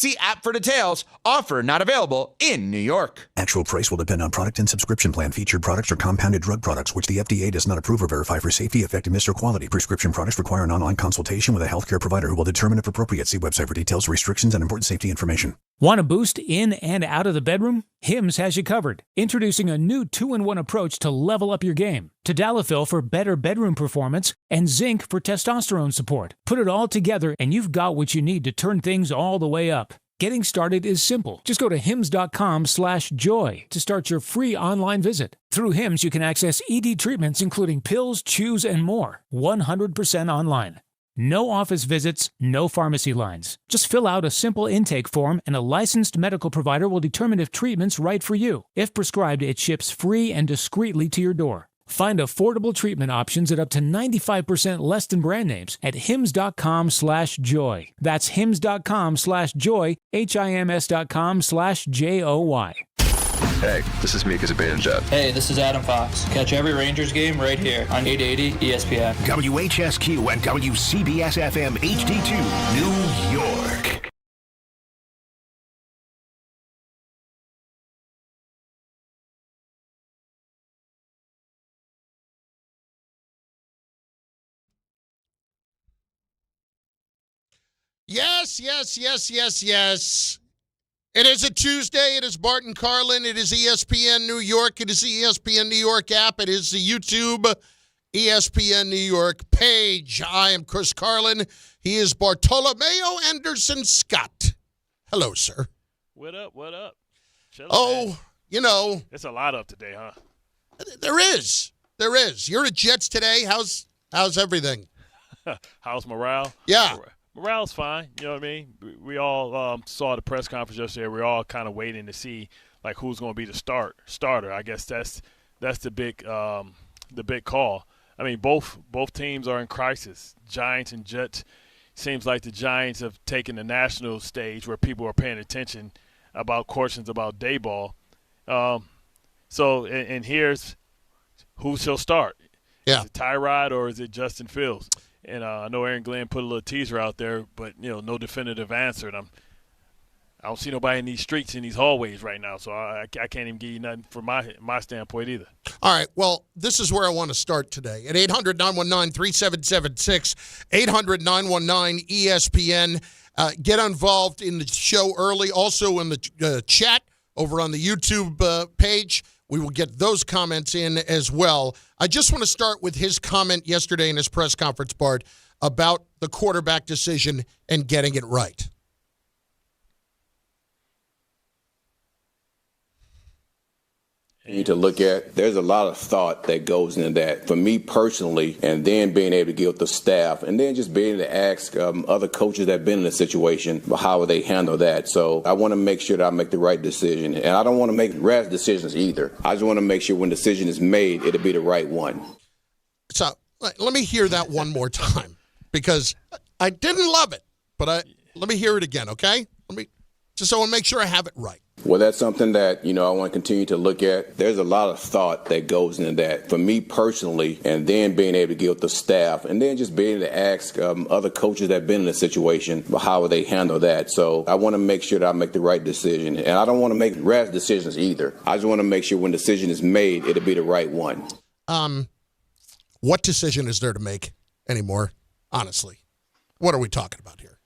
See app for details. Offer not available in New York. Actual price will depend on product and subscription plan. Featured products are compounded drug products, which the FDA does not approve or verify for safety, effectiveness, or quality. Prescription products require an online consultation with a healthcare provider who will determine if appropriate. See website for details, restrictions, and important safety information. Want to boost in and out of the bedroom? Hims has you covered. Introducing a new 2-in-1 approach to level up your game. Tadalafil for better bedroom performance and zinc for testosterone support. Put it all together and you've got what you need to turn things all the way up. Getting started is simple. Just go to hims.com/joy to start your free online visit. Through Hims, you can access ED treatments including pills, chews, and more. 100% online. No office visits, no pharmacy lines. Just fill out a simple intake form and a licensed medical provider will determine if treatment's right for you. If prescribed, it ships free and discreetly to your door. Find affordable treatment options at up to 95% less than brand names at hims.com/joy. That's hims.com/joy, HIMS.com/JOY. Hey, this is Mika Zibanejad. Hey, this is Adam Fox. Catch every Rangers game right here on 880 ESPN. WHSQ and WCBS-FM HD2, New York. Yes. It is a Tuesday. It is Bart and Carlin. It is ESPN New York. It is the ESPN New York app. It is the YouTube ESPN New York page. I am Chris Carlin. He is Bartolomeo Anderson Scott. Hello, sir. What up? Chilling, man. You know. It's a lot up today, huh? There is. You're at Jets today. How's everything? How's morale? Yeah. Morale's fine. You know what I mean? We all saw the press conference yesterday. We're all kind of waiting to see like who's going to be the starter. I guess that's the big call. I mean, both teams are in crisis. Giants and Jets. Seems like the Giants have taken the national stage where people are paying attention about questions about Dayball. So here's who shall start. Yeah. Is it Tyrod or is it Justin Fields? And I know Aaron Glenn put a little teaser out there, but, no definitive answer. And I don't see nobody in these streets, in these hallways right now, so I can't even give you nothing from my standpoint either. All right, well, this is where I want to start today. At 800-919-3776, 800-919-ESPN. Get involved in the show early. Also in the chat over on the YouTube page. We will get those comments in as well. I just want to start with his comment yesterday in his press conference, Bart, about the quarterback decision and getting it right. You need to look at, there's a lot of thought that goes into that. For me personally, and then being able to get with the staff, and then just being able to ask other coaches that have been in the situation, how would they handle that? So I want to make sure that I make the right decision. And I don't want to make rash decisions either. I just want to make sure when the decision is made, it'll be the right one. So let me hear that one more time, because I didn't love it, but let me hear it again, okay? So I want to make sure I have it right. Well, that's something that, I want to continue to look at. There's a lot of thought that goes into that. For me personally, and then being able to get with the staff, and then just being able to ask other coaches that have been in the situation, how would they handle that? So I want to make sure that I make the right decision. And I don't want to make rash decisions either. I just want to make sure when the decision is made, it'll be the right one. What decision is there to make anymore, honestly? What are we talking about here?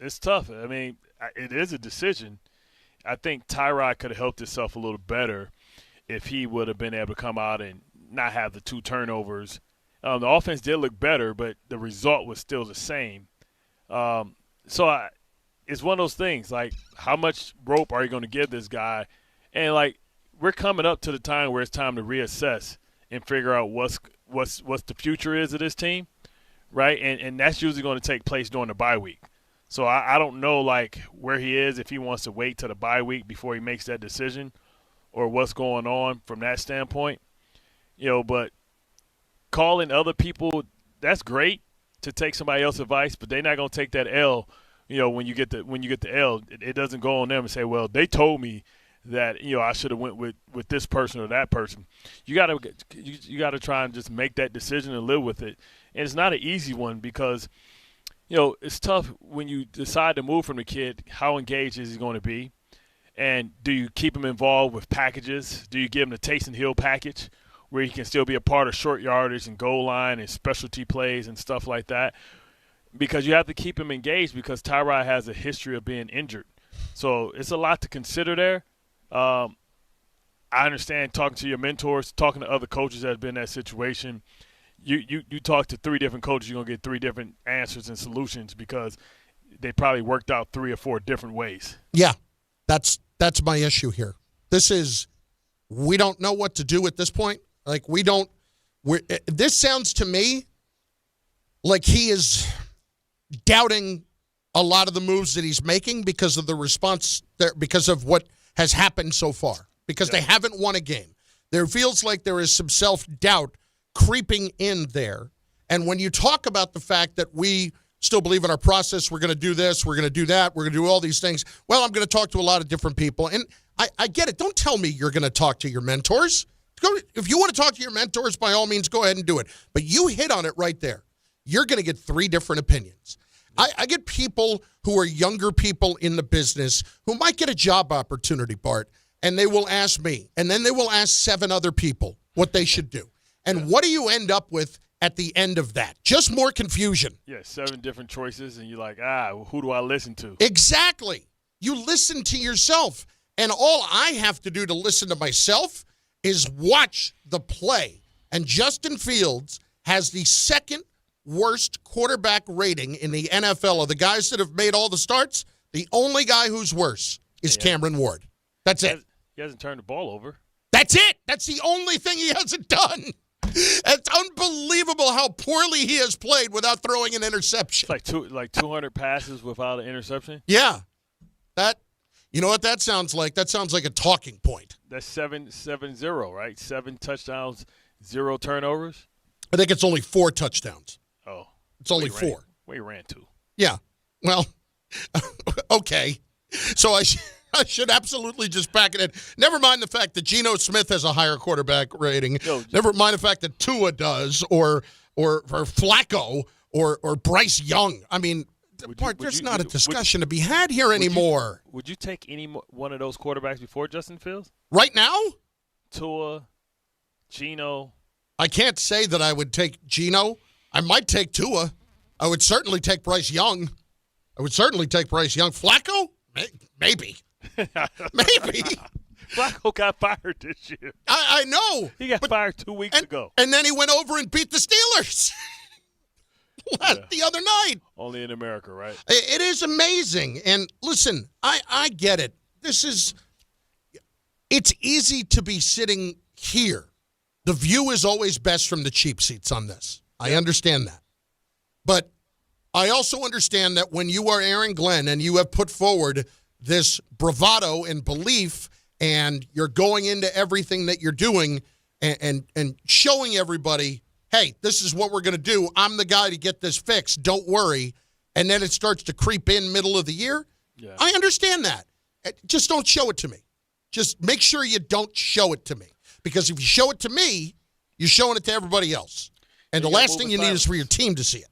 It's tough. I mean, it is a decision. I think Tyrod could have helped himself a little better if he would have been able to come out and not have the 2 turnovers. The offense did look better, but the result was still the same. It's one of those things, like, how much rope are you going to give this guy? And, we're coming up to the time where it's time to reassess and figure out what's the future is of this team, right? And that's usually going to take place during the bye week. So I don't know, where he is, if he wants to wait till the bye week before he makes that decision or what's going on from that standpoint. But calling other people, that's great to take somebody else's advice, but they're not going to take that L. When you get the L, it doesn't go on them and say, well, they told me that, I should have went with this person or that person. You got to try and just make that decision and live with it. And it's not an easy one because – it's tough when you decide to move from the kid. How engaged is he going to be? And do you keep him involved with packages? Do you give him the Taysom Hill package where he can still be a part of short yardage and goal line and specialty plays and stuff like that? Because you have to keep him engaged because Tyrod has a history of being injured. So it's a lot to consider there. I understand talking to your mentors, talking to other coaches that have been in that situation. You talk to 3 different coaches, you're going to get 3 different answers and solutions because they probably worked out 3 or 4 different ways. Yeah, that's my issue here. We don't know what to do at this point. Like, this sounds to me like he is doubting a lot of the moves that he's making because of the response there, because of what has happened so far, because they haven't won a game. There feels like there is some self-doubt creeping in there. And when you talk about the fact that we still believe in our process, we're going to do this, we're going to do that, we're going to do all these things, well, I'm going to talk to a lot of different people. And I get it. Don't tell me you're going to talk to your mentors. If you want to talk to your mentors, by all means, go ahead and do it. But you hit on it right there. You're going to get 3 different opinions. I get people who are younger people in the business who might get a job opportunity, Bart, and they will ask me, and then they will ask 7 other people what they should do. And what do you end up with at the end of that? Just more confusion. Yeah, 7 different choices, and you're like, who do I listen to? Exactly. You listen to yourself. And all I have to do to listen to myself is watch the play. And Justin Fields has the 2nd worst quarterback rating in the NFL. Of the guys that have made all the starts, the only guy who's worse is Cameron Ward. That's it. He hasn't turned the ball over. That's it. That's the only thing he hasn't done. It's unbelievable how poorly he has played without throwing an interception. It's like 200 passes without an interception? Yeah. You know what that sounds like? That sounds like a talking point. That's 7-0, right? 7 touchdowns, 0 turnovers? I think it's only 4 touchdowns. Oh. It's only 4. Where he ran to. Yeah. Well, okay. So I should absolutely just back it in. Never mind the fact that Geno Smith has a higher quarterback rating. Never mind the fact that Tua does, or Flacco, or Bryce Young. I mean, Bart, there's not a discussion to be had here anymore. Would you take one of those quarterbacks before Justin Fields? Right now? Tua, Geno. I can't say that I would take Geno. I might take Tua. I would certainly take Bryce Young. Flacco? Maybe. Maybe. Flacco got fired this year. I know. He got fired 2 weeks ago. And then he went over and beat the Steelers the other night. Only in America, right? It is amazing. And listen, I get it. It's easy to be sitting here. The view is always best from the cheap seats on this. I understand that. But I also understand that when you are Aaron Glenn and you have put forward this bravado and belief, and you're going into everything that you're doing and showing everybody, hey, this is what we're going to do. I'm the guy to get this fixed. Don't worry. And then it starts to creep in middle of the year. Yeah. I understand that. Just don't show it to me. Just make sure you don't show it to me. Because if you show it to me, you're showing it to everybody else. And the last thing you need is for your team to see it.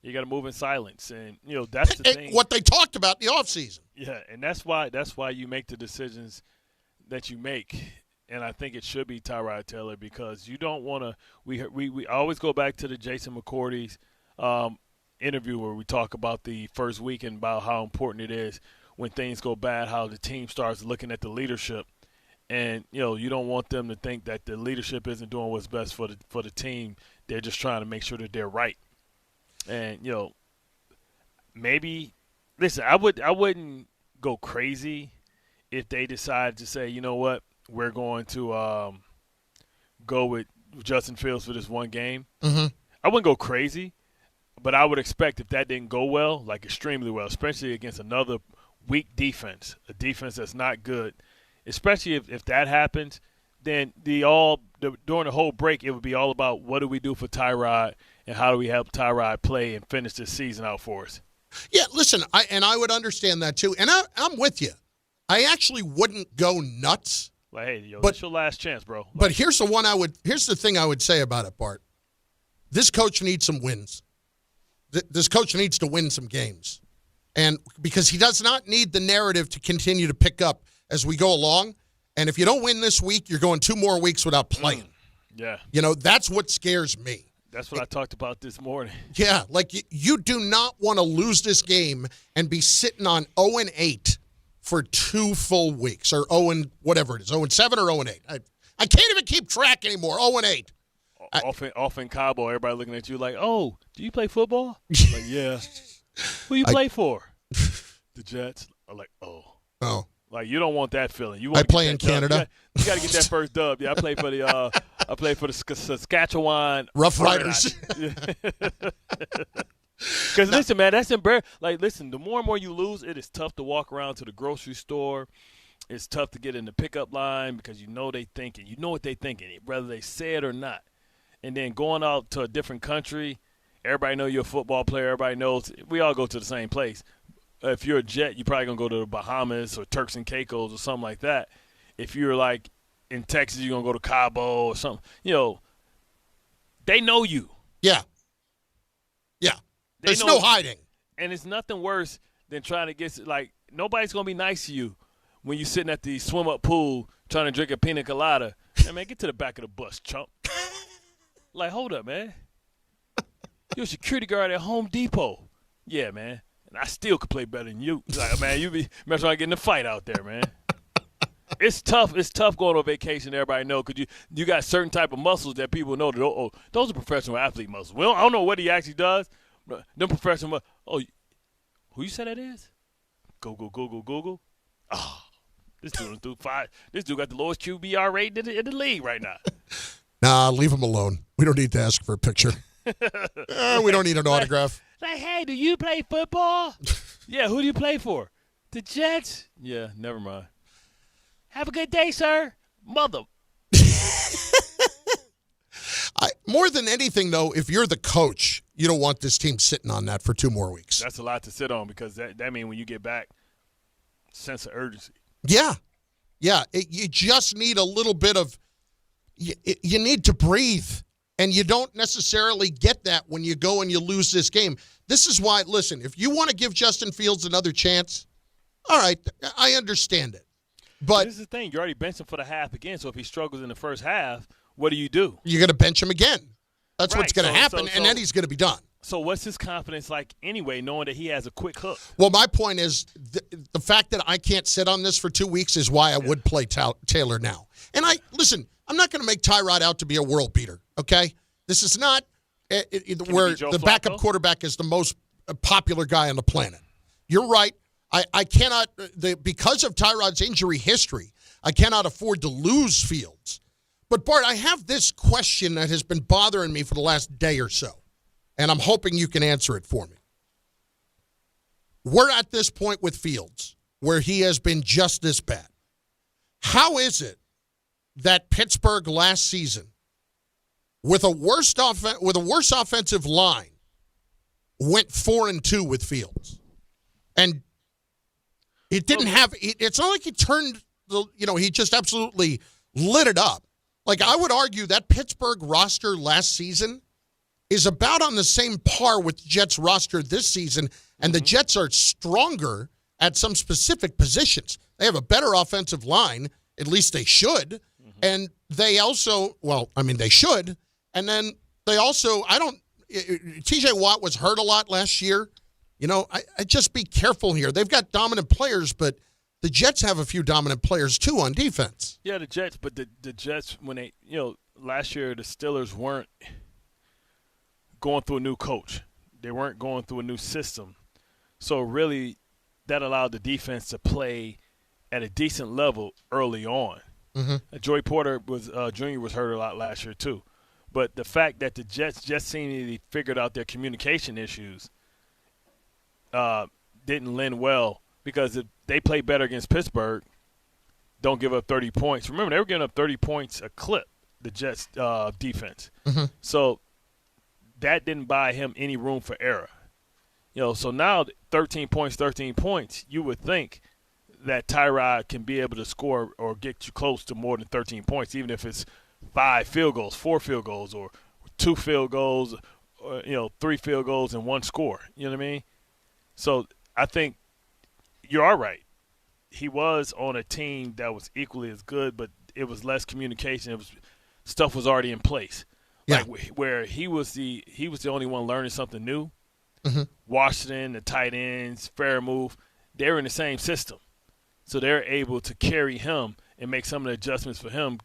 You got to move in silence. And, that's the thing. What they talked about in the offseason. Yeah, and that's why you make the decisions that you make. And I think it should be Tyrod Taylor because you don't want to we always go back to the Jason McCourty's interview where we talk about the first week and about how important it is when things go bad, how the team starts looking at the leadership. And, you don't want them to think that the leadership isn't doing what's best for the team. They're just trying to make sure that they're right. And, maybe – listen, I wouldn't go crazy if they decide to say, you know what, we're going to go with Justin Fields for this one game. Mm-hmm. I wouldn't go crazy, but I would expect if that didn't go well, like extremely well, especially against another weak defense, a defense that's not good, especially if that happens, then during the whole break, it would be all about what do we do for Tyrod and how do we help Tyrod play and finish this season out for us. Yeah, listen, I would understand that too, and I'm with you. I actually wouldn't go nuts. Like, hey, that's your last chance, bro. But here's the thing I would say about it, Bart. This coach needs some wins. This coach needs to win some games. And because he does not need the narrative to continue to pick up as we go along. And if you don't win this week, you're going 2 more weeks without playing. Yeah. That's what scares me. That's what I talked about this morning. Yeah, like you do not want to lose this game and be sitting on 0-8 for 2 full weeks, or 0 whatever it is, 0-7 or 0-8. I can't even keep track anymore. 0-8. Off in Cabo, everybody looking at you like, "Oh, do you play football?" Like, yeah. Who you play for? The Jets. I'm like, oh. Like, you don't want that feeling. You want I play in Canada. You got to get that first dub. Yeah, I play for the Saskatchewan Rough Riders. Because listen, man, that's embarrassing. Like, listen, the more and more you lose, it is tough to walk around to the grocery store. It's tough to get in the pickup line because you know they thinking. You know what they thinking, whether they say it or not. And then going out to a different country, everybody know you're a football player. Everybody knows we all go to the same place. If you're a Jet, you're probably going to go to the Bahamas or Turks and Caicos or something like that. If you're like in Texas, you're going to go to Cabo or something. They know you. Yeah. There's no hiding. And it's nothing worse than trying to get – like, nobody's going to be nice to you when you're sitting at the swim-up pool trying to drink a pina colada. Hey, man, get to the back of the bus, chump. Like, hold up, man. You're a security guard at Home Depot. Yeah, man. And I still could play better than you. Like, man, you be trying to get in a fight out there, man. It's tough. It's tough going on vacation. Everybody know because you got certain type of muscles that people know that, those are professional athlete muscles. I don't know what he actually does. But them professional who you say that is? Google. Oh, this dude threw 5. This dude got the lowest QBR rate in the league right now. Nah, leave him alone. We don't need to ask for a picture. We don't need an autograph. Like, hey, do you play football? Yeah, who do you play for? The Jets? Yeah, never mind. Have a good day, sir. Mother. More than anything, though, if you're the coach, you don't want this team sitting on that for 2 more weeks. That's a lot to sit on because that means when you get back, sense of urgency. Yeah. You just need a little bit of you need to breathe. And you don't necessarily get that when you go and you lose this game. This is why, listen, if you want to give Justin Fields another chance, all right, I understand it. But this is the thing. You already benched him for the half again, so if he struggles in the first half, what do? You're going to bench him again. That's right. What's going to happen, and then he's going to be done. So what's his confidence like anyway, knowing that he has a quick hook? Well, my point is the fact that I can't sit on this for 2 weeks is why I would play Taylor now. And listen, I'm not going to make Tyrod out to be a world beater, okay? This is not where the backup quarterback is the most popular guy on the planet. You're right. I cannot because of Tyrod's injury history, I cannot afford to lose Fields. But, Bart, I have this question that has been bothering me for the last day or so, and I'm hoping you can answer it for me. We're at this point with Fields where he has been just this bad. How is it that Pittsburgh last season, with a worse offensive line, went 4-2 with Fields? And it didn't have – it's not like he turned – he just absolutely lit it up. Like, I would argue that Pittsburgh roster last season is about on the same par with the Jets roster this season, and the Jets are stronger at some specific positions. They have a better offensive line, at least they should, and they also, they should, and then they also, TJ Watt was hurt a lot last year. I just be careful here. They've got dominant players, but the Jets have a few dominant players, too, on defense. Yeah, the Jets, but the Jets, when they, last year the Steelers weren't going through a new coach. They weren't going through a new system. So, really, that allowed the defense to play at a decent level early on. Joey Porter Jr. was hurt a lot last year, too. But the fact that the Jets just seemingly figured out their communication issues didn't lend well. Because if they play better against Pittsburgh, don't give up 30 points. Remember, they were giving up 30 points a clip, the Jets' defense. So that didn't buy him any room for error. So now 13 points, you would think that Tyrod can be able to score or get you close to more than 13 points, even if it's 5 field goals, 4 field goals, or 2 field goals, 3 field goals and 1 score. You know what I mean? So I think you are right. He was on a team that was equally as good, but it was less communication. Stuff was already in place. Yeah. Like where he was the only one learning something new. Mm-hmm. Washington, the tight ends, Fairmouth, they're in the same system. So they're able to carry him and make some of the adjustments for him.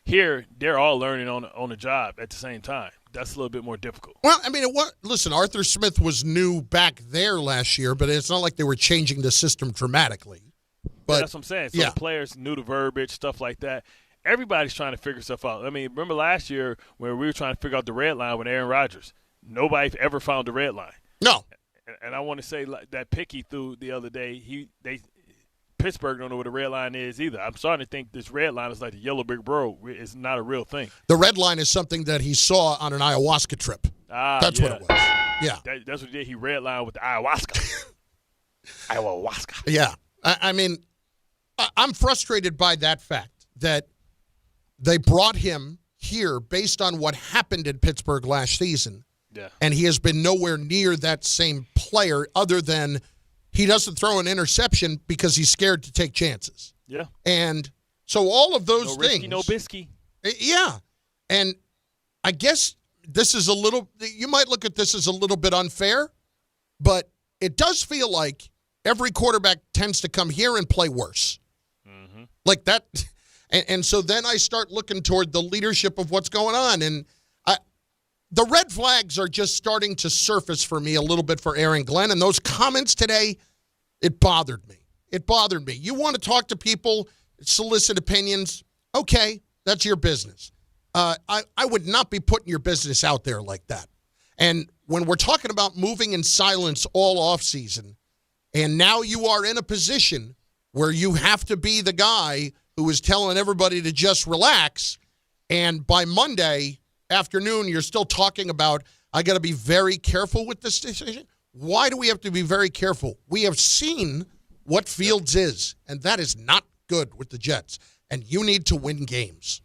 Here, they're all learning on the job at the same time. That's a little bit more difficult. Well, I mean, listen, Arthur Smith was new back there last year, but it's not like they were changing the system dramatically. But that's what I'm saying. So the players knew the verbiage, stuff like that. Everybody's trying to figure stuff out. I mean, remember last year when we were trying to figure out the red line with Aaron Rodgers? Nobody ever found the red line. No. And I want to say that pick he threw the other day, Pittsburgh don't know what a red line is either. I'm starting to think this red line is like the yellow brick road. It's not a real thing. The red line is something that he saw on an ayahuasca trip. That's what it was. Yeah. That's what he did. He red lined with the ayahuasca. Ayahuasca. Yeah. I mean, I'm frustrated by that fact that they brought him here based on what happened in Pittsburgh last season. Yeah. And he has been nowhere near that same player other than he doesn't throw an interception because he's scared to take chances. Yeah. And so all of those no risky, things. No bisky. Yeah. And I guess this is you might look at this as a little bit unfair, but it does feel like every quarterback tends to come here and play worse. Mm-hmm. Like that. And so then I start looking toward the leadership of what's going on. And the red flags are just starting to surface for me a little bit for Aaron Glenn. And those comments today, it bothered me. It bothered me. You want to talk to people, solicit opinions, okay, that's your business. I would not be putting your business out there like that. And when we're talking about moving in silence all offseason, and now you are in a position where you have to be the guy who is telling everybody to just relax, and by Monday afternoon, you're still talking about, I got to be very careful with this decision. Why do we have to be very careful? We have seen what Fields is, and that is not good with the Jets, and you need to win games.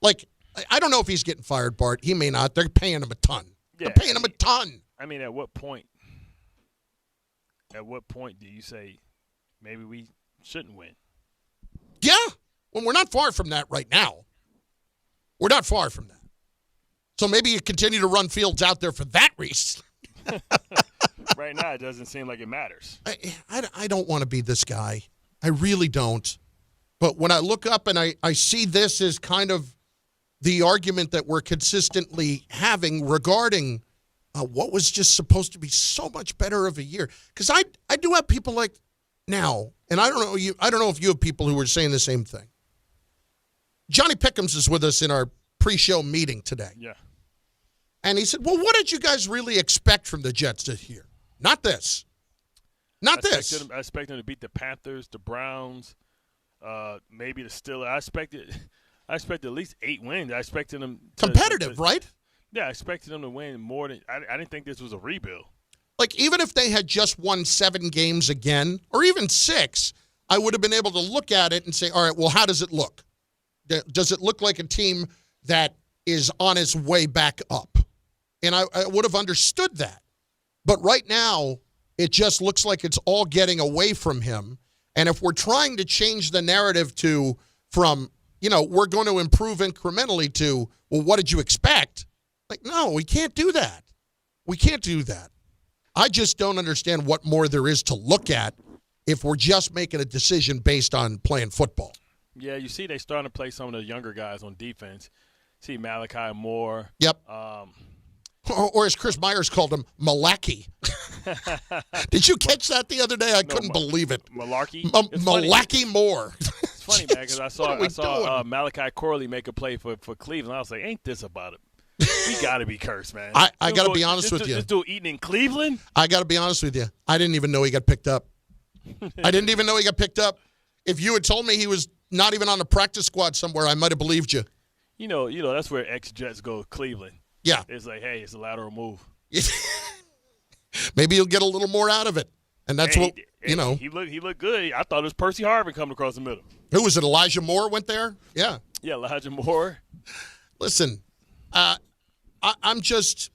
Like, I don't know if he's getting fired, Bart. He may not. They're paying him a ton. Yeah, They're paying him a ton. I mean, at what point do you say maybe we shouldn't win? Yeah. Well, we're not far from that right now. We're not far from that. So maybe you continue to run Fields out there for that reason. Right now, it doesn't seem like it matters. I don't want to be this guy. I really don't. But when I look up and I see this as kind of the argument that we're consistently having regarding what was just supposed to be so much better of a year. Because I do have people like now, and I don't know if you have people who are saying the same thing. Johnny Pickens is with us in our pre-show meeting today. Yeah. And he said, well, what did you guys really expect from the Jets this year? Not this. Not this. I expected them to beat the Panthers, the Browns, maybe the Steelers. I expected at least 8 wins. I expected them competitive, right? Yeah, I expected them to win more than I didn't think this was a rebuild. Like, even if they had just won 7 games again, or even 6, I would have been able to look at it and say, all right, well, how does it look? Does it look like a team that is on its way back up? And I would have understood that. But right now, it just looks like it's all getting away from him. And if we're trying to change the narrative from, we're going to improve incrementally to, well, what did you expect? Like, no, we can't do that. We can't do that. I just don't understand what more there is to look at if we're just making a decision based on playing football. Yeah, you see they starting to play some of the younger guys on defense. See Malachi Moore. Yep. Or as Chris Myers called him, Malaki. Did you catch that the other day? I couldn't believe it. Malarkey? Malaki Moore. It's funny, man, because I saw Malachi Corley make a play for Cleveland. I was like, ain't this about it? We got to be cursed, man. I got to be honest with you. This dude eating in Cleveland? I got to be honest with you. I didn't even know he got picked up. I didn't even know he got picked up. If you had told me he was not even on the practice squad somewhere, I might have believed you. You know, that's where ex-Jets go, Cleveland. Yeah. It's like, hey, it's a lateral move. Maybe you'll get a little more out of it. And that's He looked good. I thought it was Percy Harvin coming across the middle. Who was it? Elijah Moore went there? Yeah. Yeah, Elijah Moore. Listen, I'm just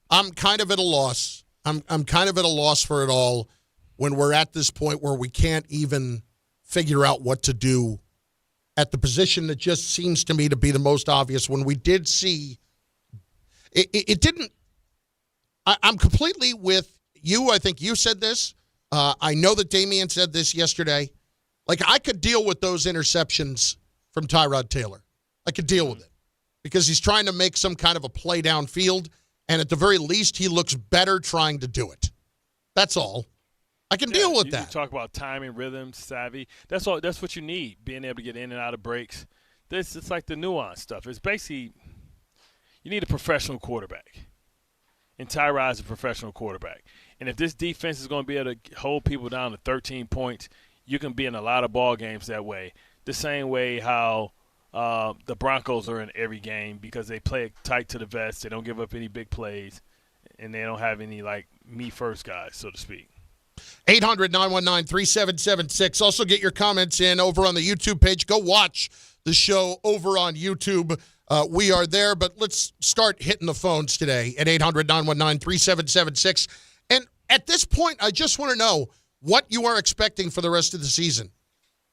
I'm kind of at a loss. I'm kind of at a loss for it all when we're at this point where we can't even figure out what to do at the position that just seems to me to be the most obvious. When we did see it didn't. I'm completely with you. I think you said this. I know that Damian said this yesterday. Like, I could deal with those interceptions from Tyrod Taylor. I could deal with it because he's trying to make some kind of a play downfield, and at the very least, he looks better trying to do it. That's all. I can deal with that. You talk about timing, rhythm, savvy. That's all. That's what you need, being able to get in and out of breaks. It's like the nuance stuff. It's basically you need a professional quarterback, and Tyrod's a professional quarterback. And if this defense is going to be able to hold people down to 13 points, you can be in a lot of ball games that way. The same way how the Broncos are in every game because they play it tight to the vest. They don't give up any big plays, and they don't have any, like, me-first guys, so to speak. 800-919-3776. Also get your comments in over on the YouTube page. Go watch the show over on YouTube. We are there, but let's start hitting the phones today at 800-919-3776. And at this point, I just want to know what you are expecting for the rest of the season.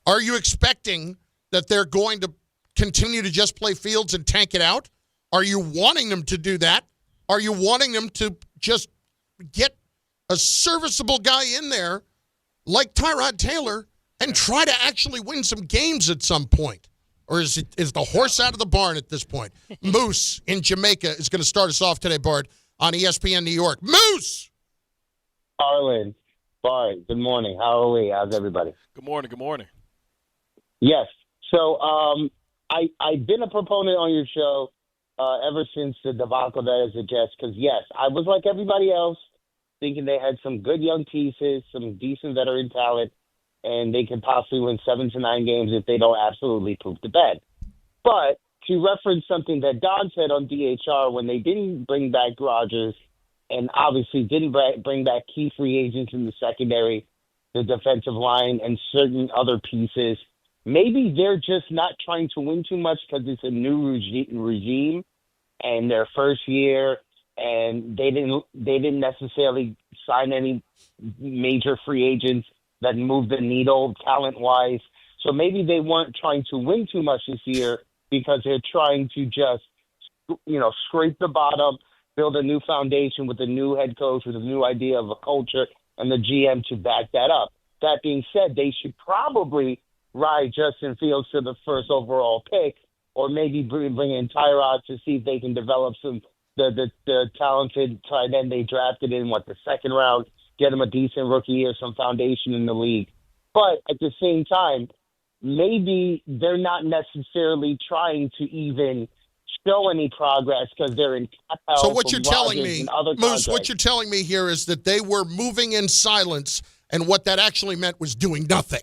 Are you expecting that they're going to continue to just play Fields and tank it out? Are you wanting them to do that? Are you wanting them to just get a serviceable guy in there like Tyrod Taylor and try to actually win some games at some point? Or is the horse out of the barn at this point? Moose in Jamaica is going to start us off today, Bart, on ESPN New York. Moose! Carlin, Bart, good morning. How are we? How's everybody? Good morning. Good morning. Yes. So I've been a proponent on your show ever since the debacle that is the Jets because, yes, I was like everybody else thinking they had some good young pieces, some decent veteran talent, and they could possibly win 7 to 9 games if they don't absolutely poop the bed. But to reference something that Don said on DHR when they didn't bring back Rodgers and obviously didn't bring back key free agents in the secondary, the defensive line, and certain other pieces, maybe they're just not trying to win too much because it's a new regime and their first year, and they didn't necessarily sign any major free agents that moved the needle talent-wise. So maybe they weren't trying to win too much this year because they're trying to just, scrape the bottom, build a new foundation with a new head coach, with a new idea of a culture, and the GM to back that up. That being said, they should probably ride Justin Fields to the first overall pick, or maybe bring in Tyrod to see if they can develop the talented tight end they drafted in the second round, get him a decent rookie year, some foundation in the league. But at the same time, maybe they're not necessarily trying to even show any progress because they're in cap hell. So what you're telling me, Moose, what you're telling me here is that they were moving in silence, and what that actually meant was doing nothing.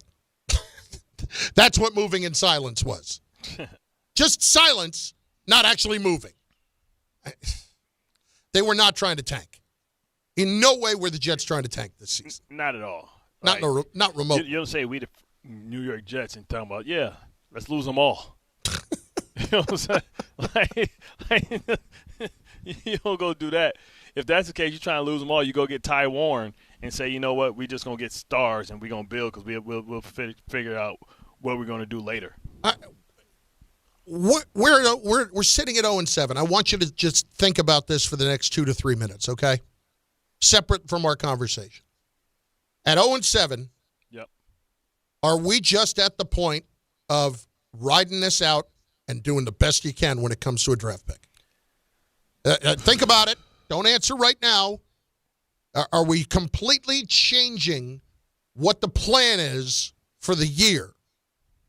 That's what moving in silence was. Just silence, not actually moving. They were not trying to tank. In no way were the Jets trying to tank this season. Not at all. Not remote. You don't say we the New York Jets and talking about, let's lose them all. You know what I'm saying? You don't go do that. If that's the case, you're trying to lose them all, you go get Ty Warren and say, you know what, we just going to get stars and we're going to build because we'll figure out what we're going to do later. We're sitting at 0-7. I want you to just think about this for the next 2 to 3 minutes, okay? Separate from our conversation. At 0-7, yep. Are we just at the point of riding this out and doing the best you can when it comes to a draft pick? Think about it. Don't answer right now. Are we completely changing what what the plan is for the year.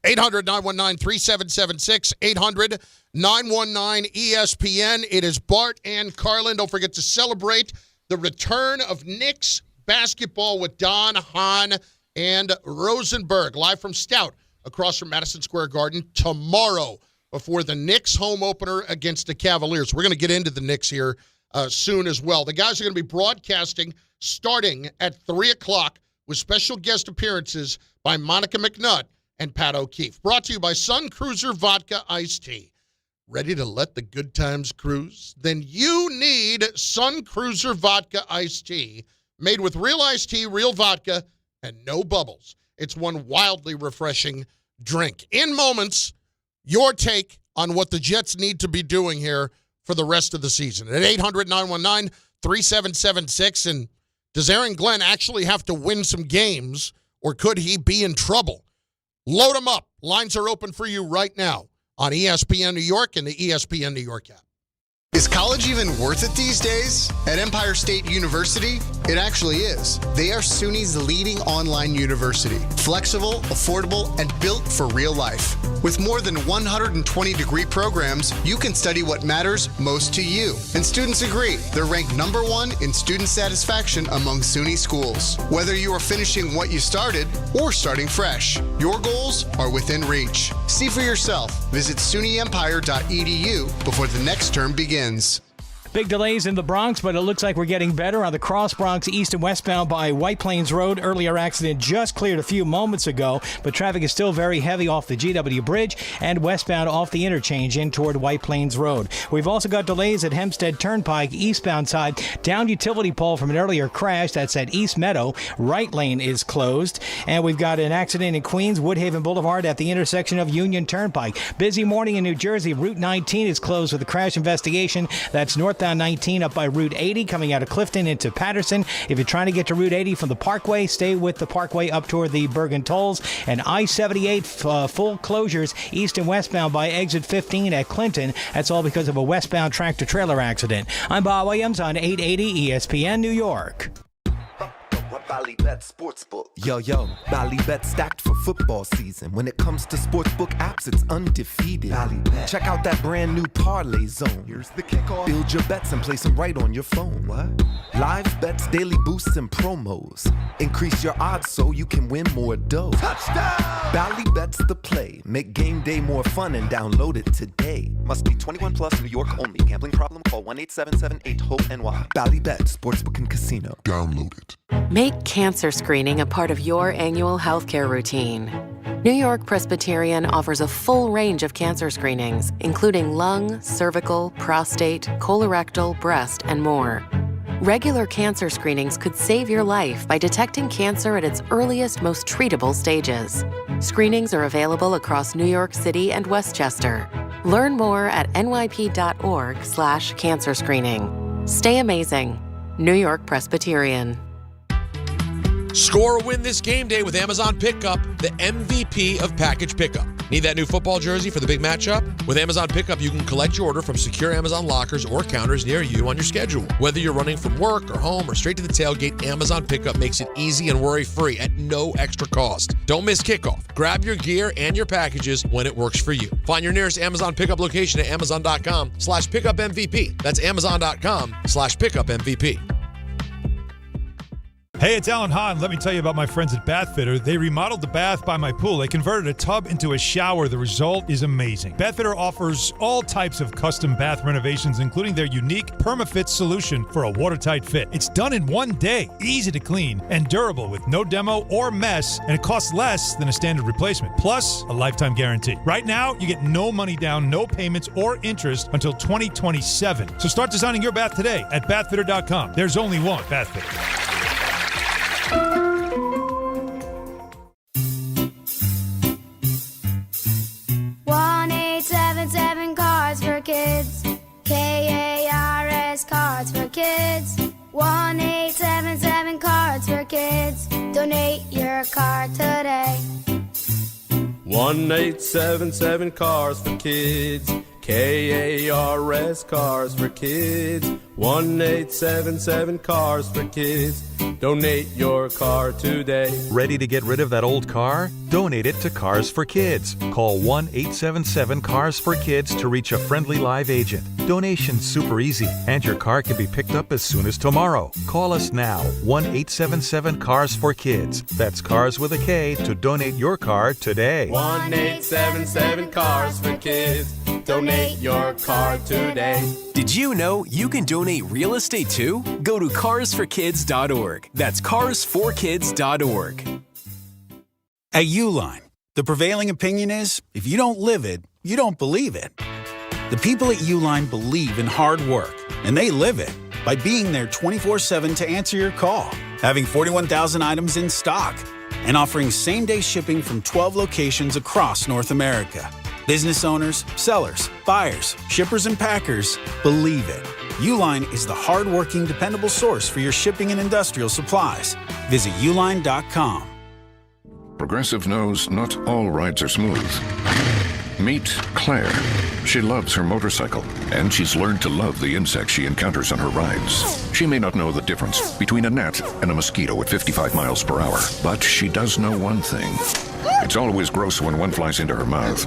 800-919-3776, 800-919-ESPN. It is Bart and Carlin. Don't forget to celebrate the return of Knicks basketball with Don, Hahn, and Rosenberg, live from Stout, across from Madison Square Garden tomorrow before the Knicks home opener against the Cavaliers. We're going to get into the Knicks here soon as well. The guys are going to be broadcasting starting at 3 o'clock with special guest appearances by Monica McNutt and Pat O'Keefe. Brought to you by Sun Cruiser Vodka Iced Tea. Ready to let the good times cruise? Then you need Sun Cruiser Vodka Iced Tea, made with real iced tea, real vodka, and no bubbles. It's one wildly refreshing drink. In moments, your take on what the Jets need to be doing here for the rest of the season. At 800-919-3776. And does Aaron Glenn actually have to win some games, or could he be in trouble? Load them up. Lines are open for you right now on ESPN New York and the ESPN New York app. Is college even worth it these days? At Empire State University, it actually is. They are SUNY's leading online university. Flexible, affordable, and built for real life. With more than 120 degree programs, you can study what matters most to you. And students agree. They're ranked #1 in student satisfaction among SUNY schools. Whether you are finishing what you started or starting fresh, your goals are within reach. See for yourself. Visit SUNYEmpire.edu before the next term begins. Big delays in the Bronx, but it looks like we're getting better on the Cross Bronx east and westbound by White Plains Road. Earlier accident just cleared a few moments ago, but traffic is still very heavy off the GW Bridge and westbound off the interchange in toward White Plains Road. We've also got delays at Hempstead Turnpike eastbound side. Down utility pole from an earlier crash. That's at East Meadow. Right lane is closed. And we've got an accident in Queens, Woodhaven Boulevard at the intersection of Union Turnpike. Busy morning in New Jersey. Route 19 is closed with a crash investigation. That's northbound 19 up by Route 80 coming out of Clifton into Patterson. If you're trying to get to Route 80 from the Parkway, stay with the Parkway up toward the Bergen Tolls. And I-78 full closures east and westbound by exit 15 at Clinton. That's all because of a westbound tractor-trailer accident. I'm Bob Williams on 880 ESPN New York. Ballybet Sportsbook. Yo, Ballybet stacked for football season. When it comes to sportsbook apps, it's undefeated. Ballybet. Check out that brand new parlay zone. Here's the kickoff. Build your bets and place them right on your phone. What? Live bets, daily boosts, and promos. Increase your odds so you can win more dough. Touchdown! Ballybet's the play. Make game day more fun and download it today. Must be 21 plus, New York only. Gambling problem? Call 1-877-8-HOPE-NY. Ballybet Sportsbook and Casino. Download it. Make cancer screening a part of your annual healthcare routine. New York Presbyterian offers a full range of cancer screenings, including lung, cervical, prostate, colorectal, breast, and more. Regular cancer screenings could save your life by detecting cancer at its earliest, most treatable stages. Screenings are available across New York City and Westchester. Learn more at nyp.org/cancer screening. Stay amazing. New York Presbyterian. Score a win this game day with Amazon Pickup, the MVP of package pickup. Need that new football jersey for the big matchup? With Amazon Pickup, you can collect your order from secure Amazon lockers or counters near you on your schedule. Whether you're running from work or home or straight to the tailgate, Amazon Pickup makes it easy and worry-free at no extra cost. Don't miss kickoff. Grab your gear and your packages when it works for you. Find your nearest Amazon Pickup location at amazon.com/pickupmvp. That's amazon.com/pickupmvp. Hey, it's Alan Hahn. Let me tell you about my friends at Bathfitter. They remodeled the bath by my pool. They converted a tub into a shower. The result is amazing. Bathfitter offers all types of custom bath renovations, including their unique PermaFit solution for a watertight fit. It's done in one day, easy to clean, and durable with no demo or mess, and it costs less than a standard replacement, plus a lifetime guarantee. Right now, you get no money down, no payments or interest until 2027. So start designing your bath today at bathfitter.com. There's only one Bathfitter. 1-877 Cards for Kids. KARS Cards for Kids. 1-877 Cards for Kids. Donate your card today. 1-877 Cars for Kids. KARS Cars for Kids. 1-877 Cars for Kids. Donate your car today. Ready to get rid of that old car? Donate it to Cars for Kids. Call 1-877-CARS-FOR-KIDS to reach a friendly live agent. Donation's super easy, and your car can be picked up as soon as tomorrow. Call us now, 1-877-CARS-FOR-KIDS. That's Cars with a K to donate your car today. 1-877 Cars for Kids. Donate your car today. Did you know you can donate real estate too? Go to carsforkids.org. That's carsforkids.org. At Uline, the prevailing opinion is, if you don't live it, you don't believe it. The people at Uline believe in hard work, and they live it by being there 24/7 to answer your call, having 41,000 items in stock, and offering same-day shipping from 12 locations across North America. Business owners, sellers, buyers, shippers, and packers believe it. Uline is the hard-working, dependable source for your shipping and industrial supplies. Visit uline.com. Progressive knows not all rides are smooth. Meet Claire. She loves her motorcycle, and she's learned to love the insects she encounters on her rides. She may not know the difference between a gnat and a mosquito at 55 miles per hour, but she does know one thing. It's always gross when one flies into her mouth.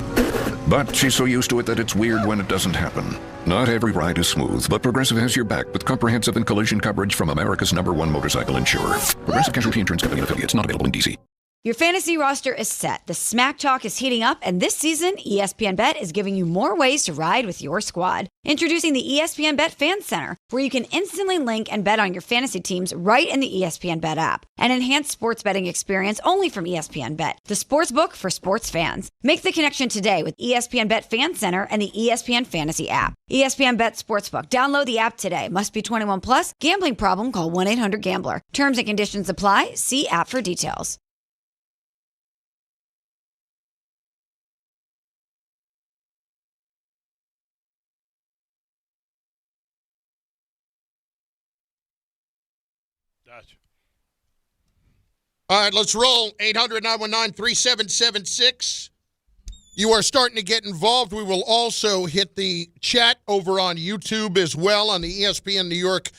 But she's so used to it that it's weird when it doesn't happen. Not every ride is smooth, but Progressive has your back with comprehensive and collision coverage from America's #1 motorcycle insurer. Progressive Casualty Insurance Company and affiliates, not available in D.C. Your fantasy roster is set. The smack talk is heating up, and this season, ESPN Bet is giving you more ways to ride with your squad. Introducing the ESPN Bet Fan Center, where you can instantly link and bet on your fantasy teams right in the ESPN Bet app. An enhanced sports betting experience only from ESPN Bet, the sports book for sports fans. Make the connection today with ESPN Bet Fan Center and the ESPN Fantasy app. ESPN Bet Sportsbook. Download the app today. Must be 21 plus. Gambling problem? Call 1-800-GAMBLER. Terms and conditions apply. See app for details. Gotcha. All right, let's roll. 800-919-3776. You are starting to get involved. We will also hit the chat over on YouTube as well on the ESPN New York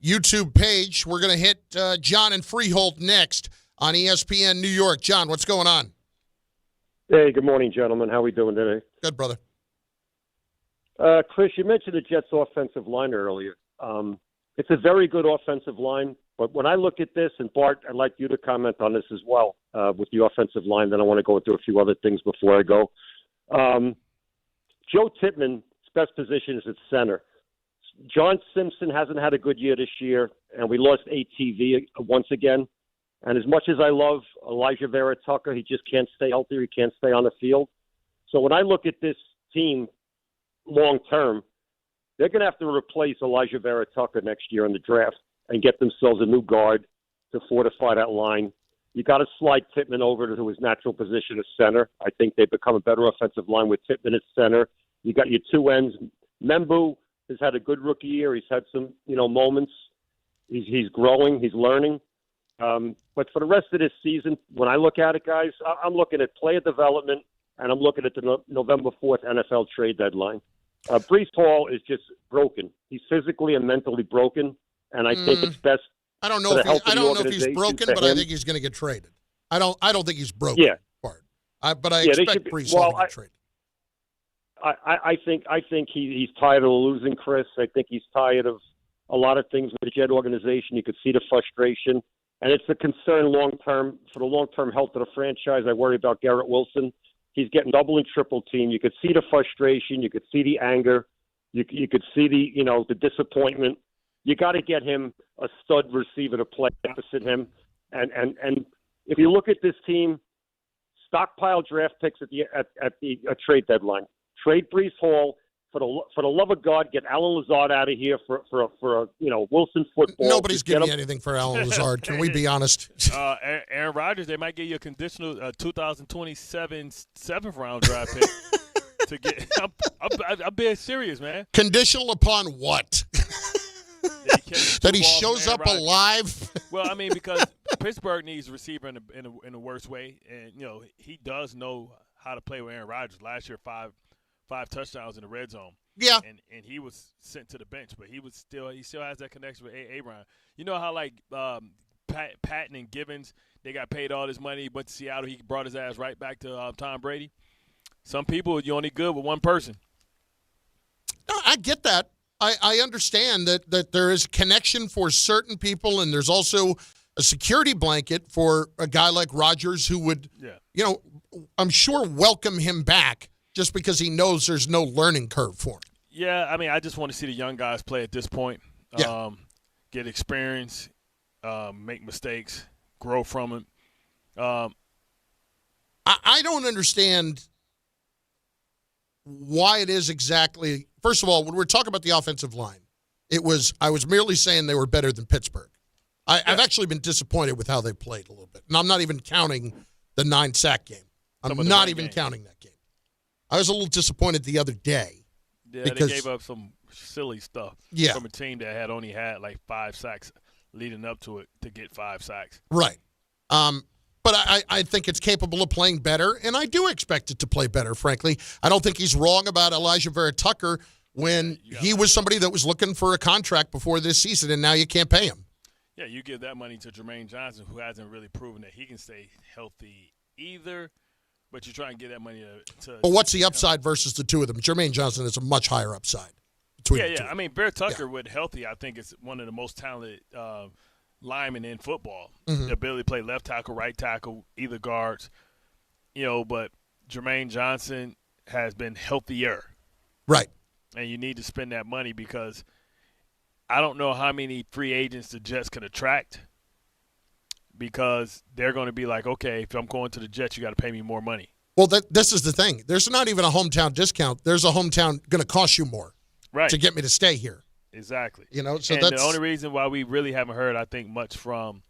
YouTube page. We're going to hit John and Freehold next on ESPN New York. John, what's going on? Hey, good morning, gentlemen. How are we doing today? Good, brother. Chris, you mentioned the Jets' offensive line earlier. It's a very good offensive line, but when I look at this, and Bart, I'd like you to comment on this as well with the offensive line, then I want to go into a few other things before I go. Joe Tippmann's best position is at center. John Simpson hasn't had a good year this year, and we lost ATV once again. And as much as I love Elijah Vera Tucker, he just can't stay healthy. He can't stay on the field. So when I look at this team long term, they're going to have to replace Elijah Vera Tucker next year in the draft and get themselves a new guard to fortify that line. You got to slide Tippmann over to his natural position as center. I think they've become a better offensive line with Tippmann at center. You got your two ends. Membu has had a good rookie year. He's had some, moments. He's growing. He's learning. But for the rest of this season, when I look at it, guys, I'm looking at player development, and I'm looking at the November 4th NFL trade deadline. Brees Hall is just broken. He's physically and mentally broken, and I think it's best. I don't know if he's broken, but I think he's going to get traded. I don't think he's broken. Yeah, Bart. But I expect Brees Hall to get traded. I think he's tired of losing, Chris. I think he's tired of a lot of things with the Jet organization. You could see the frustration, and it's a concern for the long-term health of the franchise. I worry about Garrett Wilson. He's getting double and triple team. You could see the frustration. You could see the anger. You could see the disappointment. You got to get him a stud receiver to play opposite him. And if you look at this team, stockpile draft picks at the trade deadline. Trade Brees Hall for the love of God. Get Alan Lazard out of here for Wilson football. Nobody's giving you anything for Alan Lazard. Can we be honest? Aaron Rodgers, they might give you a conditional 2027 seventh round draft pick to get. I'm being serious, man. Conditional upon what? That he shows up alive. Well, I mean, because Pittsburgh needs a receiver in a worse way, and he does know how to play with Aaron Rodgers. Last year, five touchdowns in the red zone. Yeah, and he was sent to the bench, but he still has that connection with Aaron. You know how Patton and Givens, they got paid all this money, went to Seattle, he brought his ass right back to Tom Brady. Some people, you're only good with one person. No, I get that. I understand that there is a connection for certain people, and there's also a security blanket for a guy like Rodgers who would, I'm sure welcome him back just because he knows there's no learning curve for him. Yeah, I mean, I just want to see the young guys play at this point, get experience, make mistakes, grow from it. I don't understand why it is exactly. First of all, when we're talking about the offensive line, I was merely saying they were better than Pittsburgh. I've actually been disappointed with how they played a little bit. And I'm not even counting the 9-sack game. I'm not even counting that game. I was a little disappointed the other day. Yeah, because they gave up some silly stuff from a team that had only had like 5 sacks leading up to it to get 5 sacks. Right. But I think it's capable of playing better, and I do expect it to play better, frankly. I don't think he's wrong about Elijah Vera Tucker when he was somebody that was looking for a contract before this season, and now you can't pay him. Yeah, you give that money to Jermaine Johnson, who hasn't really proven that he can stay healthy either, but you try and get that money to But what's the upside versus the two of them? Jermaine Johnson is a much higher upside between the two. I mean, Vera Tucker, with healthy, I think is one of the most talented linemen in football. Mm-hmm. The ability to play left tackle, right tackle, either guards. But Jermaine Johnson has been healthier. Right. And you need to spend that money because I don't know how many free agents the Jets can attract because they're going to be like, okay, if I'm going to the Jets, you got to pay me more money. Well, this is the thing. There's not even a hometown discount. There's a hometown going to cost you more to get me to stay here. Exactly. So and that's the only reason why we really haven't heard, I think, much from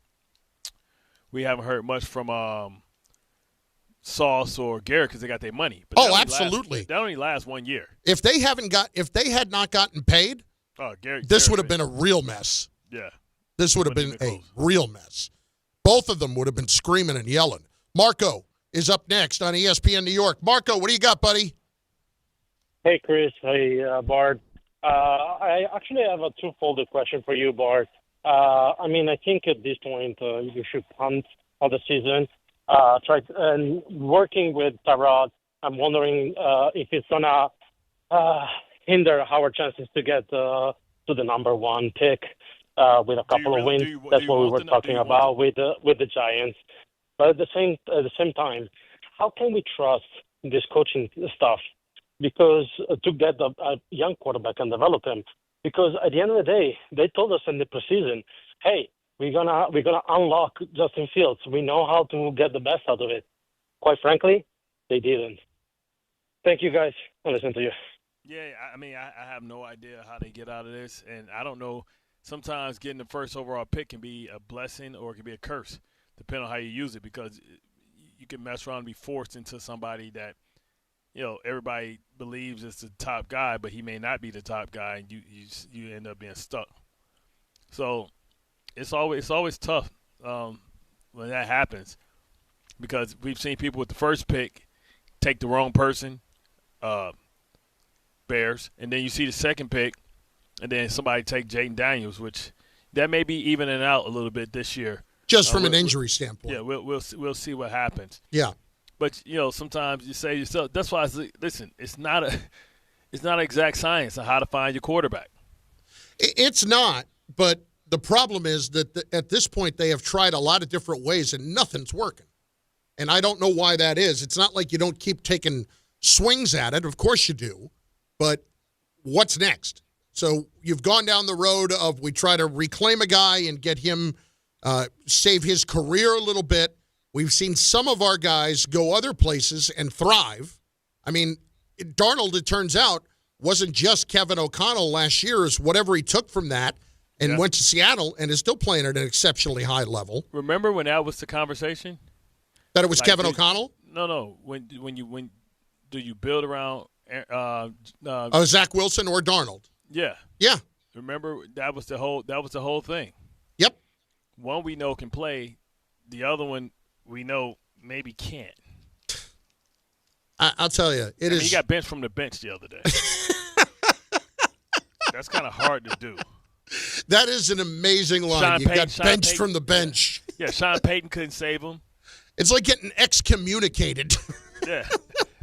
Sauce or Garrett because they got their money. But absolutely. That only lasts 1 year. If they had not gotten paid, this would have been a real mess. Yeah. This would have been a real mess. Both of them would have been screaming and yelling. Marco is up next on ESPN New York. Marco, what do you got, buddy? Hey, Chris. Hey, Bart. I actually have a twofold question for you, Bart. I think at this point you should punt on the season. Working with Tyrod, I'm wondering if it's going to hinder our chances to get to the number 1 pick with a couple of wins. That's what we were talking about with the Giants. But at the same time, how can we trust this coaching staff? Because to get a young quarterback and develop him, because at the end of the day, they told us in the preseason, hey, we're gonna unlock Justin Fields. We know how to get the best out of it. Quite frankly, they didn't. Thank you, guys. I'll listen to you. Yeah, I have no idea how they get out of this, and I don't know. Sometimes getting the first overall pick can be a blessing or it can be a curse, depending on how you use it, because you can mess around and be forced into somebody that everybody believes is the top guy, but he may not be the top guy, and you end up being stuck. So it's always tough when that happens, because we've seen people with the first pick take the wrong person, Bears, and then you see the second pick, and then somebody take Jaden Daniels, which that may be evening out a little bit this year, just from an injury standpoint. Yeah, we'll see what happens. Yeah. But sometimes you say to yourself, that's why listen, it's not an exact science on how to find your quarterback. It's not, but the problem is that at this point they have tried a lot of different ways and nothing's working. And I don't know why that is. It's not like you don't keep taking swings at it. Of course you do. But what's next? So you've gone down the road of we try to reclaim a guy and get him save his career a little bit. We've seen some of our guys go other places and thrive. I mean, Darnold, it turns out, wasn't just Kevin O'Connell last year. It's whatever he took from that and went to Seattle and is still playing at an exceptionally high level. Remember when that was the conversation? That it was Kevin O'Connell? No. When do you build around Zach Wilson or Darnold? Yeah. Yeah. Remember that was the whole thing. Yep. One we know can play, the other one we know maybe can't. I'll tell you, he got benched from the bench the other day. That's kind of hard to do. That is an amazing line. Got benched from the bench. Yeah, Sean Payton couldn't save him. It's like getting excommunicated. Yeah.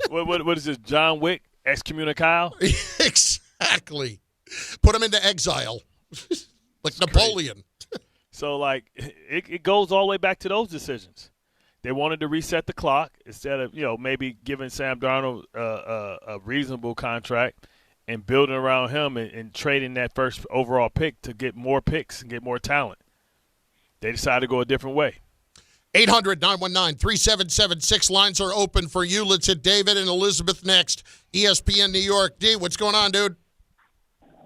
What is this, John Wick? Excommunicado? Exactly. Put him into exile. Like it's Napoleon. So, it goes all the way back to those decisions. They wanted to reset the clock instead of, maybe giving Sam Darnold a reasonable contract and building around him and trading that first overall pick to get more picks and get more talent. They decided to go a different way. 800-919-3776. Lines are open for you. Let's hit David and Elizabeth next. ESPN New York. D, what's going on, dude?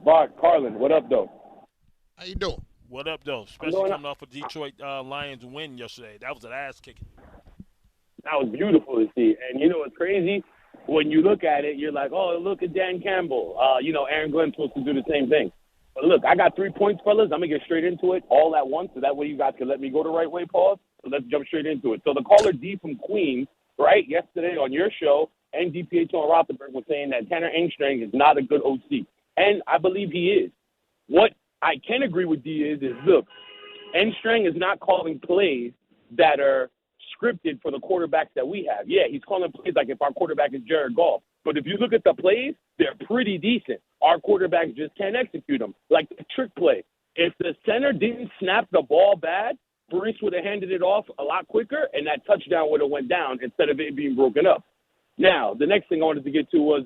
Bart, Carlin, what up, though? How you doing? What up, though? Especially coming off a Detroit Lions win yesterday. That was an ass-kicking. That was beautiful to see. And you know what's crazy? When you look at it, you're like, oh, look at Dan Campbell. Aaron Glenn's supposed to do the same thing. But look, I got 3 points, fellas. I'm going to get straight into it all at once, so that way you guys can let me go the right way, pause. So let's jump straight into it. So the caller D from Queens, right, yesterday on your show, NDPH on Rothenberg was saying that Tanner Engstrand is not a good OC. And I believe he is. What I can agree with D is look, Engstrand is not calling plays that are scripted for the quarterbacks that we have. Yeah, he's calling plays like if our quarterback is Jared Goff. But if you look at the plays, they're pretty decent. Our quarterbacks just can't execute them. Like the trick play. If the center didn't snap the ball bad, Brees would have handed it off a lot quicker, and that touchdown would have went down instead of it being broken up. Now, the next thing I wanted to get to was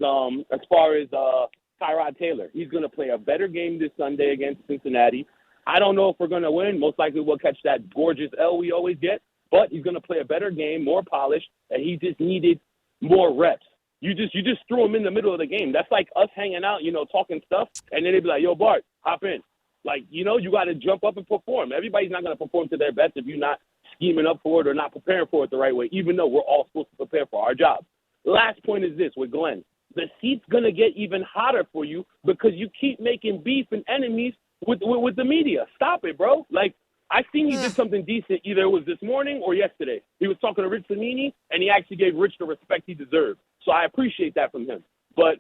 as far as Tyrod Taylor. He's going to play a better game this Sunday against Cincinnati. I don't know if we're going to win. Most likely we'll catch that gorgeous L we always get. But he's going to play a better game, more polished, and he just needed more reps. You just threw him in the middle of the game. That's like us hanging out, talking stuff, and then they'd be like, yo, Bart, hop in. Like, you got to jump up and perform. Everybody's not going to perform to their best if you're not scheming up for it or not preparing for it the right way, even though we're all supposed to prepare for our job. Last point is this with Glenn. The seat's going to get even hotter for you because you keep making beef and enemies with the media. Stop it, bro. Like, I seen he did something decent. Either it was this morning or yesterday. He was talking to Rich Samini, and he actually gave Rich the respect he deserved. So I appreciate that from him. But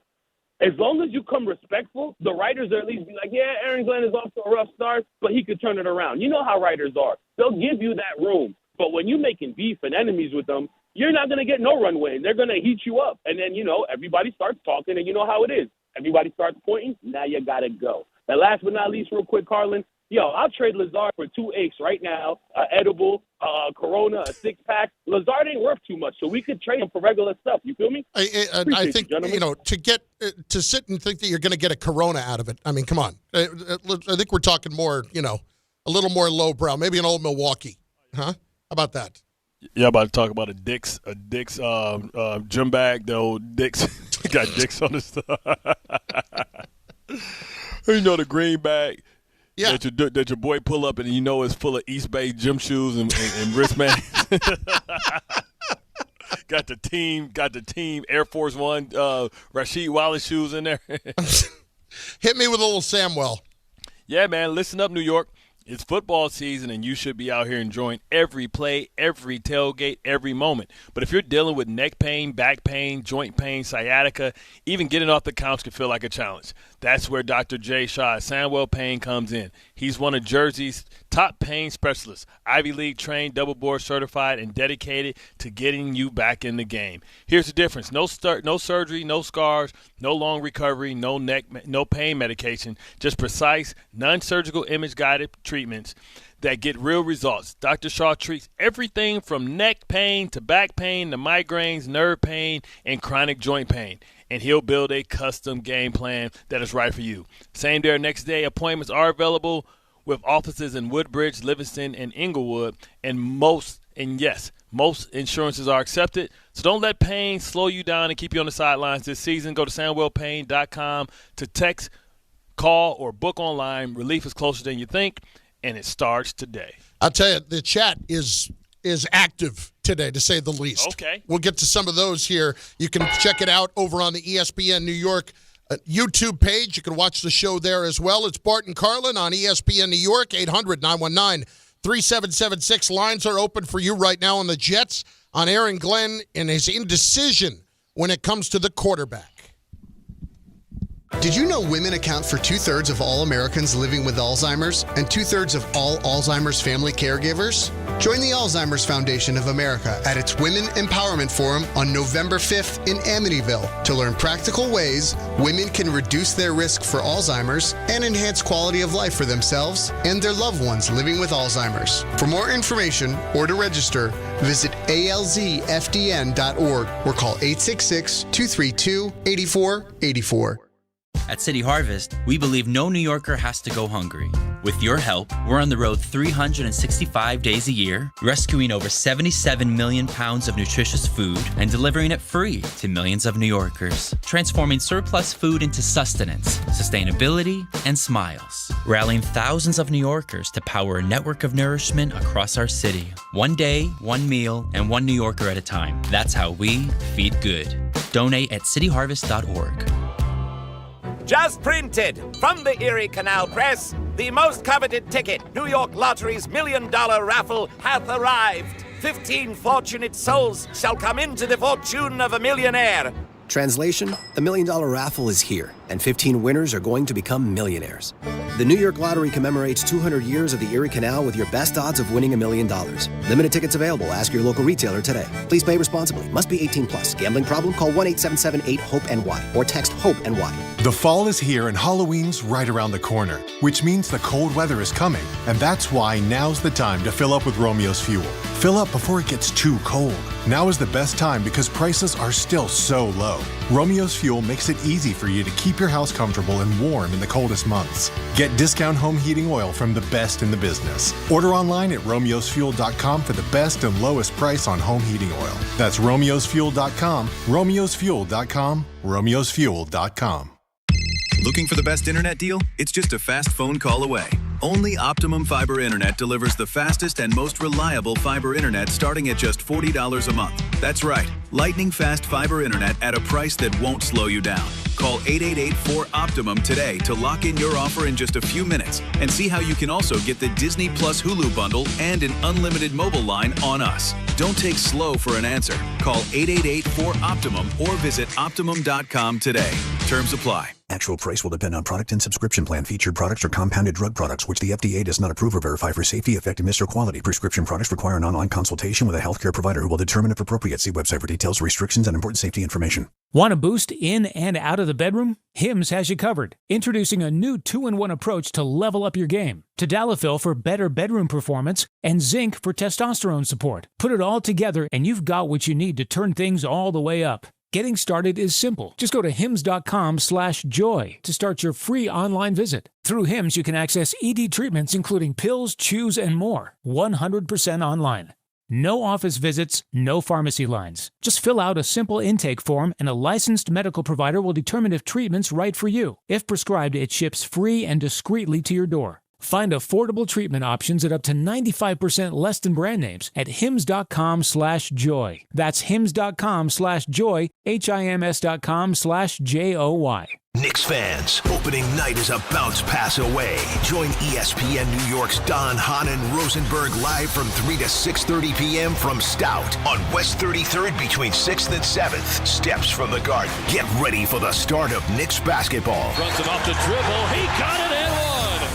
as long as you come respectful, the writers are at least be like, yeah, Aaron Glenn is off to a rough start, but he could turn it around. You know how writers are. They'll give you that room. But when you're making beef and enemies with them, you're not going to get no runway. They're going to heat you up. And then, everybody starts talking, and you know how it is. Everybody starts pointing. Now you got to go. And last but not least, real quick, Carlin, I'll trade Lazard for 2 aches right now, edible, Corona, a 6-pack. Lazard ain't worth too much, so we could trade him for regular stuff. You feel me? I think, to sit and think that you're going to get a Corona out of it. I mean, come on. I think we're talking more, a little more lowbrow, maybe an old Milwaukee. Huh? How about that? Yeah, I'm about to talk about a Dick's gym bag. The old Dick's got Dick's on his stuff. The green bag. Yeah. That your boy pull up and it's full of East Bay gym shoes and wristbands. got the team Air Force One Rasheed Wallace shoes in there. Hit me with a little Samwell. Yeah, man. Listen up, New York. It's football season, and you should be out here enjoying every play, every tailgate, every moment. But if you're dealing with neck pain, back pain, joint pain, sciatica, even getting off the couch can feel like a challenge. That's where Dr. Jay Shaw at Sandwell Pain comes in. He's one of Jersey's top pain specialists, Ivy League trained, double board certified, and dedicated to getting you back in the game. Here's the difference. No surgery, no scars, no long recovery, no pain medication, just precise, non-surgical image-guided treatments that get real results. Dr. Shaw treats everything from neck pain to back pain to migraines, nerve pain, and chronic joint pain. And he'll build a custom game plan that is right for you. Same day or next day appointments are available with offices in Woodbridge, Livingston, and Inglewood. And most insurances are accepted. So don't let pain slow you down and keep you on the sidelines this season. Go to SandwellPain.com to text, call, or book online. Relief is closer than you think, and it starts today. I'll tell you, the chat is active today, to say the least. Okay. We'll get to some of those here. You can check it out over on the ESPN New York YouTube page. You can watch the show there as well. It's Bart and Carlin on ESPN New York, 800-919-3776. Lines are open for you right now on the Jets, on Aaron Glenn and his indecision when it comes to the quarterback. Did you know women account for 2/3 of all Americans living with Alzheimer's and 2/3 of all Alzheimer's family caregivers? Join the Alzheimer's Foundation of America at its Women Empowerment Forum on November 5th in Amityville to learn practical ways women can reduce their risk for Alzheimer's and enhance quality of life for themselves and their loved ones living with Alzheimer's. For more information or to register, visit alzfdn.org or call 866-232-8484. At City Harvest, we believe no New Yorker has to go hungry. With your help, we're on the road 365 days a year, rescuing over 77 million pounds of nutritious food and delivering it free to millions of New Yorkers, transforming surplus food into sustenance, sustainability, and smiles, rallying thousands of New Yorkers to power a network of nourishment across our city. One day, one meal, and one New Yorker at a time. That's how we feed good. Donate at cityharvest.org. Just printed from the Erie Canal Press, the most coveted ticket, New York Lottery's $1 million raffle, hath arrived. 15 fortunate souls shall come into the fortune of a millionaire. Translation, the $1 million raffle is here, and 15 winners are going to become millionaires. The New York Lottery commemorates 200 years of the Erie Canal with your best odds of winning $1 million. Limited tickets available. Ask your local retailer today. Please play responsibly. Must be 18 plus. Gambling problem? Call 1-877-8-HOPE-NY or text HOPE-NY. The fall is here and Halloween's right around the corner, which means the cold weather is coming. And that's why now's the time to fill up with Romeo's Fuel. Fill up before it gets too cold. Now is the best time because prices are still so low. Romeo's Fuel makes it easy for you to keep your house comfortable and warm in the coldest months. Get discount home heating oil from the best in the business. Order online at romeosfuel.com for the best and lowest price on home heating oil. That's romeosfuel.com, romeosfuel.com, romeosfuel.com. Looking for the best internet deal? It's just a fast phone call away. Only Optimum Fiber Internet delivers the fastest and most reliable fiber internet starting at just $40 a month. That's right, lightning fast fiber internet at a price that won't slow you down. Call 888-4OPTIMUM today to lock in your offer in just a few minutes and see how you can also get the Disney Plus Hulu bundle and an unlimited mobile line on us. Don't take slow for an answer. Call 888-4OPTIMUM or visit Optimum.com today. Terms apply. Actual price will depend on product and subscription plan. Featured products are compounded drug products, which the FDA does not approve or verify for safety, effectiveness, or quality. Prescription products require an online consultation with a healthcare provider who will determine if appropriate. See website for details, restrictions, and important safety information. Want a boost in and out of the bedroom? Hims has you covered. Introducing a new 2-in-1 approach to level up your game. Tadalafil for better bedroom performance and zinc for testosterone support. Put it all together and you've got what you need to turn things all the way up. Getting started is simple. Just go to hims.com/joy to start your free online visit. Through Hims, you can access ED treatments including pills, chews, and more. 100% online. No office visits, no pharmacy lines. Just fill out a simple intake form and a licensed medical provider will determine if treatment's right for you. If prescribed, it ships free and discreetly to your door. Find affordable treatment options at up to 95% less than brand names at hims.com/joy. That's hims.com/joy, HIMS.com/JOY. Knicks fans, opening night is a bounce pass away. Join ESPN New York's Don, Hahn, and Rosenberg live from 3 to 6:30 p.m. from Stout on West 33rd between 6th and 7th. Steps from the Garden. Get ready for the start of Knicks basketball. Runs it off the dribble. He got it and one.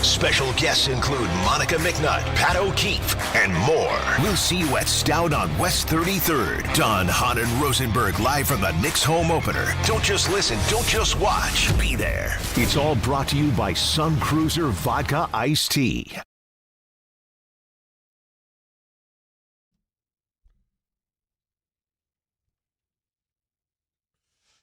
Special guests include Monica McNutt, Pat O'Keefe, and more. We'll see you at Stout on West 33rd. Don, Hahn, and Rosenberg live from the Knicks home opener. Don't just listen, don't just watch. Be there. It's all brought to you by Sun Cruiser Vodka Iced Tea.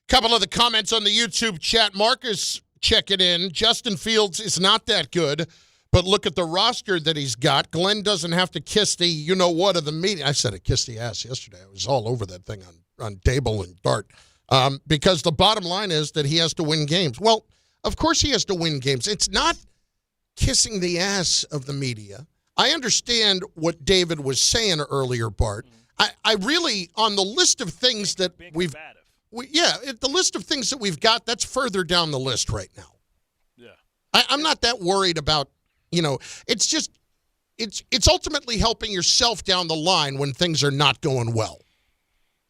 Couple of the comments on the YouTube chat. Marcus checking in. Justin Fields is not that good, but look at the roster that he's got. Glenn doesn't have to kiss the you-know-what of the meeting. I said it, kiss the ass yesterday. I was all over that thing on Dable and Bart. Because the bottom line is that he has to win games. Well, of course he has to win games. It's not kissing the ass of the media. I understand what David was saying earlier, Bart. I really, on the list of things that the list of things that we've got, that's further down the list right now. Yeah. I'm not that worried about, it's just, it's ultimately helping yourself down the line when things are not going well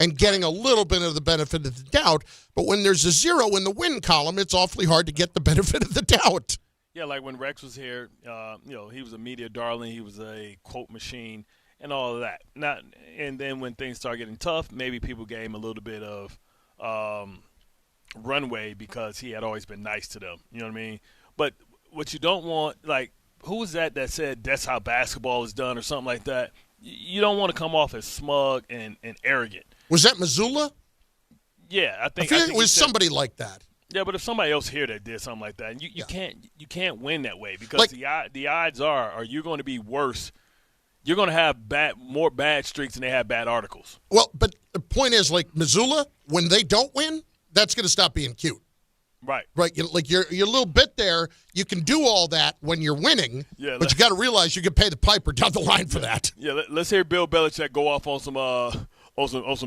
and getting a little bit of the benefit of the doubt. But when there's a 0 in the win column, it's awfully hard to get the benefit of the doubt. Yeah, like when Rex was here, he was a media darling. He was a quote machine and all of that. And then when things start getting tough, maybe people gave him a little bit of runway because he had always been nice to them. You know what I mean? But what you don't want, like, who was that said that's how basketball is done or something like that? You don't want to come off as smug and arrogant. Was that Missoula? Yeah, I think it was somebody like that. Yeah, but if somebody else here that did something like that, you can't win that way because the odds are you going to be worse. You're going to have more bad streaks than they have bad articles. Well, but the point is, like Missoula, when they don't win, that's going to stop being cute. Right. Right. You're a little bit there. You can do all that when you're winning, but you got to realize you can pay the piper down the line for that. Yeah, let's hear Bill Belichick go off on some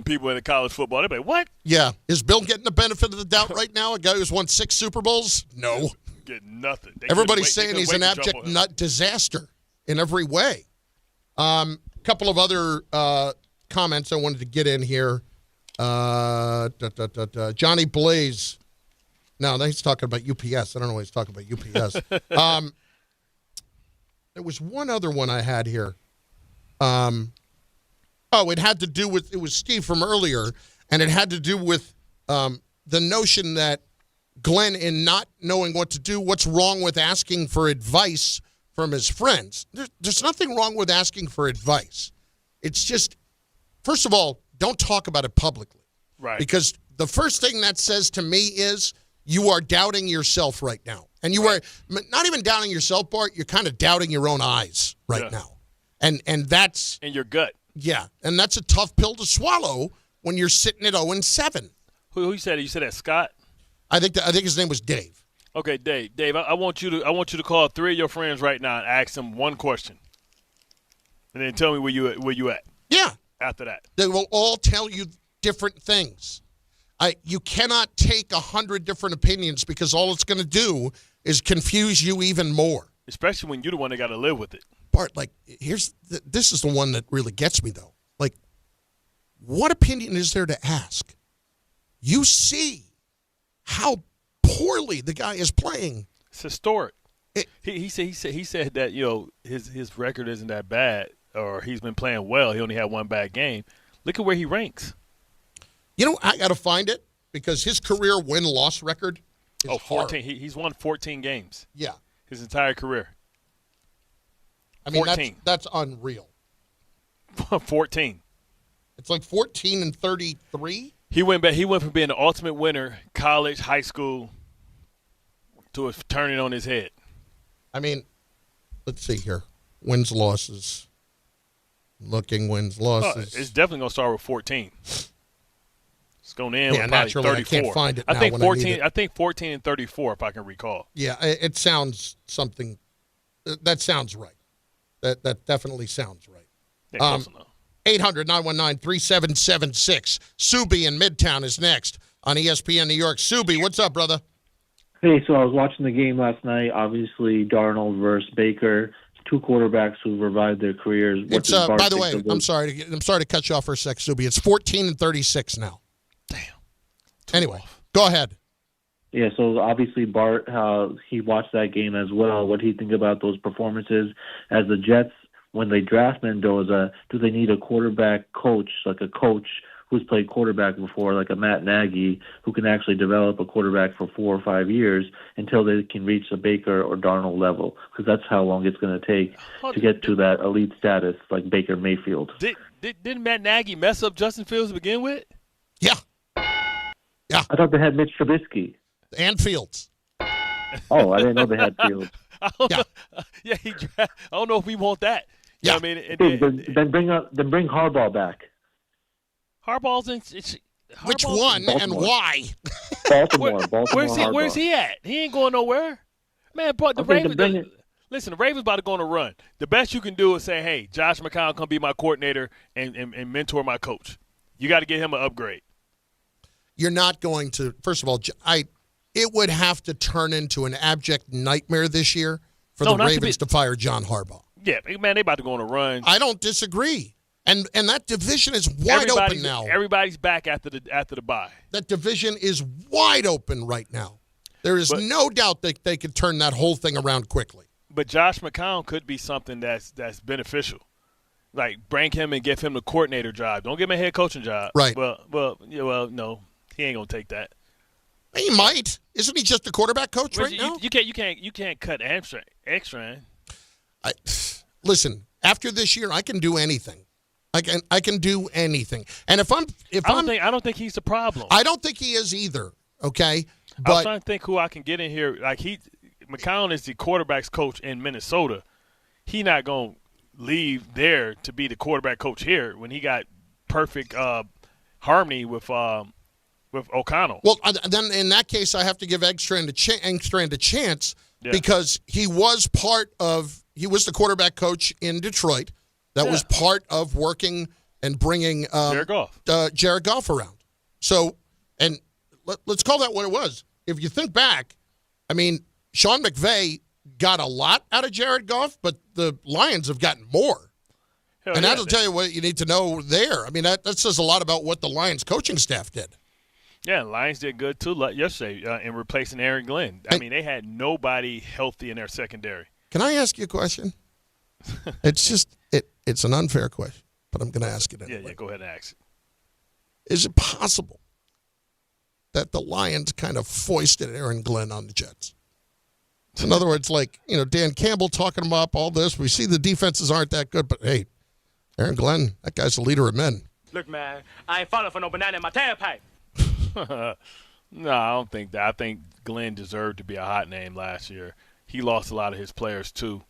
people in the college football. They'll be like, what? Yeah. Is Bill getting the benefit of the doubt right now? A guy who's won 6 Super Bowls? No. Getting nothing. Everybody's saying he's an abject nut disaster in every way. Couple of other comments I wanted to get in here. Johnny Blaze. No, he's talking about UPS. I don't know why he's talking about UPS. There was one other one I had here. It had to do with, it was Steve from earlier, and it had to do with the notion that Glenn, in not knowing what to do, what's wrong with asking for advice from his friends? There's nothing wrong with asking for advice. It's just, first of all, don't talk about it publicly. Right. Because the first thing that says to me is, you are doubting yourself right now. And you are not even doubting yourself, Bart. You're kind of doubting your own eyes right now. And that's... in your gut. Yeah. And that's a tough pill to swallow when you're sitting at 0-7. Who you said it? You said that, Scott? I think his name was Dave. Okay, Dave. Dave, I want you to call 3 of your friends right now and ask them one question. And then tell me where you at. Yeah. After that. They will all tell you different things. You cannot take 100 different opinions because all it's going to do is confuse you even more. Especially when you're the one that got to live with it. Bart, this is the one that really gets me, though. Like, what opinion is there to ask? You see how poorly the guy is playing. It's historic. He said that, his record isn't that bad, or he's been playing well. He only had one bad game. Look at where he ranks. I got to find it because his career win-loss record is 14. He's won 14 games. Yeah. His entire career. I mean, 14. That's unreal. 14. It's like 14-33. He went from being the ultimate winner, college, high school, to turning on his head. I mean, let's see here. Wins, losses. Looking wins, losses. It's definitely going to start with 14. It's going to end with probably 34. I can't find it now. I think when 14. I need it. I think 14 and 34, if I can recall. Yeah, it sounds something. That sounds right. That definitely sounds right. Yeah, close enough. 800-919-3776. Subi in Midtown is next on ESPN New York. Subi, what's up, brother? Hey, so I was watching the game last night. Obviously, Darnold versus Baker, 2 quarterbacks who revived their careers. It's by the way, I'm sorry to cut you off for a sec, Subi. It's 14-36 now. Damn. Anyway, go ahead. Yeah, so obviously Bart, he watched that game as well. What do you think about those performances? As the Jets, when they draft Mendoza, do they need a quarterback coach, like a coach who's played quarterback before, like a Matt Nagy, who can actually develop a quarterback for 4 or 5 years until they can reach the Baker or Darnold level? Because that's how long it's going to take to get to that elite status, like Baker Mayfield. Didn't Matt Nagy mess up Justin Fields to begin with? Yeah. I thought they had Mitch Trubisky. And Fields. Oh, I didn't know they had Fields. I don't know if we want that. Yeah. I mean, then bring Harbaugh back. Harbaugh's in. Which one Baltimore. And why? Baltimore. Where's he at? He ain't going nowhere, man. But the Ravens. Listen, the Ravens about to go on a run. The best you can do is say, "Hey, Josh McCown, come be my coordinator and mentor my coach." You got to get him an upgrade. You're not going to. First of all, it would have to turn into an abject nightmare this year for the Ravens to fire John Harbaugh. Yeah, man, they about to go on a run. I don't disagree. And that division is wide open now. Everybody's back after the bye. That division is wide open right now. There is no doubt that they could turn that whole thing around quickly. But Josh McCown could be something that's beneficial. Like, bring him and give him the coordinator job. Don't give him a head coaching job. Right. Well, no, he ain't gonna take that. He might. Isn't he just a quarterback coach right now? You can't cut extra. Listen, after this year, I can do anything. I can do anything. And I don't think he's the problem. I don't think he is either. Okay, I was trying to think who I can get in here. Like McCown is the quarterback's coach in Minnesota. He not going to leave there to be the quarterback coach here when he got perfect harmony with O'Connell. Well, then in that case, I have to give Engstrand a chance because he was the quarterback coach in Detroit. That was part of working and bringing Jared Goff around. So, and let's call that what it was. If you think back, I mean, Sean McVay got a lot out of Jared Goff, but the Lions have gotten more. And that'll tell you what you need to know there. I mean, that says a lot about what the Lions coaching staff did. Yeah, Lions did good, too, yesterday in replacing Aaron Glenn. I mean, they had nobody healthy in their secondary. Can I ask you a question? It's an unfair question, but I'm going to ask it anyway. Yeah, go ahead and ask it. Is it possible that the Lions kind of foisted Aaron Glenn on the Jets? In other words, Dan Campbell talking about all this. We see the defenses aren't that good, but, hey, Aaron Glenn, that guy's a leader of men. Look, man, I ain't falling for no banana in my tailpipe. No, I don't think that. I think Glenn deserved to be a hot name last year. He lost a lot of his players, too,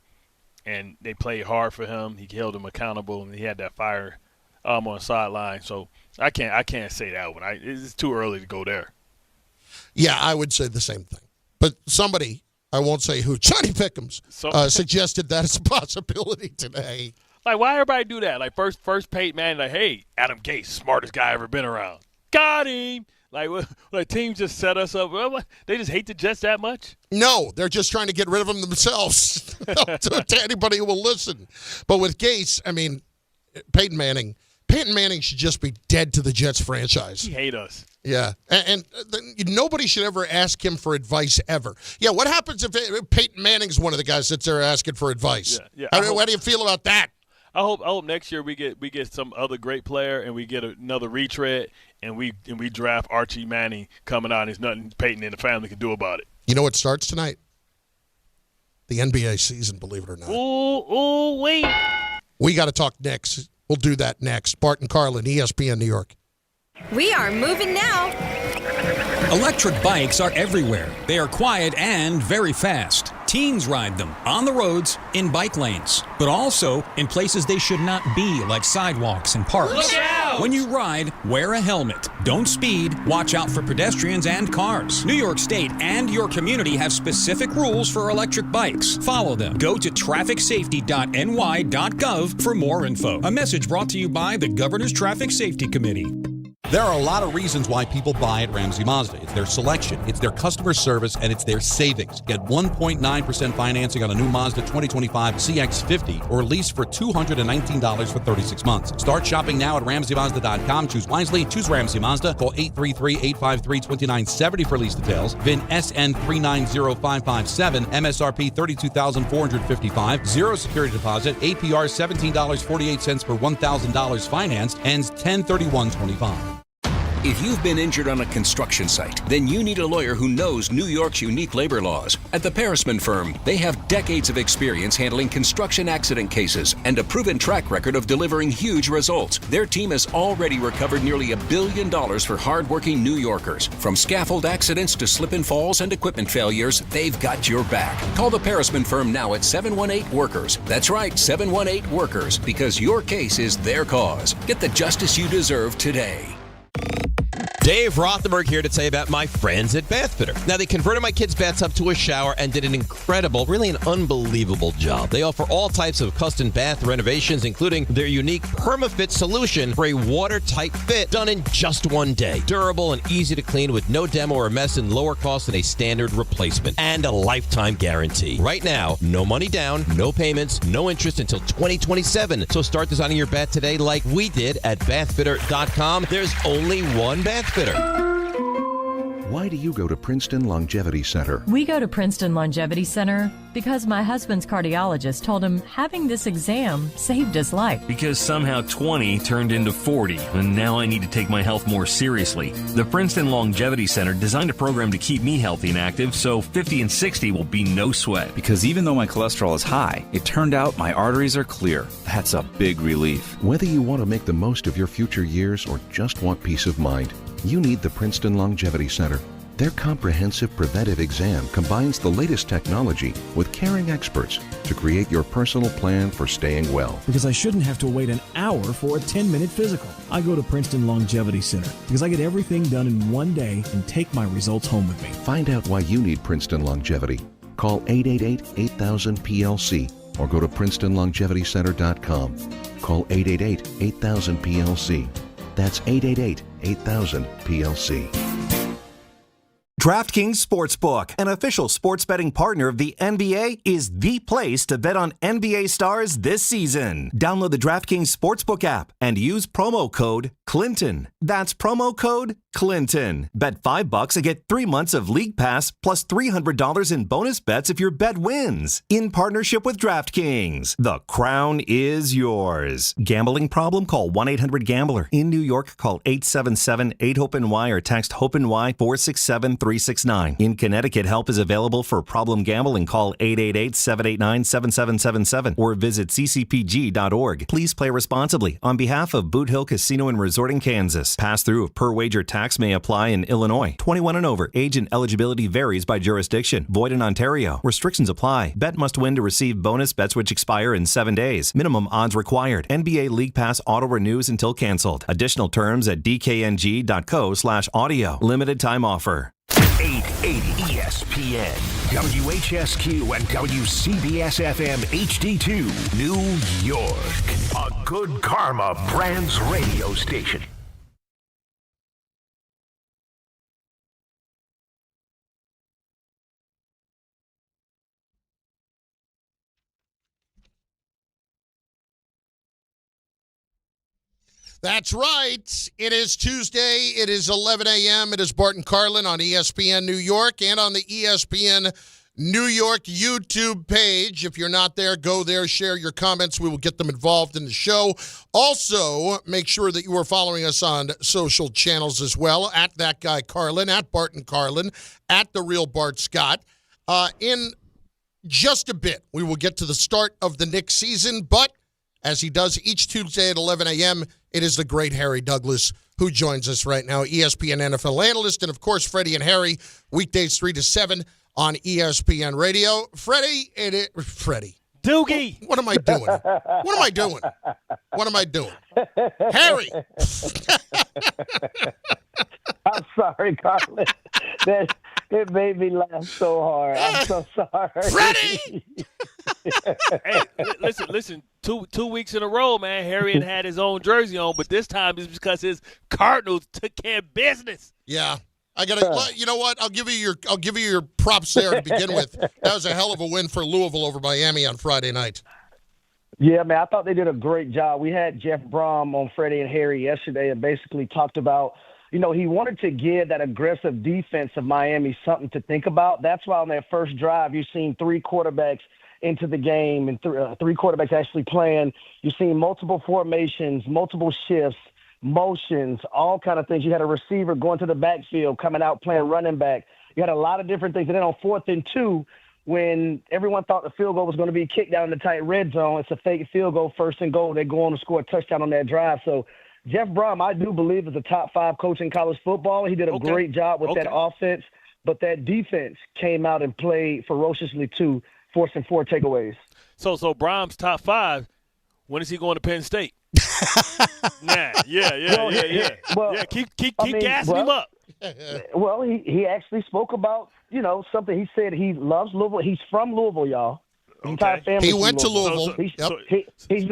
and they played hard for him. He held them accountable, and he had that fire on the sideline. So I can't say that one. It's too early to go there. Yeah, I would say the same thing. But somebody, I won't say who, Johnny Pickham's, suggested that it's a possibility today. Like, why everybody do that? Like, first Peyton Manning, like, hey, Adam Gase, smartest guy ever been around. Got him. Like teams just set us up. They just hate the Jets that much? No, they're just trying to get rid of them themselves to anybody who will listen. But with Gase, I mean, Peyton Manning should just be dead to the Jets franchise. He hate us. Yeah, and nobody should ever ask him for advice ever. Yeah, what happens if Peyton Manning's one of the guys that's there asking for advice? Yeah. How do you feel about that? I hope next year we get some other great player and we get another retread and we draft Archie Manning coming out and there's nothing Peyton and the family can do about it. You know what starts tonight? The NBA season, believe it or not. Ooh, wait. We got to talk Knicks. We'll do that next. Bart and Carlin, ESPN New York. We are moving now. Electric bikes are everywhere. They are quiet and very fast. Teens ride them on the roads, in bike lanes, but also in places they should not be, like sidewalks and parks. Look out! When you ride, wear a helmet. Don't speed. Watch out for pedestrians and cars. New York State and your community have specific rules for electric bikes. Follow them. Go to trafficsafety.ny.gov for more info. A message brought to you by the Governor's Traffic Safety Committee. There are a lot of reasons why people buy at Ramsey Mazda. It's their selection, it's their customer service, and it's their savings. Get 1.9% financing on a new Mazda 2025 CX-50 or lease for $219 for 36 months. Start shopping now at RamseyMazda.com. Choose wisely. Choose Ramsey Mazda. Call 833-853-2970 for lease details. VIN SN390557. MSRP $32,455. Zero security deposit. APR $17.48 per $1,000 financed. Ends 10/31/25. If you've been injured on a construction site, then you need a lawyer who knows New York's unique labor laws. At the Parisman Firm, they have decades of experience handling construction accident cases and a proven track record of delivering huge results. Their team has already recovered nearly $1 billion for hardworking New Yorkers. From scaffold accidents to slip and falls and equipment failures, they've got your back. Call the Parisman Firm now at 718-WORKERS. That's right, 718-WORKERS, because your case is their cause. Get the justice you deserve today. Dave Rothenberg here to tell you about my friends at Bath Fitter. Now, they converted my kids' bathtub to a shower and did an incredible, really an unbelievable job. They offer all types of custom bath renovations, including their unique PermaFit solution for a watertight fit done in just one day. Durable and easy to clean with no demo or mess and lower cost than a standard replacement. And a lifetime guarantee. Right now, no money down, no payments, no interest until 2027. So start designing your bath today like we did at bathfitter.com. There's only one bath fitter. Why do you go to Princeton Longevity Center? We go to Princeton Longevity Center because my husband's cardiologist told him having this exam saved his life. Because somehow 20 turned into 40, and now I need to take my health more seriously. The Princeton Longevity Center designed a program to keep me healthy and active, so 50 and 60 will be no sweat. Because even though my cholesterol is high, it turned out my arteries are clear. That's a big relief. Whether you want to make the most of your future years or just want peace of mind, you need the Princeton Longevity Center. Their comprehensive preventive exam combines the latest technology with caring experts to create your personal plan for staying well. Because I shouldn't have to wait an hour for a 10-minute physical. I go to Princeton Longevity Center because I get everything done in one day and take my results home with me. Find out why you need Princeton Longevity. Call 888-8000-PLC or go to PrincetonLongevityCenter.com. Call 888-8000-PLC. That's 888-8000-PLC. DraftKings Sportsbook, an official sports betting partner of the NBA, is the place to bet on NBA stars this season. Download the DraftKings Sportsbook app and use promo code Clinton. That's promo code Clinton. Bet $5 and get 3 months of League Pass plus $300 in bonus bets if your bet wins. In partnership with DraftKings, the crown is yours. Gambling problem? Call 1-800-GAMBLER. In New York, call 877-8-HOPE-NY or text HOPE-NY 467-369. In Connecticut, help is available for problem gambling. Call 888-789-7777 or visit ccpg.org. Please play responsibly. On behalf of Boot Hill Casino and Resort in Kansas, pass-through of per-wager tax may apply in Illinois. 21 and over. Age and eligibility varies by jurisdiction. Void in Ontario. Restrictions apply. Bet must win to receive bonus bets which expire in 7 days. Minimum odds required. NBA League Pass auto renews until canceled. Additional terms at dkng.co/audio. Limited time offer. 880 ESPN, WHSQ, and WCBS-FM HD2, New York. A Good Karma Brands radio station. That's right. It is Tuesday. It is 11 a.m. It is Bart and Carlin on ESPN New York and on the ESPN New York YouTube page. If you're not there, go there, share your comments. We will get them involved in the show. Also, make sure that you are following us on social channels as well, at That Guy Carlin, at Bart and Carlin, at The Real Bart Scott. In just a bit, we will get to the start of the Knicks season, but as he does each Tuesday at 11 a.m., it is the great Harry Douglas who joins us right now, ESPN NFL analyst, and, of course, Freddie and Harry, weekdays 3 to 7 on ESPN Radio. Freddie. Doogie. What am I doing? What am I doing? What am I doing? Harry. I'm sorry, Carlin. It made me laugh so hard. I'm so sorry. Freddie! Hey, listen. Two weeks in a row, man, Harry had his own jersey on, but this time it's because his Cardinals took care of business. Yeah. I gotta. You know what? I'll give you your props there to begin with. That was a hell of a win for Louisville over Miami on Friday night. Yeah, man, I thought they did a great job. We had Jeff Brom on Freddie and Harry yesterday and basically talked about, he wanted to give that aggressive defense of Miami something to think about. That's why on that first drive, you've seen 3 quarterbacks into the game and 3 quarterbacks actually playing. You've seen multiple formations, multiple shifts, motions, all kind of things. You had a receiver going to the backfield, coming out playing running back. You had a lot of different things. And then on 4th and 2, when everyone thought the field goal was going to be kicked down in the tight red zone, it's a fake field goal, 1st and goal. They go on to score a touchdown on that drive. So Jeff Brom, I do believe, is a top 5 coach in college football. He did a great job with that offense, but that defense came out and played ferociously too, forcing 4 takeaways. So Brom's top 5. When is he going to Penn State? Yeah. Keep gassing him up. Well, he actually spoke about, something. He said he loves Louisville. He's from Louisville, y'all. Okay. He went to Louisville. He's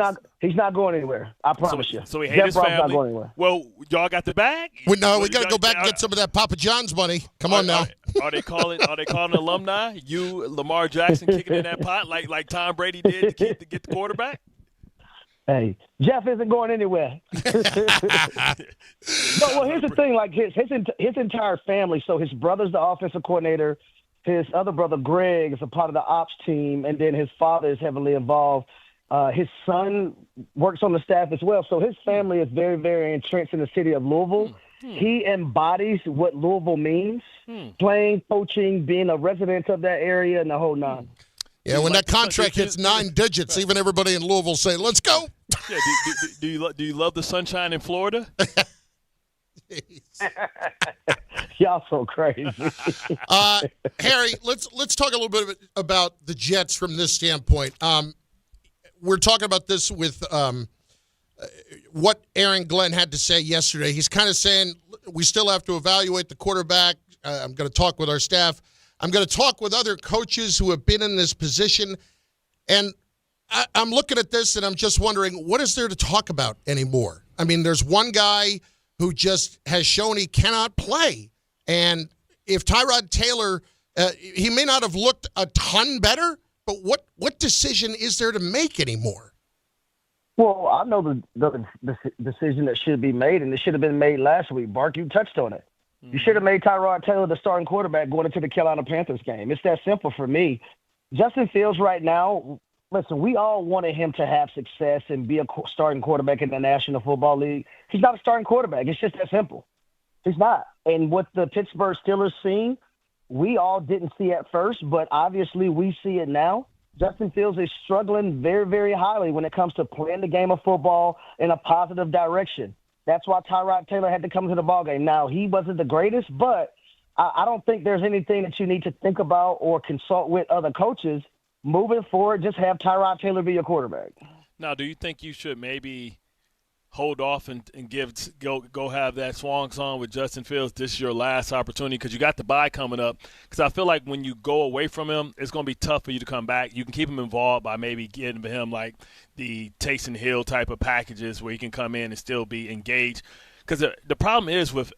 not going anywhere. I promise you. So he hates his family. Not going anywhere. Well, y'all got the bag? We got to go back and get some of that Papa John's money. Come on now. Are they calling alumni? You, Lamar Jackson, kicking in that pot like Tom Brady did to get the quarterback? Hey, Jeff isn't going anywhere. Here's the thing: like his entire family. So his brother's the offensive coordinator. His other brother Greg is a part of the ops team, and then his father is heavily involved. His son works on the staff as well. So his family is very, very entrenched in the city of Louisville. He embodies what Louisville means: playing, coaching, being a resident of that area, and the whole nine. Yeah, when that contract hits 9 digits, even everybody in Louisville say, "Let's go." Yeah, do you love the sunshine in Florida? Y'all so crazy. Harry, let's talk a little bit about the Jets from this standpoint. We're talking about this with what Aaron Glenn had to say yesterday. He's kind of saying we still have to evaluate the quarterback. I'm going to talk with our staff. I'm going to talk with other coaches who have been in this position. And I'm looking at this and I'm just wondering, what is there to talk about anymore? I mean, there's one guy who just has shown he cannot play. And if Tyrod Taylor, he may not have looked a ton better, but what decision is there to make anymore? Well, I know the decision that should be made, and it should have been made last week. Bart, you touched on it. You should have made Tyrod Taylor the starting quarterback going into the Carolina Panthers game. It's that simple for me. Justin Fields right now, listen, we all wanted him to have success and be a starting quarterback in the National Football League. He's not a starting quarterback. It's just that simple. He's not. And what the Pittsburgh Steelers seen, we all didn't see at first, but obviously we see it now. Justin Fields is struggling very, very highly when it comes to playing the game of football in a positive direction. That's why Tyrod Taylor had to come to the ballgame. Now, he wasn't the greatest, but I don't think there's anything that you need to think about or consult with other coaches. Moving forward, just have Tyrod Taylor be your quarterback. Now, do you think you should maybe hold off and go have that swan song with Justin Fields? This is your last opportunity because you got the bye coming up. Because I feel like when you go away from him, it's going to be tough for you to come back. You can keep him involved by maybe getting him like the Taysom Hill type of packages where he can come in and still be engaged. Because the problem is with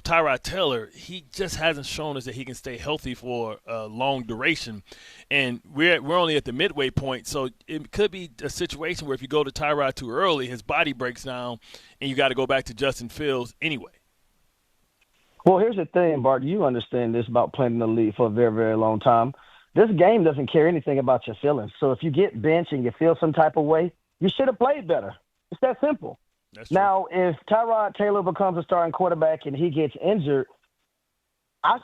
Tyrod Taylor, he just hasn't shown us that he can stay healthy for a long duration. And we're only at the midway point, so it could be a situation where if you go to Tyrod too early, his body breaks down, and you got to go back to Justin Fields anyway. Well, here's the thing, Bart. You understand this about playing in the league for a very, very long time. This game doesn't care anything about your feelings. So if you get benched and you feel some type of way, you should have played better. It's that simple. Now, if Tyrod Taylor becomes a starting quarterback and he gets injured, I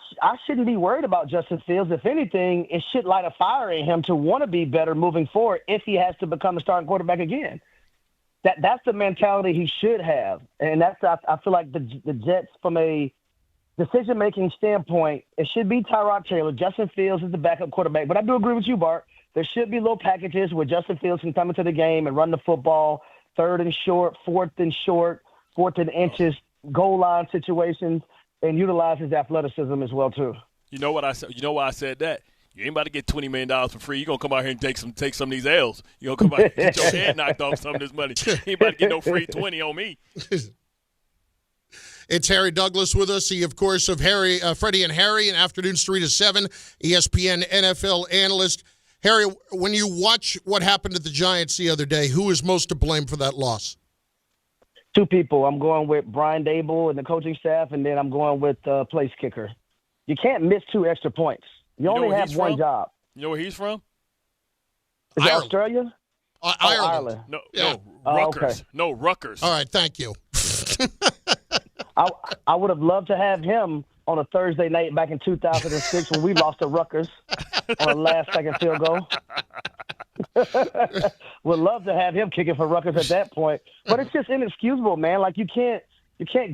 shouldn't be worried about Justin Fields. If anything, it should light a fire in him to want to be better moving forward if he has to become a starting quarterback again. That's the mentality he should have. And I feel like the Jets, from a decision-making standpoint, it should be Tyrod Taylor. Justin Fields is the backup quarterback. But I do agree with you, Bart. There should be little packages where Justin Fields can come into the game and run the football, third and short, fourth and inches, goal line situations, and utilize his athleticism as well too. You know what I said? You know why I said that? You ain't about to get $20 million for free. You're going to come out here and take some of these L's. You're going to come out here and get your head knocked off some of this money. You ain't about to get no free 20 on me. It's Harry Douglas with us. He, of course, of Freddie and Harry, in afternoons 3 to 7, ESPN NFL analyst. Harry, when you watch what happened to the Giants the other day, who is most to blame for that loss? Two people. I'm going with Brian Dable and the coaching staff, and then I'm going with place kicker. You can't miss 2 extra points. You only have one job. You know where he's from? Is it Australia? Ireland. No, Rutgers. Okay. No, Rutgers. All right, thank you. I would have loved to have him on a Thursday night back in 2006 when we lost to Rutgers on a last-second field goal. Would love to have him kicking for Rutgers at that point. But it's just inexcusable, man. Like, you can't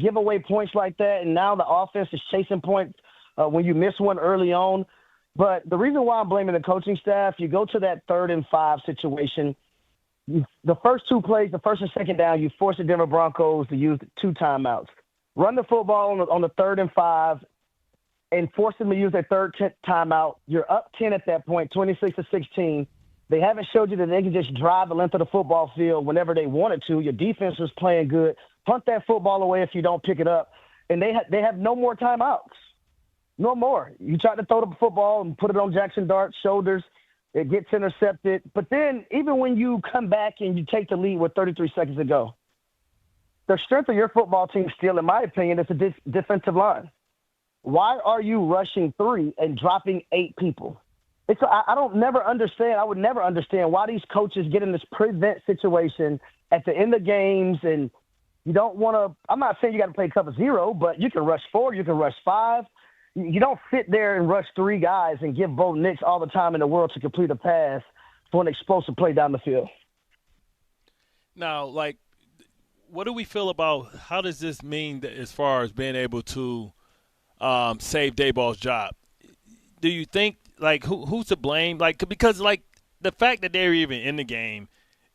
give away points like that, and now the offense is chasing points when you miss one early on. But the reason why I'm blaming the coaching staff, you go to that 3rd and 5 situation. The first 2 plays, the first and second down, you force the Denver Broncos to use 2 timeouts. Run the football on the 3rd and 5 and force them to use their 3rd timeout. You're up 10 at that point, 26-16. They haven't showed you that they can just drive the length of the football field whenever they wanted to. Your defense was playing good. Punt that football away if you don't pick it up. And they have no more timeouts. No more. You try to throw the football and put it on Jackson Dart's shoulders. It gets intercepted. But then even when you come back and you take the lead with 33 seconds to go, the strength of your football team still, in my opinion, is the defensive line. Why are you rushing 3 and dropping 8 people? I would never understand why these coaches get in this prevent situation at the end of games, and you don't want to – I'm not saying you got to play cover 0, but you can rush 4, you can rush 5. You don't sit there and rush 3 guys and give Bo Nix all the time in the world to complete a pass for an explosive play down the field. Now, what do we feel about how does this mean that as far as being able to saved Dayball's job. Do you think, like, who's to blame? Like, because, like, the fact that they're even in the game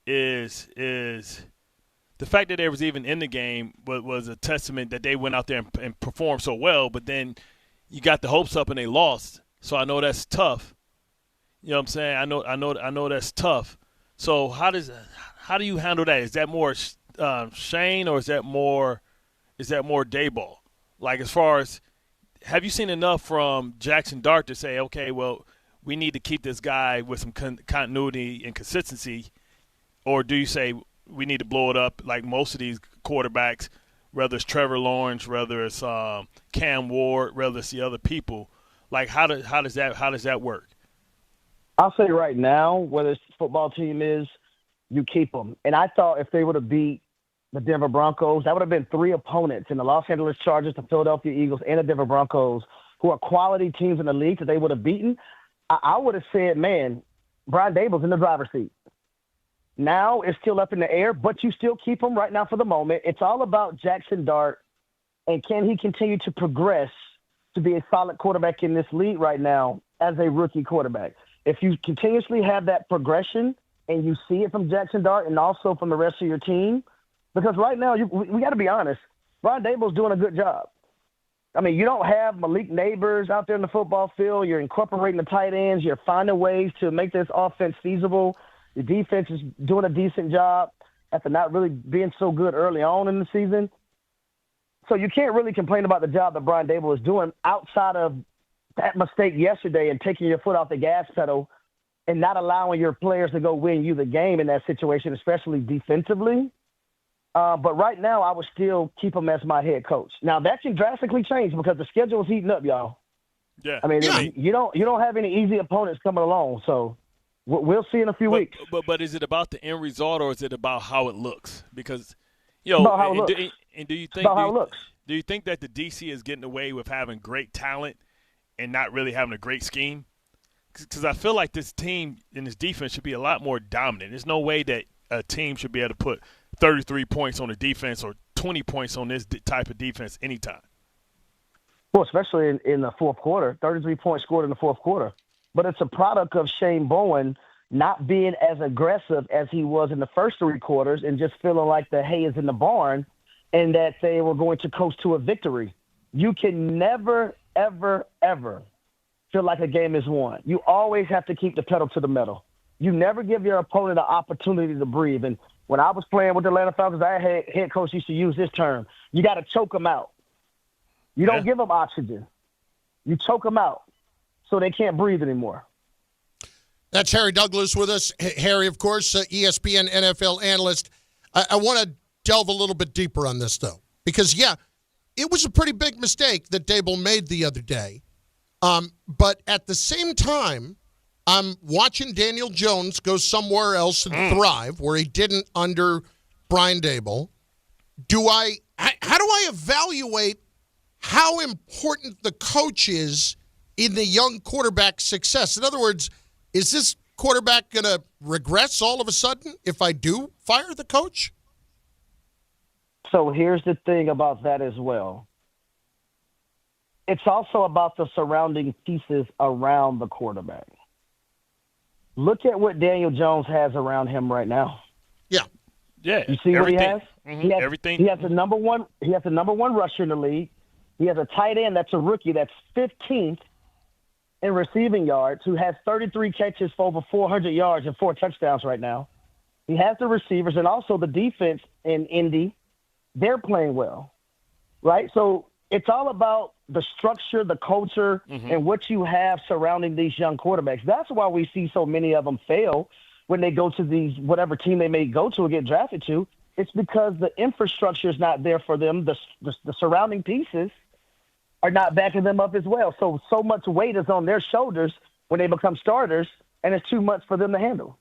is the fact that they was even in the game was a testament that they went out there and performed so well. But then you got the hopes up and they lost. So I know that's tough. You know what I'm saying? I know that's tough. So how do you handle that? Is that more Shane or is that more Dayball? Like, as far as, have you seen enough from Jackson Dart to say, okay, well, we need to keep this guy with some continuity and consistency, or do you say we need to blow it up like most of these quarterbacks, whether it's Trevor Lawrence, whether it's Cam Ward, whether it's the other people? Like, how does that work? I'll say right now, whether it's the football team is, you keep them. And I thought if they would have beat the Denver Broncos, that would have been 3 opponents in the Los Angeles Chargers, the Philadelphia Eagles, and the Denver Broncos, who are quality teams in the league that they would have beaten. I would have said, man, Brian Daboll's in the driver's seat. Now it's still up in the air, but you still keep him right now for the moment. It's all about Jackson Dart, and can he continue to progress to be a solid quarterback in this league right now as a rookie quarterback? If you continuously have that progression and you see it from Jackson Dart and also from the rest of your team, because right now, we got to be honest, Brian Daboll's doing a good job. I mean, you don't have Malik Neighbors out there in the football field. You're incorporating the tight ends. You're finding ways to make this offense feasible. The defense is doing a decent job after not really being so good early on in the season. So you can't really complain about the job that Brian Daboll is doing outside of that mistake yesterday and taking your foot off the gas pedal and not allowing your players to go win you the game in that situation, especially defensively. But right now, I would still keep him as my head coach. Now, that can drastically change because the schedule is heating up, y'all. Yeah. I mean, you don't have any easy opponents coming along, so we'll see in a few weeks. But is it about the end result or is it about how it looks? Because, you know, how it looks. Do you think how it looks. Do you think that the DC is getting away with having great talent and not really having a great scheme? Because I feel like this team and this defense should be a lot more dominant. There's no way that a team should be able to put 33 points on the defense or 20 points on this type of defense anytime. Well, especially in the fourth quarter, 33 points scored in the fourth quarter. But it's a product of Shane Bowen not being as aggressive as he was in the first 3 quarters and just feeling like the hay is in the barn and that they were going to coast to a victory. You can never, ever, ever feel like a game is won. You always have to keep the pedal to the metal. You never give your opponent an opportunity to breathe. And when I was playing with the Atlanta Falcons, our head coach used to use this term. You got to choke them out. You don't give them oxygen. You choke them out so they can't breathe anymore. That's Harry Douglas with us. Harry, of course, ESPN NFL analyst. I want to delve a little bit deeper on this, though, because, it was a pretty big mistake that Daboll made the other day. But at the same time, I'm watching Daniel Jones go somewhere else and thrive where he didn't under Brian Daboll. How do I evaluate how important the coach is in the young quarterback's success? In other words, is this quarterback going to regress all of a sudden if I do fire the coach? So here's the thing about that as well. It's also about the surrounding pieces around the quarterback. Look at what Daniel Jones has around him right now. Yeah. You see what he has? Mm-hmm. Everything. He has the number one rusher in the league. He has a tight end that's a rookie that's 15th in receiving yards, who has 33 catches for over 400 yards and 4 touchdowns right now. He has the receivers and also the defense in Indy. They're playing well, right? So it's all about the structure, the culture, and what you have surrounding these young quarterbacks. That's why we see so many of them fail when they go to these whatever team they may go to or get drafted to. It's because the infrastructure is not there for them. The surrounding pieces are not backing them up as well. So much weight is on their shoulders when they become starters, and it's too much for them to handle.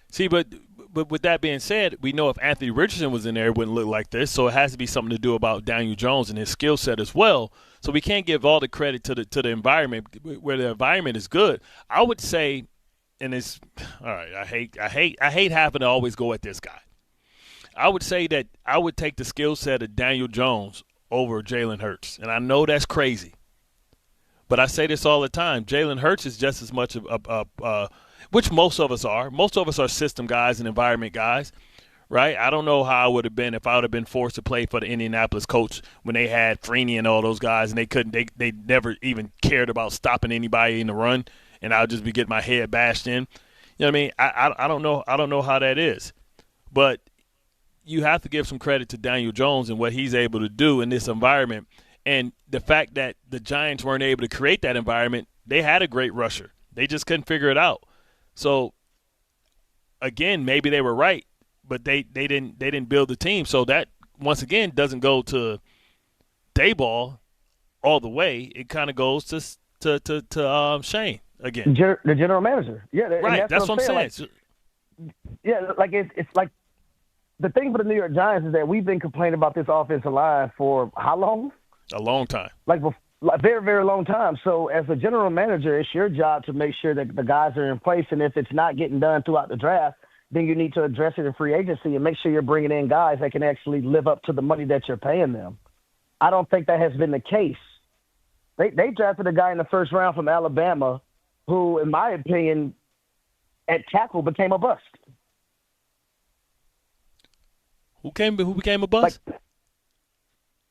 See, but with that being said, we know if Anthony Richardson was in there, it wouldn't look like this. So it has to be something to do about Daniel Jones and his skill set as well. So we can't give all the credit to the environment where the environment is good. I would say, and it's all right. I hate having to always go at this guy. I would say that I would take the skill set of Daniel Jones over Jalen Hurts, and I know that's crazy. But I say this all the time. Jalen Hurts is just as much which most of us are. Most of us are system guys and environment guys, right? I don't know how I would have been if I would have been forced to play for the Indianapolis Colts when they had Freeney and all those guys, and they never even cared about stopping anybody in the run, and I would just be getting my head bashed in. You know what I mean? I don't know. I don't know how that is, but you have to give some credit to Daniel Jones and what he's able to do in this environment, and the fact that the Giants weren't able to create that environment. They had a great rusher. They just couldn't figure it out. So again, maybe they were right, but they didn't build the team. So that once again doesn't go to Dayball all the way. It kind of goes to Shane. Again, the general manager. Yeah, right. That's what I'm saying. Like it's like the thing for the New York Giants is that we've been complaining about this offensive line for how long? A long time. Like a very, very long time. So as a general manager, it's your job to make sure that the guys are in place. And if it's not getting done throughout the draft, then you need to address it in free agency and make sure you're bringing in guys that can actually live up to the money that you're paying them. I don't think that has been the case. They drafted a guy in the first round from Alabama who, in my opinion, at tackle became a bust. Who became a bust?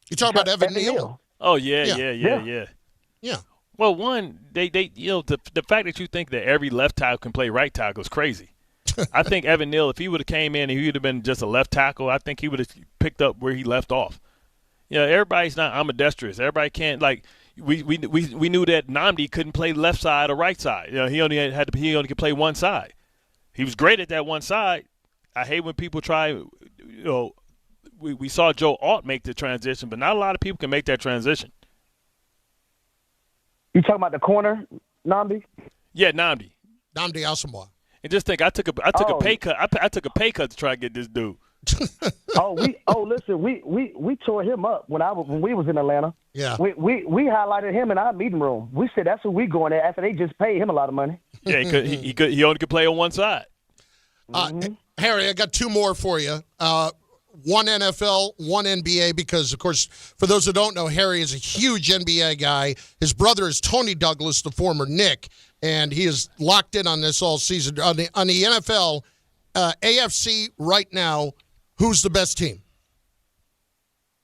You talking about Evan Neal? Oh yeah. Well, one, they the fact that you think that every left tackle can play right tackle is crazy. I think Evan Neal, if he would have came in and he would have been just a left tackle, I think he would have picked up where he left off. Everybody's not ambidextrous. Everybody can't we knew that Nnamdi couldn't play left side or right side. He only could play one side. He was great at that one side. I hate when people try. We saw Joe Alt make the transition, but not a lot of people can make that transition. You talking about the corner, Nnamdi? Yeah, Nnamdi Asamoah. And just think, I took a pay cut. I took a pay cut to try to get this dude. Listen, we tore him up when we was in Atlanta. Yeah, we highlighted him in our meeting room. We said that's who we going at after they just paid him a lot of money. Yeah, he only could play on one side. Harry, I got two more for you. One NFL, one NBA, because, of course, for those who don't know, Harry is a huge NBA guy. His brother is Tony Douglas, the former Knick, and he is locked in on this all season. On the NFL, AFC right now, who's the best team?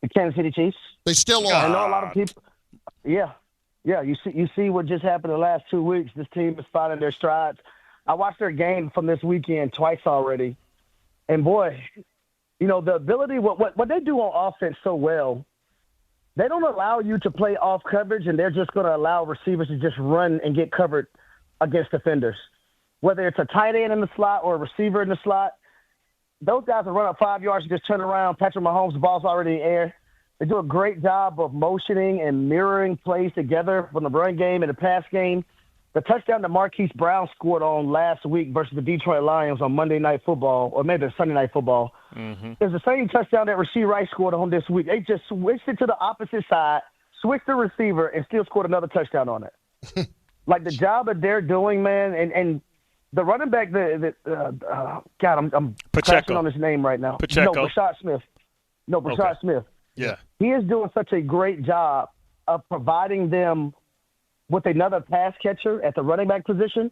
The Kansas City Chiefs. They still are. I know a lot of people. Yeah. You see what just happened the last 2 weeks. This team is finding their strides. I watched their game from this weekend twice already, and boy, the ability, what they do on offense so well, they don't allow you to play off coverage, and they're just going to allow receivers to just run and get covered against defenders. Whether it's a tight end in the slot or a receiver in the slot, those guys will run up 5 yards and just turn around. Patrick Mahomes, the ball's already in the air. They do a great job of motioning and mirroring plays together from the run game and the pass game. The touchdown that Marquise Brown scored on last week versus the Detroit Lions on Monday Night Football, or maybe Sunday Night Football, is the same touchdown that Rasheed Rice scored on this week. They just switched it to the opposite side, switched the receiver, and still scored another touchdown on it. Like the job that they're doing, man, and the running back, I'm crashing on his name right now. Pacheco. No, Rashad Smith. Okay. Smith. Yeah. He is doing such a great job of providing them with another pass catcher at the running back position.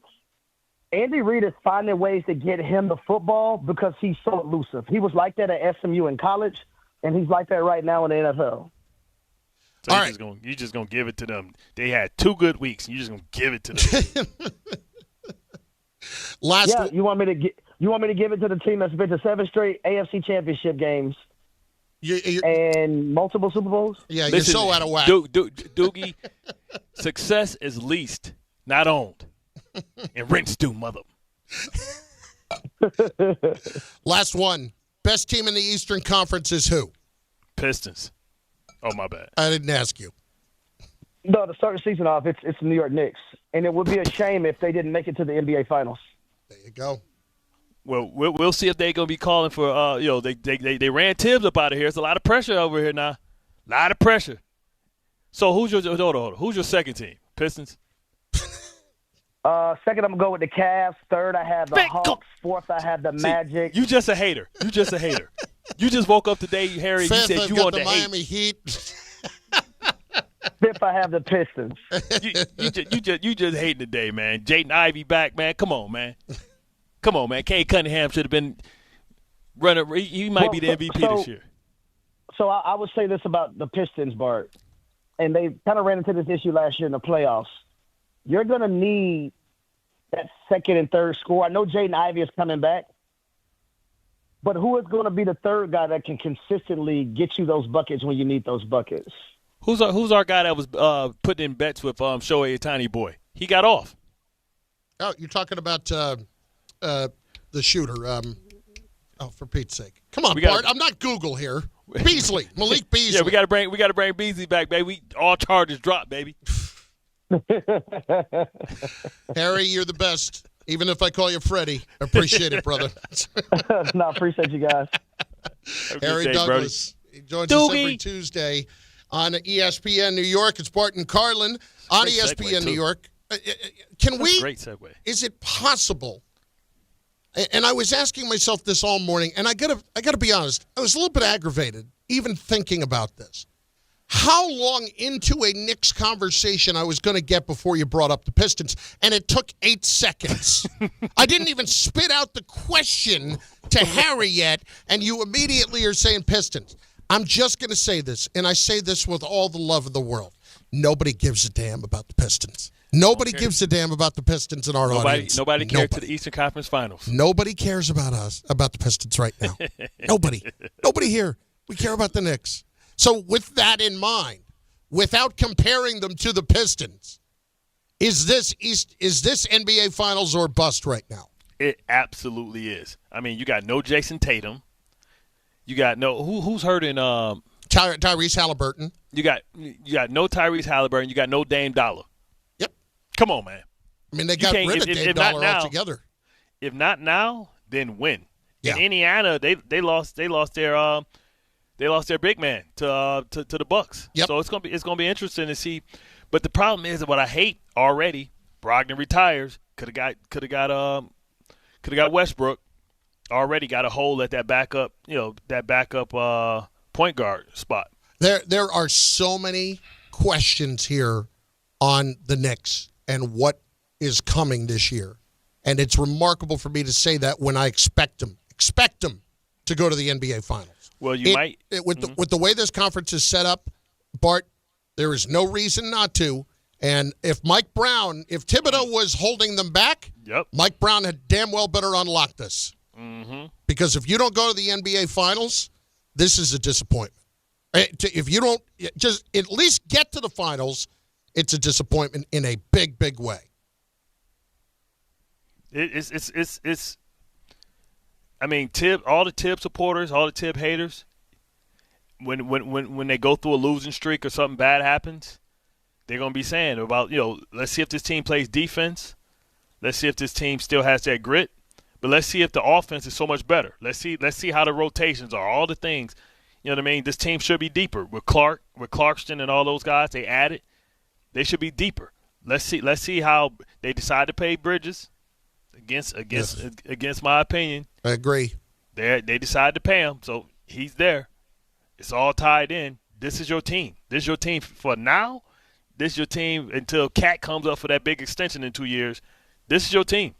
Andy Reid is finding ways to get him the football because he's so elusive. He was like that at SMU in college, and he's like that right now in the NFL. So you're just gonna give it to them. They had 2 good weeks, and you're just gonna give it to them. You want me to give it to the team that's been to 7 straight AFC Championship games and multiple Super Bowls? Yeah, Listen, you're so out of whack. Doogie, success is leased, not owned. And rent's due, mother. Last one. Best team in the Eastern Conference is who? Pistons. Oh, my bad. I didn't ask you. No, to start the season off, it's the New York Knicks. And it would be a shame if they didn't make it to the NBA Finals. There you go. Well, we'll see if they're going to be calling for, they ran Tibbs up out of here. There's a lot of pressure over here now. A lot of pressure. So who's your second team? Pistons? Second, I'm going to go with the Cavs. Third, I have the Hawks. Fourth, I have the Magic. You just a hater. You just woke up today, Harry. Fifth, you said you got want the to Miami Heat. Fifth, I have the Pistons. you just hating today, man. Jaden Ivey back, man. Come on, man. Come on, man. Cade Cunningham should have been running. He might be the MVP this year. So I would say this about the Pistons, Bart, and they kind of ran into this issue last year in the playoffs. You're going to need that second and third score. I know Jaden Ivey is coming back, but who is going to be the third guy that can consistently get you those buckets when you need those buckets? Who's our guy that was putting in bets with Shohei Ohtani boy? He got off. Oh, you're talking about the shooter. For Pete's sake, come on, Bart. I'm not Google here. Beasley, Malik Beasley. Yeah, we got to bring Beasley back, baby. All charges dropped, baby. Harry, you're the best. Even if I call you Freddie, appreciate it, brother. No, appreciate you guys. Harry Douglas. He joins us every Tuesday on ESPN New York. It's Bart and Carlin on ESPN New York. Great segue. Is it possible? And I was asking myself this all morning, and I gotta be honest, I was a little bit aggravated even thinking about this. How long into a Knicks conversation I was going to get before you brought up the Pistons, and it took 8 seconds. I didn't even spit out the question to Harry yet, and you immediately are saying Pistons. I'm just going to say this, and I say this with all the love of the world. Nobody gives a damn about the Pistons. Nobody gives a damn about the Pistons in our audience. Nobody cares to the Eastern Conference Finals. Nobody cares about us, about the Pistons right now. Nobody. Nobody here. We care about the Knicks. So with that in mind, without comparing them to the Pistons, is this NBA Finals or bust right now? It absolutely is. I mean, you got no Jason Tatum. You got no who's hurting Tyrese Halliburton. You got no Tyrese Halliburton. You got no Dame Dollar. Yep. Come on, man. I mean, they got rid of Dame Dollar altogether. If not now, then when? Yeah. In Indiana, they lost their big man to the Bucks. Yep. So it's gonna be interesting to see. But the problem is that what I hate already, Brogdon retires. Could have got Westbrook. Already got a hole at that backup point guard spot. There are so many questions here on the Knicks and what is coming this year. And it's remarkable for me to say that when I expect them to go to the NBA Finals. Well, with the way this conference is set up, Bart, there is no reason not to. And if Thibodeau was holding them back, Mike Brown had damn well better unlock this. Mm-hmm. Because if you don't go to the NBA Finals, this is a disappointment. If you don't just at least get to the Finals, it's a disappointment in a big, big way. It's. I mean, all the Tib supporters, all the Tib haters, when they go through a losing streak or something bad happens, they're gonna be saying about let's see if this team plays defense, let's see if this team still has that grit. But let's see if the offense is so much better. Let's see how the rotations are, all the things. You know what I mean? This team should be deeper. With Clarkson and all those guys they added, they should be deeper. Let's see how they decide to pay Bridges against my opinion. I agree. They decide to pay him, so he's there. It's all tied in. This is your team. This is your team for now. This is your team until Cat comes up for that big extension in 2 years. This is your team.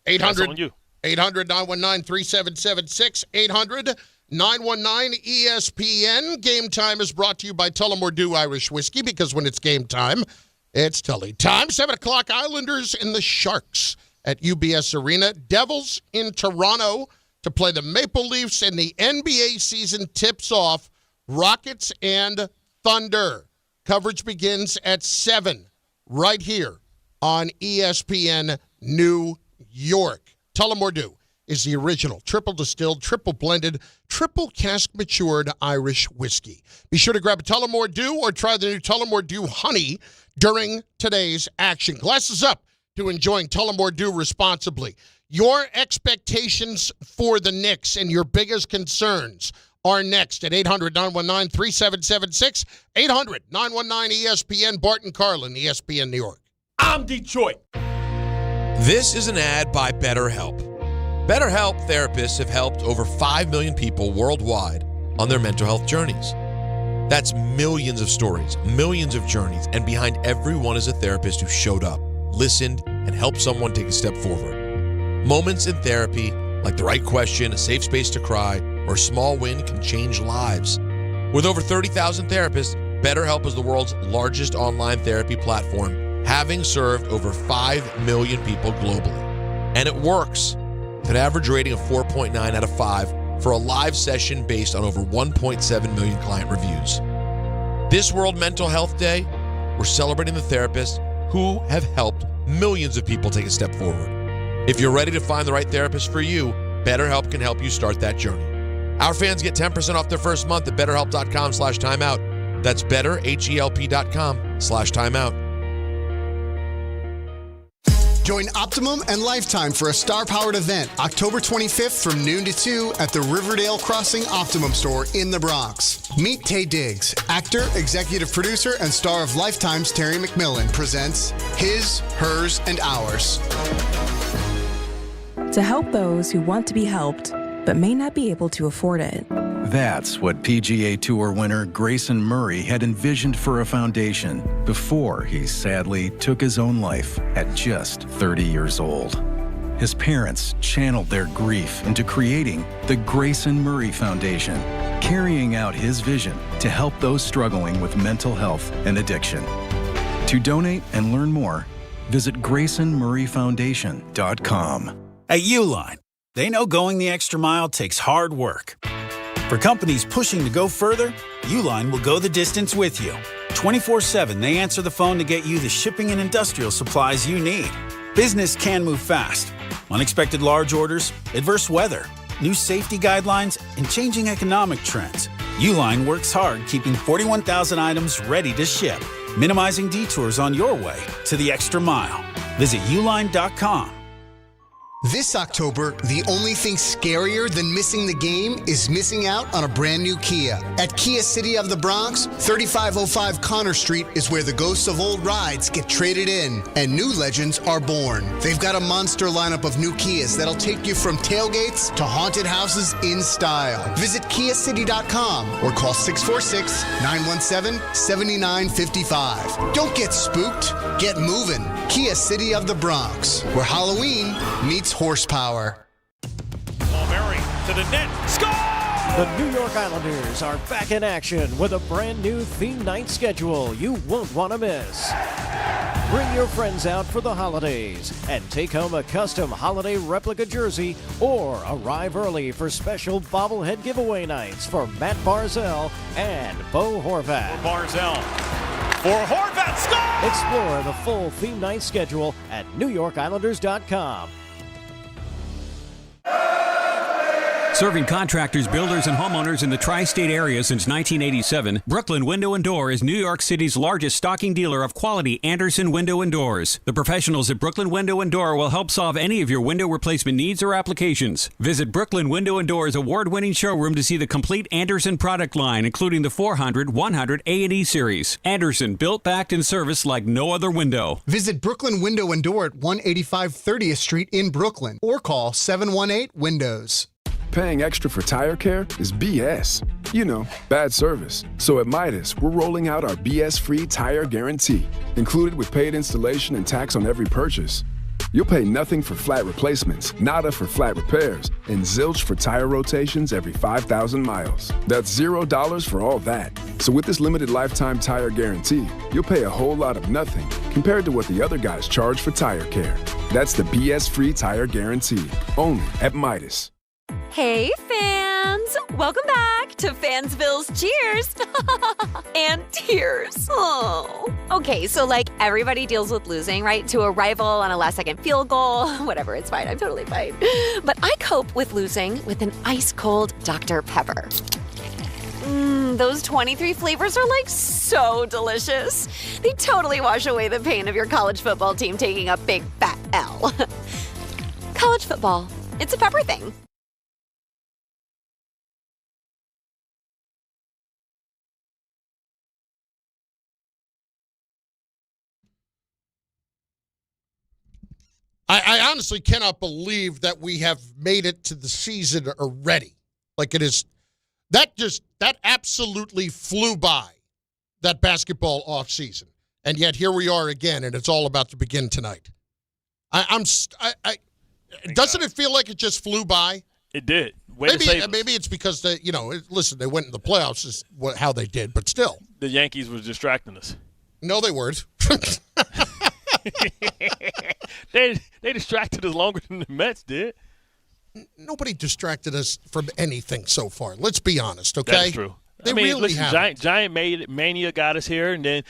800-919-3776, 800-919-ESPN. Game Time is brought to you by Tullamore Dew Irish Whiskey, because when it's game time, it's Tully time. 7 o'clock, Islanders and the Sharks at UBS Arena. Devils in Toronto to play the Maple Leafs, and the NBA season tips off Rockets and Thunder. Coverage begins at 7 right here on ESPN New York. Tullamore Dew is the original triple distilled, triple blended, triple cask matured Irish whiskey. Be sure to grab a Tullamore Dew or try the new Tullamore Dew Honey during today's action. Glasses up to enjoying Tullamore Dew responsibly. Your expectations for the Knicks and your biggest concerns are next at 800-919-3776, 800-919-ESPN, Bart and Carlin, ESPN New York. I'm Detroit. This is an ad by BetterHelp. BetterHelp therapists have helped over 5 million people worldwide on their mental health journeys. That's millions of stories, millions of journeys, and behind every one is a therapist who showed up, listened, and helped someone take a step forward. Moments in therapy, like the right question, a safe space to cry, or a small win, can change lives. With over 30,000 therapists, BetterHelp is the world's largest online therapy platform, having served over 5 million people globally. And it works. With an average rating of 4.9 out of 5 for a live session based on over 1.7 million client reviews. This World Mental Health Day, we're celebrating the therapists who have helped millions of people take a step forward. If you're ready to find the right therapist for you, BetterHelp can help you start that journey. Our fans get 10% off their first month at betterhelp.com/timeout. That's betterhelp.com/timeout. Join Optimum and Lifetime for a star-powered event October 25th from noon to 2 at the Riverdale Crossing Optimum store in the Bronx. Meet Taye Diggs, actor, executive producer, and star of Lifetime's Terry McMillan presents His, Hers, and Ours. To help those who want to be helped but may not be able to afford it. That's what PGA Tour winner Grayson Murray had envisioned for a foundation before he sadly took his own life at just 30 years old. His parents channeled their grief into creating the Grayson Murray Foundation, carrying out his vision to help those struggling with mental health and addiction. To donate and learn more, visit GraysonMurrayFoundation.com. At Uline, they know going the extra mile takes hard work. For companies pushing to go further, Uline will go the distance with you. 24/7, they answer the phone to get you the shipping and industrial supplies you need. Business can move fast. Unexpected large orders, adverse weather, new safety guidelines, and changing economic trends. Uline works hard keeping 41,000 items ready to ship, minimizing detours on your way to the extra mile. Visit uline.com. This October, the only thing scarier than missing the game is missing out on a brand new Kia. At Kia City of the Bronx, 3505 Connor Street is where the ghosts of old rides get traded in and new legends are born. They've got a monster lineup of new Kias that'll take you from tailgates to haunted houses in style. Visit KiaCity.com or call 646-917-7955. Don't get spooked, get moving. Kia City of the Bronx, where Halloween meets horsepower. Murray to the net. Score! The New York Islanders are back in action with a brand new theme night schedule you won't want to miss. Bring your friends out for the holidays and take home a custom holiday replica jersey or arrive early for special bobblehead giveaway nights for Matt Barzell and Bo Horvat. For Barzell. For Horvat, score! Explore the full theme night schedule at NewYorkIslanders.com. Serving contractors, builders, and homeowners in the tri-state area since 1987, Brooklyn Window and Door is New York City's largest stocking dealer of quality Andersen window and doors. The professionals at Brooklyn Window and Door will help solve any of your window replacement needs or applications. Visit Brooklyn Window and Door's award-winning showroom to see the complete Andersen product line, including the 400, 100, A&E series. Andersen, built, backed, and serviced like no other window. Visit Brooklyn Window and Door at 185 30th Street in Brooklyn or call 718-WINDOWS. Paying extra for tire care is BS. You know, bad service. So at Midas, we're rolling out our BS-free tire guarantee, included with paid installation and tax on every purchase. You'll pay nothing for flat replacements, nada for flat repairs, and zilch for tire rotations every 5,000 miles. That's $0 for all that. So with this limited lifetime tire guarantee, you'll pay a whole lot of nothing compared to what the other guys charge for tire care. That's the BS-free tire guarantee, only at Midas. Hey, fans! Welcome back to Fansville's Cheers and Tears. Oh. Okay, so like everybody deals with losing, right? To a rival on a last-second field goal. Whatever, it's fine. I'm totally fine. But I cope with losing with an ice-cold Dr. Pepper. Those 23 flavors are like so delicious. They totally wash away the pain of your college football team taking a big fat L. College football. It's a pepper thing. I honestly cannot believe that we have made it to the season already. Like, it is That absolutely flew by, that basketball offseason. And yet here we are again, and it's all about to begin tonight. Doesn't it feel like it just flew by? It did. Maybe it's because they went in the playoffs is how they did, but still. The Yankees were distracting us. No, they weren't. They distracted us longer than the Mets did. Nobody distracted us from anything so far. Let's be honest, okay? That's true. They really have. Giant Mania got us here, and then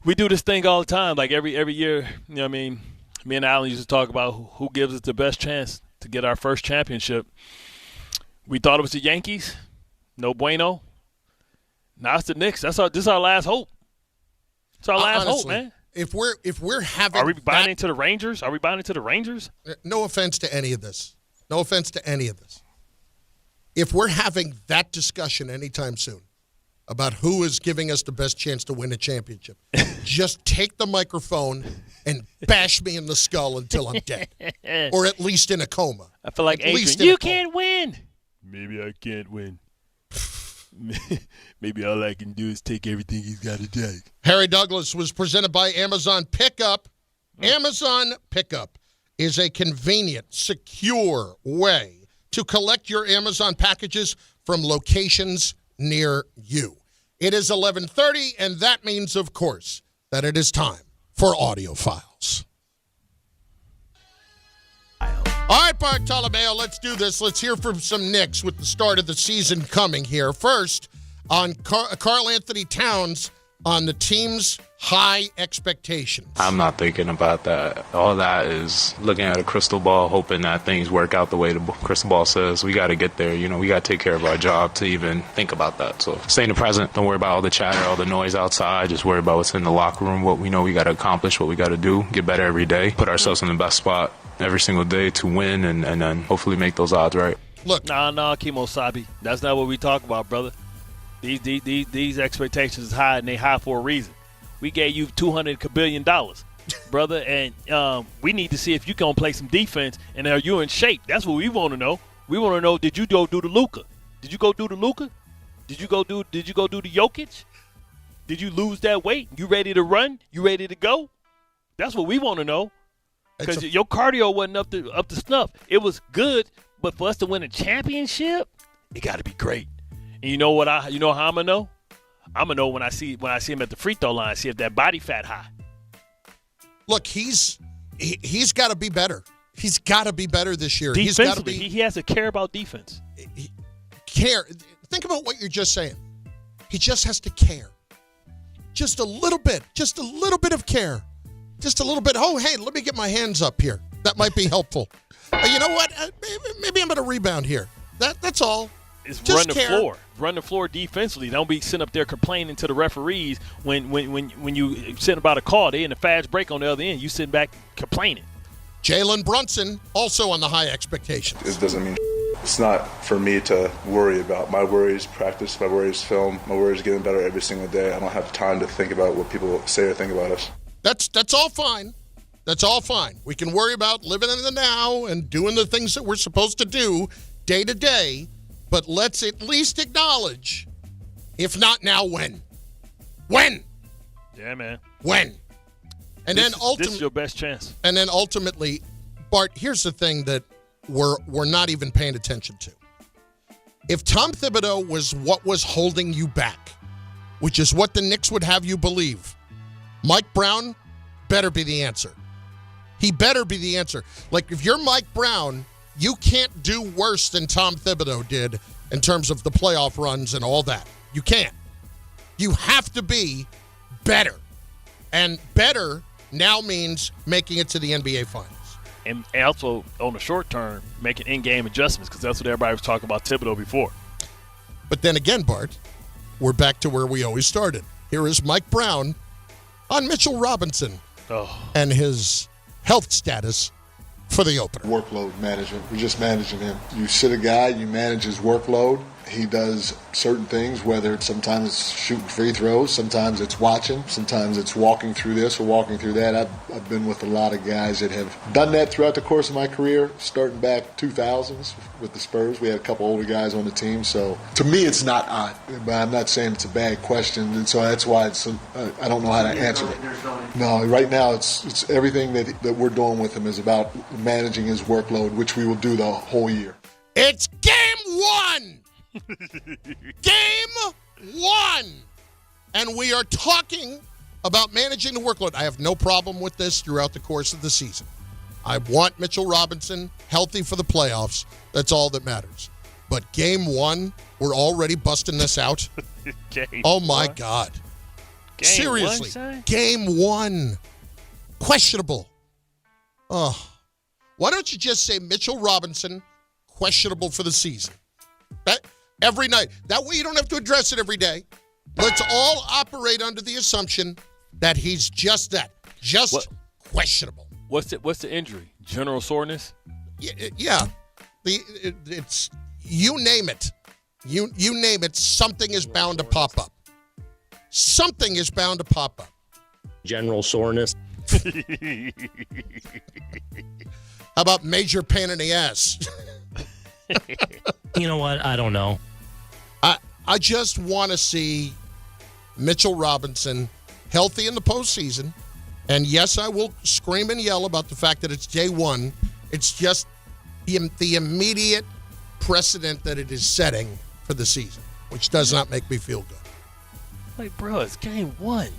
we do this thing all the time. Like every year, you know what I mean? Me and Alan used to talk about who gives us the best chance to get our first championship. We thought it was the Yankees. No bueno. Now it's the Knicks. This is our last hope. It's our last hope, man. If we're having, are we buying into the Rangers? Are we buying into the Rangers? No offense to any of this. No offense to any of this. If we're having that discussion anytime soon about who is giving us the best chance to win a championship, just take the microphone and bash me in the skull until I'm dead, or at least in a coma. I feel like Adrian, you can't win. Maybe I can't win. Maybe all I can do is take everything he's got to take. Harry Douglas was presented by Amazon Pickup. Amazon Pickup is a convenient, secure way to collect your Amazon packages from locations near you. It is 11:30, and that means, of course, that it is time for Audio Files. All right, Bart Tolomeo, let's do this. Let's hear from some Knicks with the start of the season coming here. First, on Karl Anthony Towns on the team's high expectations. I'm not thinking about that. All that is looking at a crystal ball, hoping that things work out the way the crystal ball says. We got to get there. We got to take care of our job to even think about that. So stay in the present. Don't worry about all the chatter, all the noise outside. Just worry about what's in the locker room, what we know we got to accomplish, what we got to do, get better every day, put ourselves in the best spot every single day to win and then hopefully make those odds right. Look. Nah, Kimosabi. That's not what we talk about, brother. These expectations is high, and they high for a reason. We gave you $200 billion, brother, and we need to see if you can play some defense, and are you in shape? That's what we want to know. We want to know, did you go do the Luka? Did you go do the Luka? Did you go do the Jokic? Did you lose that weight? You ready to run? You ready to go? That's what we want to know. Because your cardio wasn't up to snuff. It was good, but for us to win a championship, it got to be great. And you know how I'm gonna know? I'm gonna know when I see him at the free throw line, see if that body fat high. Look, he's got to be better. He's got to be better this year. Defensively, he's got to be. He has to care about defense. Care. Think about what you're just saying. He just has to care. Just a little bit. Just a little bit of care. Just a little bit. Oh, hey, let me get my hands up here. That might be helpful. You know what? Maybe I'm going to rebound here. That's all. It's just run the floor. Run the floor defensively. Don't be sitting up there complaining to the referees when you sitting about a call. They in a fast break on the other end. You sitting back complaining. Jalen Brunson also on the high expectations. It doesn't mean it's not for me to worry about. My worry is practice. My worry is film. My worry is getting better every single day. I don't have time to think about what people say or think about us. That's all fine. That's all fine. We can worry about living in the now and doing the things that we're supposed to do day to day. But let's at least acknowledge, if not now, when? When? Yeah, man. When? And then ultimately, this is your best chance. And then ultimately, Bart, here's the thing that we're not even paying attention to. If Tom Thibodeau was what was holding you back, which is what the Knicks would have you believe, Mike Brown better be the answer. He better be the answer. Like, if you're Mike Brown, you can't do worse than Tom Thibodeau did in terms of the playoff runs and all that. You can't. You have to be better. And better now means making it to the NBA Finals. And also, on the short term, making in-game adjustments, because that's what everybody was talking about Thibodeau before. But then again, Bart, we're back to where we always started. Here is Mike Brown on Mitchell Robinson and his health status for the opener. Workload management. We're just managing him. You sit a guy, you manage his workload. he does certain things, whether it's sometimes it's shooting free throws, sometimes it's watching, sometimes it's walking through this or walking through that. I've been with a lot of guys that have done that throughout the course of my career, starting back 2000s with the Spurs. We had a couple older guys on the team, so to me it's not odd, but I'm not saying it's a bad question, and so that's why I don't know how to answer it. No, right now it's everything that we're doing with him is about managing his workload, which we will do the whole year. It's game one! Game one! And we are talking about managing the workload. I have no problem with this throughout the course of the season. I want Mitchell Robinson healthy for the playoffs. That's all that matters. But game one, we're already busting this out? Oh, my God. Seriously. Game one. Questionable. Oh. Why don't you just say Mitchell Robinson, questionable for the season? Every night. That way you don't have to address it every day. Let's all operate under the assumption that he's just that. Questionable. What's the injury? General soreness? Yeah. It's you name it. You name it, something is bound to pop up. Something is bound to pop up. General soreness. How about major pain in the ass? You know what? I don't know. I just want to see Mitchell Robinson healthy in the postseason. And yes, I will scream and yell about the fact that it's day one. It's just the immediate precedent that it is setting for the season, which does not make me feel good. Like, bro, it's game one.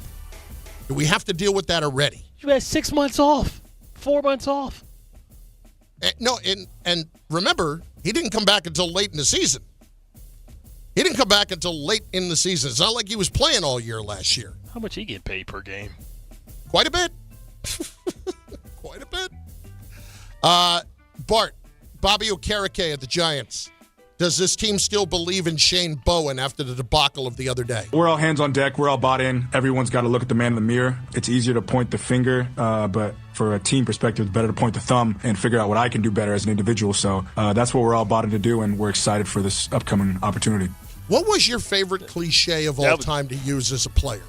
Do we have to deal with that already? You had 6 months off, 4 months off. And remember, he didn't come back until late in the season. He didn't come back until late in the season. It's not like he was playing all year last year. How much he get paid per game? Quite a bit. Quite a bit. Bart, Bobby Okereke at the Giants. Does this team still believe in Shane Bowen after the debacle of the other day? We're all hands on deck. We're all bought in. Everyone's got to look at the man in the mirror. It's easier to point the finger, but for a team perspective, it's better to point the thumb and figure out what I can do better as an individual. So that's what we're all bought in to do, and we're excited for this upcoming opportunity. What was your favorite cliche of all time to use as a player?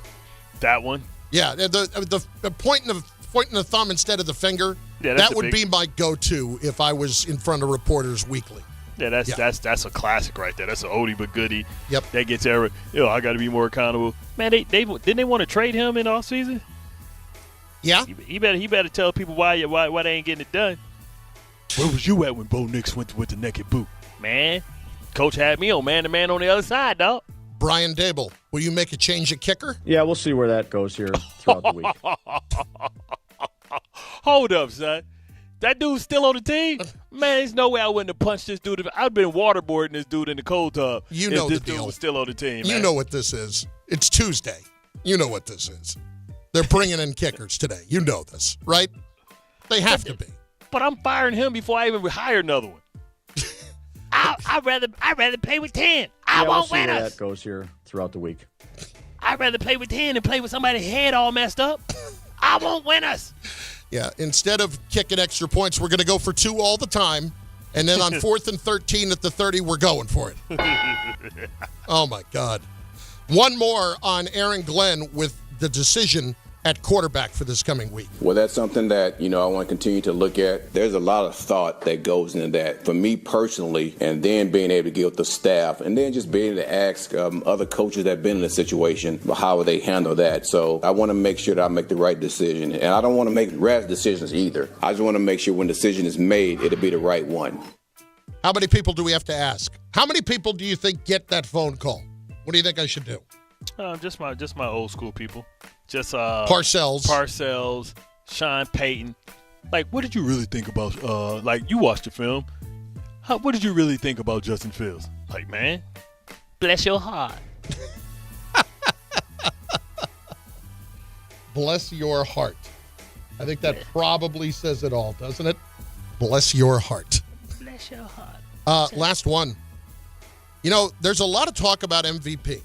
That one? Yeah, the pointing the thumb instead of the finger. Yeah, that would be my go-to if I was in front of reporters weekly. Yeah, that's a classic right there. That's an oldie but goodie. Yep. That gets I got to be more accountable. Man, they didn't they want to trade him in the offseason? Yeah. He better tell people why they ain't getting it done. Where was you at when Bo Nix went with the naked boot? Man, coach had me on man-to-man on the other side, dog. Brian Dable, will you make a change at kicker? Yeah, we'll see where that goes here throughout the week. Hold up, son. That dude's still on the team? Man, there's no way I wouldn't have punched this dude. I've been waterboarding this dude in the cold tub. You know this the deal. Dude was still on the team, You man. know what this is. It's Tuesday. You know what this is. They're bringing in kickers today. You know this, right? They have to be. But I'm firing him before I even hire another one. I'd rather play with 10. I won't win us. We'll see where that goes here throughout the week. I'd rather play with 10 than play with somebody's head all messed up. I won't win us. Yeah, instead of kicking extra points, we're going to go for 2 all the time. And then on 4th and 13 at the 30, we're going for it. Oh, my God. One more on Aaron Glenn with the decision at quarterback for this coming week. Well, that's something that, I want to continue to look at. There's a lot of thought that goes into that. For me personally, and then being able to get with the staff, and then just being able to ask other coaches that have been in the situation, how would they handle that? So I want to make sure that I make the right decision. And I don't want to make rash decisions either. I just want to make sure when the decision is made, it'll be the right one. How many people do we have to ask? How many people do you think get that phone call? What do you think I should do? Just my old school people. Just Parcells, Sean Payton. Like, what did you really think about? Like, you watched the film. What did you really think about Justin Fields? Like, man, bless your heart. Bless your heart. I think that probably says it all, doesn't it? Bless your heart. Bless your heart. Last one. There's a lot of talk about MVP.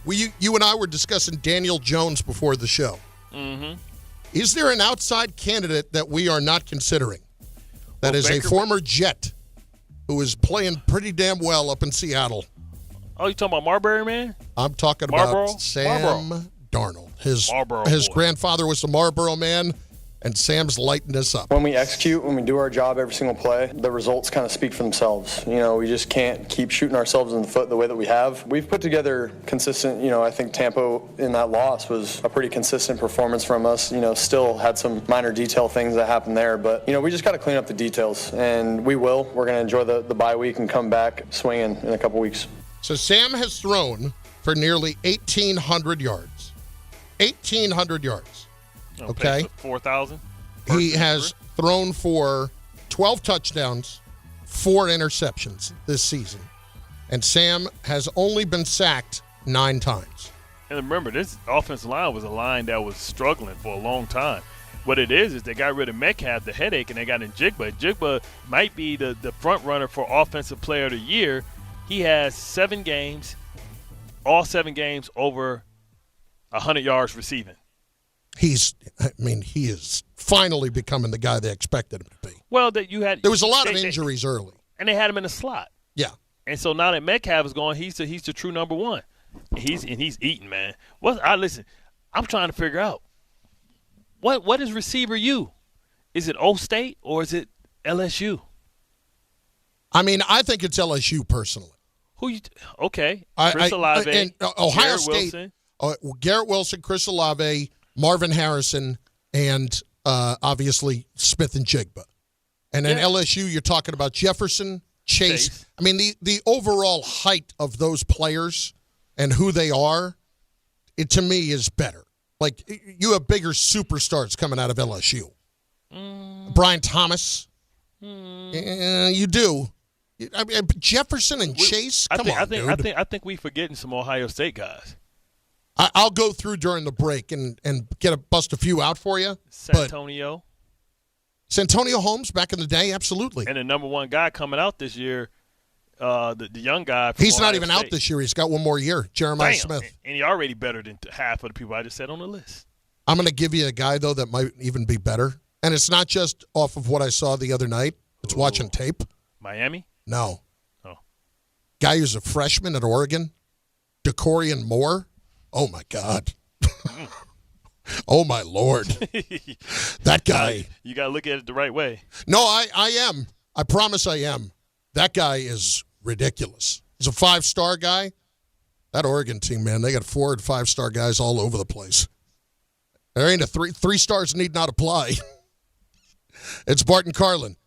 You and I were discussing Daniel Jones before the show. Mm-hmm. Is there an outside candidate that we are not considering? That is a former Jet who is playing pretty damn well up in Seattle. Oh, you talking about Marbury, man? I'm talking about Sam Darnold. His grandfather was the Marlboro man, and Sam's lighting this up. When we execute, when we do our job every single play, the results kind of speak for themselves. You know, we just can't keep shooting ourselves in the foot the way that we have. We've put together consistent, I think Tampa in that loss was a pretty consistent performance from us. Still had some minor detail things that happened there, but, we just got to clean up the details, and we will. We're going to enjoy the bye week and come back swinging in a couple weeks. So Sam has thrown for nearly 1,800 yards. 1,800 yards. Okay. 4,000. He has thrown for 12 touchdowns, 4 interceptions this season. And Sam has only been sacked 9 times. And remember, this offensive line was a line that was struggling for a long time. What it is they got rid of Metcalf, the headache, and they got in Jigba. Jigba might be the front runner for Offensive Player of the Year. He has 7 games, all 7 games over 100 yards receiving. He is finally becoming the guy they expected him to be. Well, there was a lot of injuries early, and they had him in the slot. Yeah, and so now that Metcalf is gone, he's the true number one. He's eating, man. Listen, I'm trying to figure out what is receiver U? Is it O-State or is it LSU? I think it's LSU personally. Okay, Chris Olave, and Ohio Garrett State, Garrett Wilson, Chris Olave, Marvin Harrison, and obviously Smith and Jigba. And then LSU, you're talking about Jefferson, Chase. The overall height of those players and who they are, it to me is better. Like, you have bigger superstars coming out of LSU. Brian Thomas. You do. Jefferson and Chase, dude. I think we're forgetting some Ohio State guys. I'll go through during the break and bust a few out for you. Santonio Holmes back in the day, absolutely. And the number one guy coming out this year, the young guy. He's Ohio not even State. out this year. He's got one more year, Jeremiah Smith. And he's already better than half of the people I just said on the list. I'm going to give you a guy, though, that might even be better. And it's not just off of what I saw the other night. It's watching tape. Miami? No. Oh. Guy who's a freshman at Oregon, DeCorian Moore. Oh, my God. Oh, my Lord. That guy. You got to look at it the right way. No, I am. I promise I am. That guy is ridiculous. He's a 5-star guy. That Oregon team, man, they got 4 and 5-star guys all over the place. There ain't a 3 stars need not apply. It's Bart and Carlin.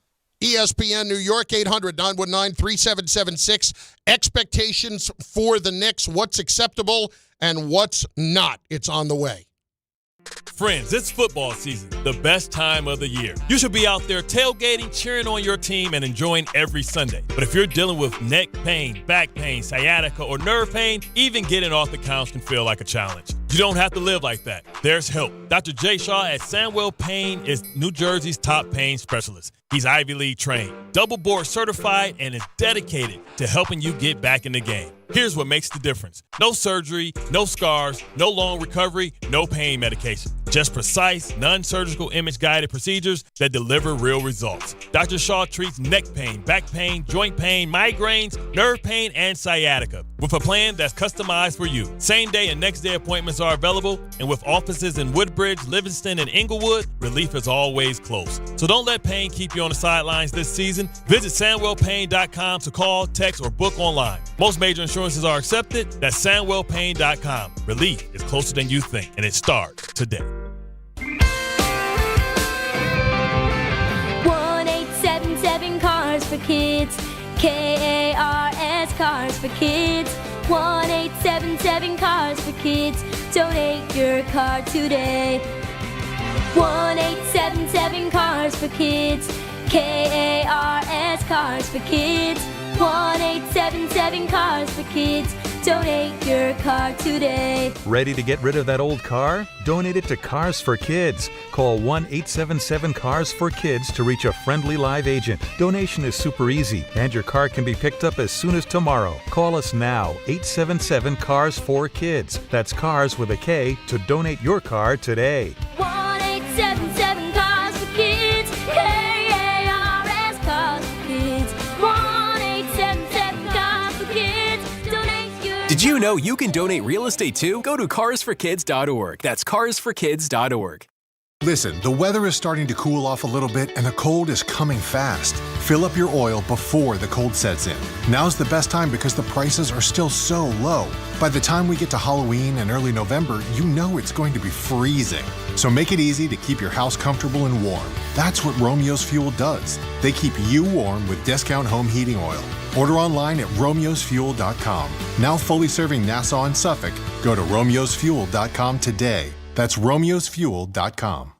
ESPN New York, 800-919-3776. Expectations for the Knicks, what's acceptable and what's not. It's on the way. Friends, it's football season, the best time of the year. You should be out there tailgating, cheering on your team, and enjoying every Sunday. But if you're dealing with neck pain, back pain, sciatica, or nerve pain, even getting off the couch can feel like a challenge. You don't have to live like that. There's help. Dr. Jay Shaw at Sandwell Pain is New Jersey's top pain specialist. He's Ivy League trained, double board certified, and is dedicated to helping you get back in the game. Here's what makes the difference. No surgery, no scars, no long recovery, no pain medication. Just precise, non-surgical image-guided procedures that deliver real results. Dr. Shaw treats neck pain, back pain, joint pain, migraines, nerve pain, and sciatica with a plan that's customized for you. Same-day and next-day appointments are available, and with offices in Woodbridge, Livingston, and Inglewood, relief is always close. So don't let pain keep you on the sidelines this season. Visit SandwellPain.com to call, text, or book online. Most major insurances are accepted. That's SandwellPain.com. Relief is closer than you think, and it starts today. 1-877 Cars for Kids. KARS Cars for Kids. 1-877 Cars for Kids. Donate your car today. 1-877 Cars for Kids. KARS Cars for Kids. 1-877 Cars for Kids. Donate your car today. Ready to get rid of that old car? Donate it to Cars for Kids. Call 1-877-CARS-FOR-KIDS to reach a friendly live agent. Donation is super easy, and your car can be picked up as soon as tomorrow. Call us now, 877-CARS-FOR-KIDS. That's Cars with a K to donate your car today. 1-877 Cars for Kids. KARS Cars for Kids. you know you can donate real estate too? Go to carsforkids.org. That's carsforkids.org. Listen, the weather is starting to cool off a little bit and the cold is coming fast. Fill up your oil before the cold sets in. Now's the best time because the prices are still so low. By the time we get to Halloween and early November, you know it's going to be freezing. So make it easy to keep your house comfortable and warm. That's what Romeo's Fuel does. They keep you warm with discount home heating oil. Order online at romeosfuel.com. Now fully serving Nassau and Suffolk, go to romeosfuel.com today. That's romeosfuel.com.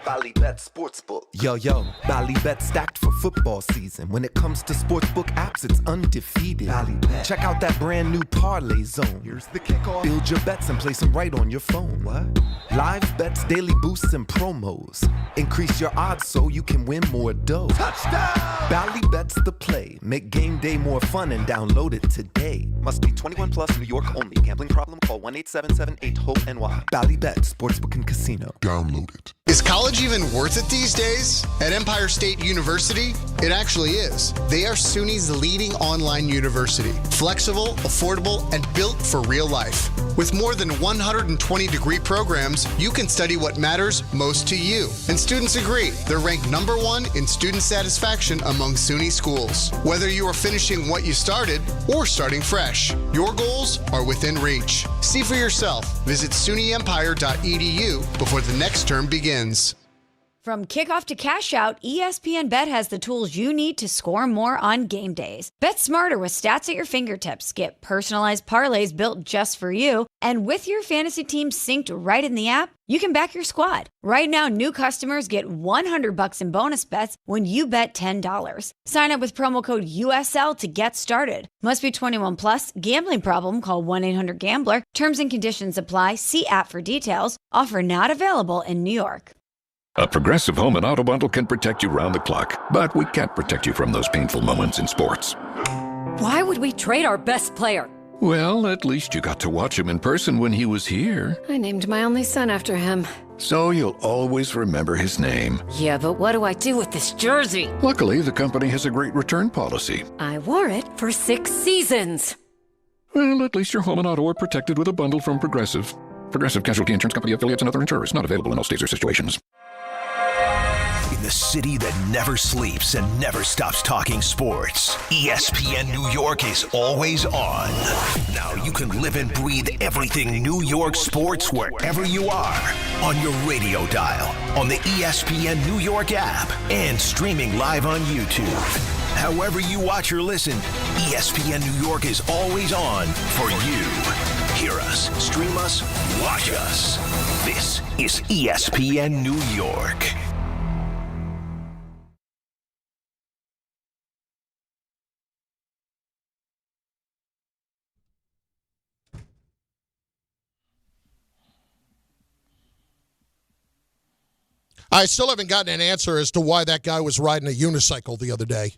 Ballybet Sportsbook. Yo, Ballybet stacked for football season. When it comes to sportsbook apps, it's undefeated. Ballybet. Check out that brand new parlay zone. Here's the kickoff. Build your bets and place them right on your phone. What? Live bets, daily boosts, and promos. Increase your odds so you can win more dough. Touchdown! Ballybet's the play. Make game day more fun and download it today. Must be 21 plus, New York only. Gambling problem? Call 1-877-8-HOPE-NY. Ballybet Sportsbook and Casino. Download it. Is college even worth it these days? At Empire State University, it actually is. They are SUNY's leading online university. Flexible, affordable, and built for real life. With more than 120 degree programs, you can study what matters most to you. And students agree, they're ranked #1 in student satisfaction among SUNY schools. Whether you are finishing what you started or starting fresh, your goals are within reach. See for yourself. Visit sunyempire.edu before the next term begins. From kickoff to cash out, ESPN Bet has the tools you need to score more on game days. Bet smarter with stats at your fingertips. Get personalized parlays built just for you. And with your fantasy team synced right in the app, you can back your squad. Right now, new customers get $100 in bonus bets when you bet $10. Sign up with promo code USL to get started. Must be 21 plus. Gambling problem? Call 1-800-GAMBLER. Terms and conditions apply. See app for details. Offer not available in New York. A Progressive Home and Auto Bundle can protect you round the clock, but we can't protect you from those painful moments in sports. Why would we trade our best player? Well, at least you got to watch him in person when he was here. I named my only son after him. So you'll always remember his name. Yeah, but what do I do with this jersey? Luckily, the company has a great return policy. I wore it for 6 seasons. Well, at least your home and auto are protected with a bundle from Progressive. Progressive Casualty Insurance Company affiliates and other insurers. Not available in all states or situations. In the city that never sleeps and never stops talking sports, ESPN New York is always on. Now you can live and breathe everything New York sports wherever you are. On your radio dial, on the ESPN New York app, and streaming live on YouTube. However you watch or listen, ESPN New York is always on for you. Hear us, stream us, watch us. This is ESPN New York. I still haven't gotten an answer as to why that guy was riding a unicycle the other day.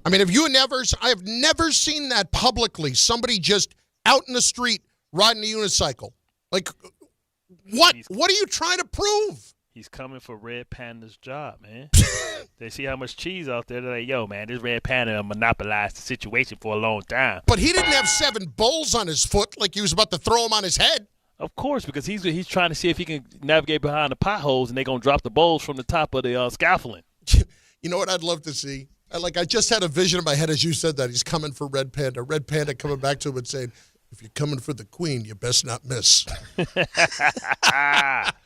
I mean, I have never seen that publicly. Somebody just out in the street riding a unicycle. Like, what? What are you trying to prove? He's coming for Red Panda's job, man. They see how much cheese out there. They're like, yo, man, this Red Panda monopolized the situation for a long time. But he didn't have 7 bowls on his foot like he was about to throw them on his head. Of course, because he's trying to see if he can navigate behind the potholes, and they're going to drop the bowls from the top of the scaffolding. You know what I'd love to see? I just had a vision in my head as you said that. He's coming for Red Panda. Red Panda coming back to him and saying, if you're coming for the queen, you best not miss. Black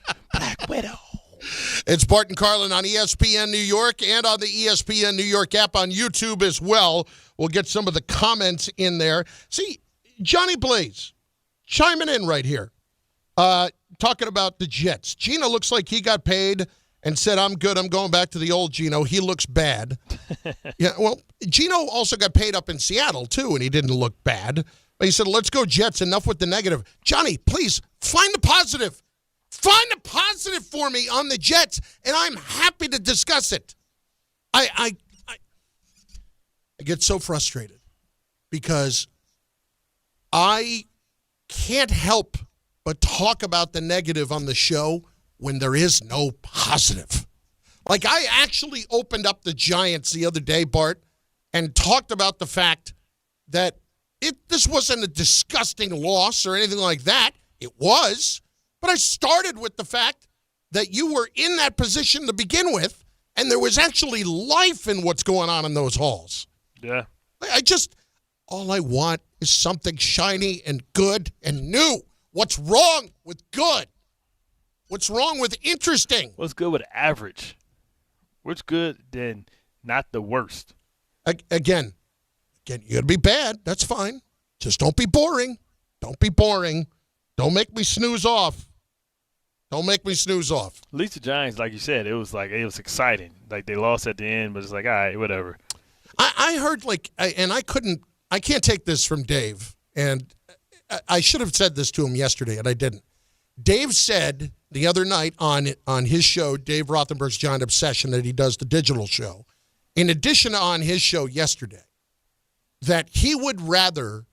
Widow. It's Bart and Carlin on ESPN New York and on the ESPN New York app on YouTube as well. We'll get some of the comments in there. See, Johnny Blaze chiming in right here. Talking about the Jets. Gino looks like he got paid and said, I'm good. I'm going back to the old Gino. He looks bad. Yeah, well, Gino also got paid up in Seattle, too, and he didn't look bad. But he said, let's go Jets. Enough with the negative. Johnny, please, find the positive. Find a positive for me on the Jets, and I'm happy to discuss it. I get so frustrated because I can't help but talk about the negative on the show when there is no positive. Like, I actually opened up the Giants the other day, Bart, and talked about the fact that this wasn't a disgusting loss or anything like that. It was. But I started with the fact that you were in that position to begin with, and there was actually life in what's going on in those halls. Yeah. All I want is something shiny and good and new. What's wrong with good? What's wrong with interesting? What's good with average? What's good then not the worst? Again, you got to be bad. That's fine. Just don't be boring. Don't be boring. Don't make me snooze off. Don't make me snooze off. At least the Giants, like you said, it was exciting. Like they lost at the end, but it's like, all right, whatever. I heard I can't take this from Dave, and I should have said this to him yesterday, and I didn't. Dave said the other night on his show, Dave Rothenberg's Giant Obsession, that he does the digital show, in addition to on his show yesterday, that he would rather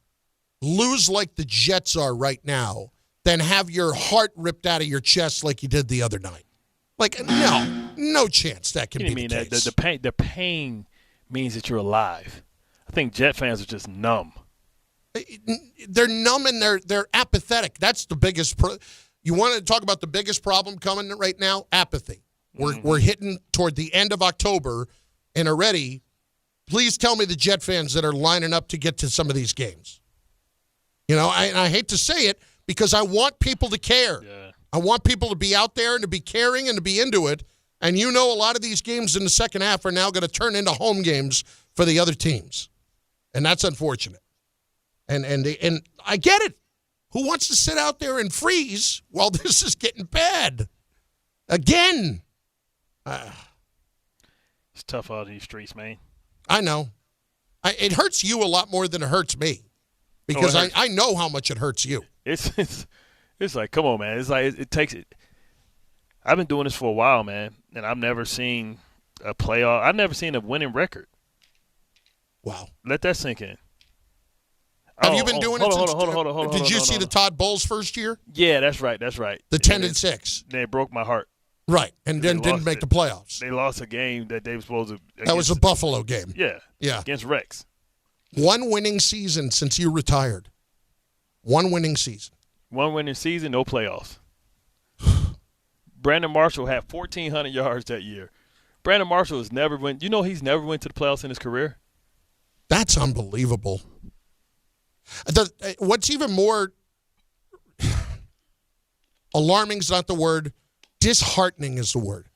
lose like the Jets are right now than have your heart ripped out of your chest like you did the other night. Like, no chance that can be the case. The pain means that you're alive. I think Jet fans are just numb. They're numb and they're apathetic. That's the biggest. You want to talk about the biggest problem coming right now? Apathy. We're hitting toward the end of October, and already, please tell me the Jet fans that are lining up to get to some of these games. You know, I hate to say it because I want people to care. Yeah. I want people to be out there and to be caring and to be into it. And you know a lot of these games in the second half are now going to turn into home games for the other teams. And that's unfortunate. And I get it. Who wants to sit out there and freeze while this is getting bad? Again. It's tough out in these streets, man. I know. It hurts you a lot more than it hurts me. Because I know how much it hurts you. It's like, come on, man. It's like it takes it. I've been doing this for a while, man, and I've never seen a playoff. I've never seen a winning record. Wow. Let that sink in. Have you been doing it since? Hold on. Did you see the Todd Bowles first year? Yeah, that's right. The 10-6. They broke my heart. Right, and then didn't make the playoffs. They lost a game that they were supposed to. That was a Buffalo game. Yeah. Against Rex. One winning season since you retired. One winning season. One winning season, no playoffs. Brandon Marshall had 1,400 yards that year. Brandon Marshall has never went. You know he's never went to the playoffs in his career. That's unbelievable. What's even more alarming is not the word. Disheartening is the word.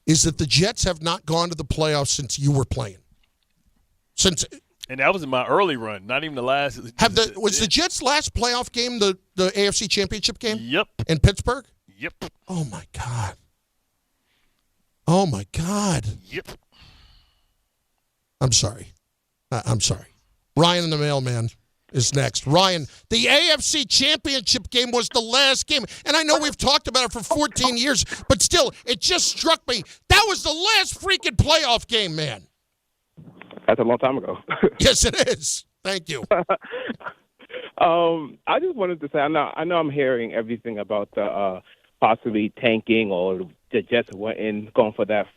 Is that the Jets have not gone to the playoffs since you were playing. And that was in my early run, not even the last. Was the Jets' last playoff game the AFC Championship game? Yep. In Pittsburgh? Yep. Oh, my God. Oh, my God. Yep. I'm sorry. I'm sorry. Ryan in the mailman is next. Ryan, the AFC Championship game was the last game. And I know we've talked about it for 14 years, but still, it just struck me. That was the last freaking playoff game, man. That's a long time ago. Yes, it is. Thank you. I just wanted to say, I know I'm hearing everything about the possibly tanking or the Jets going for that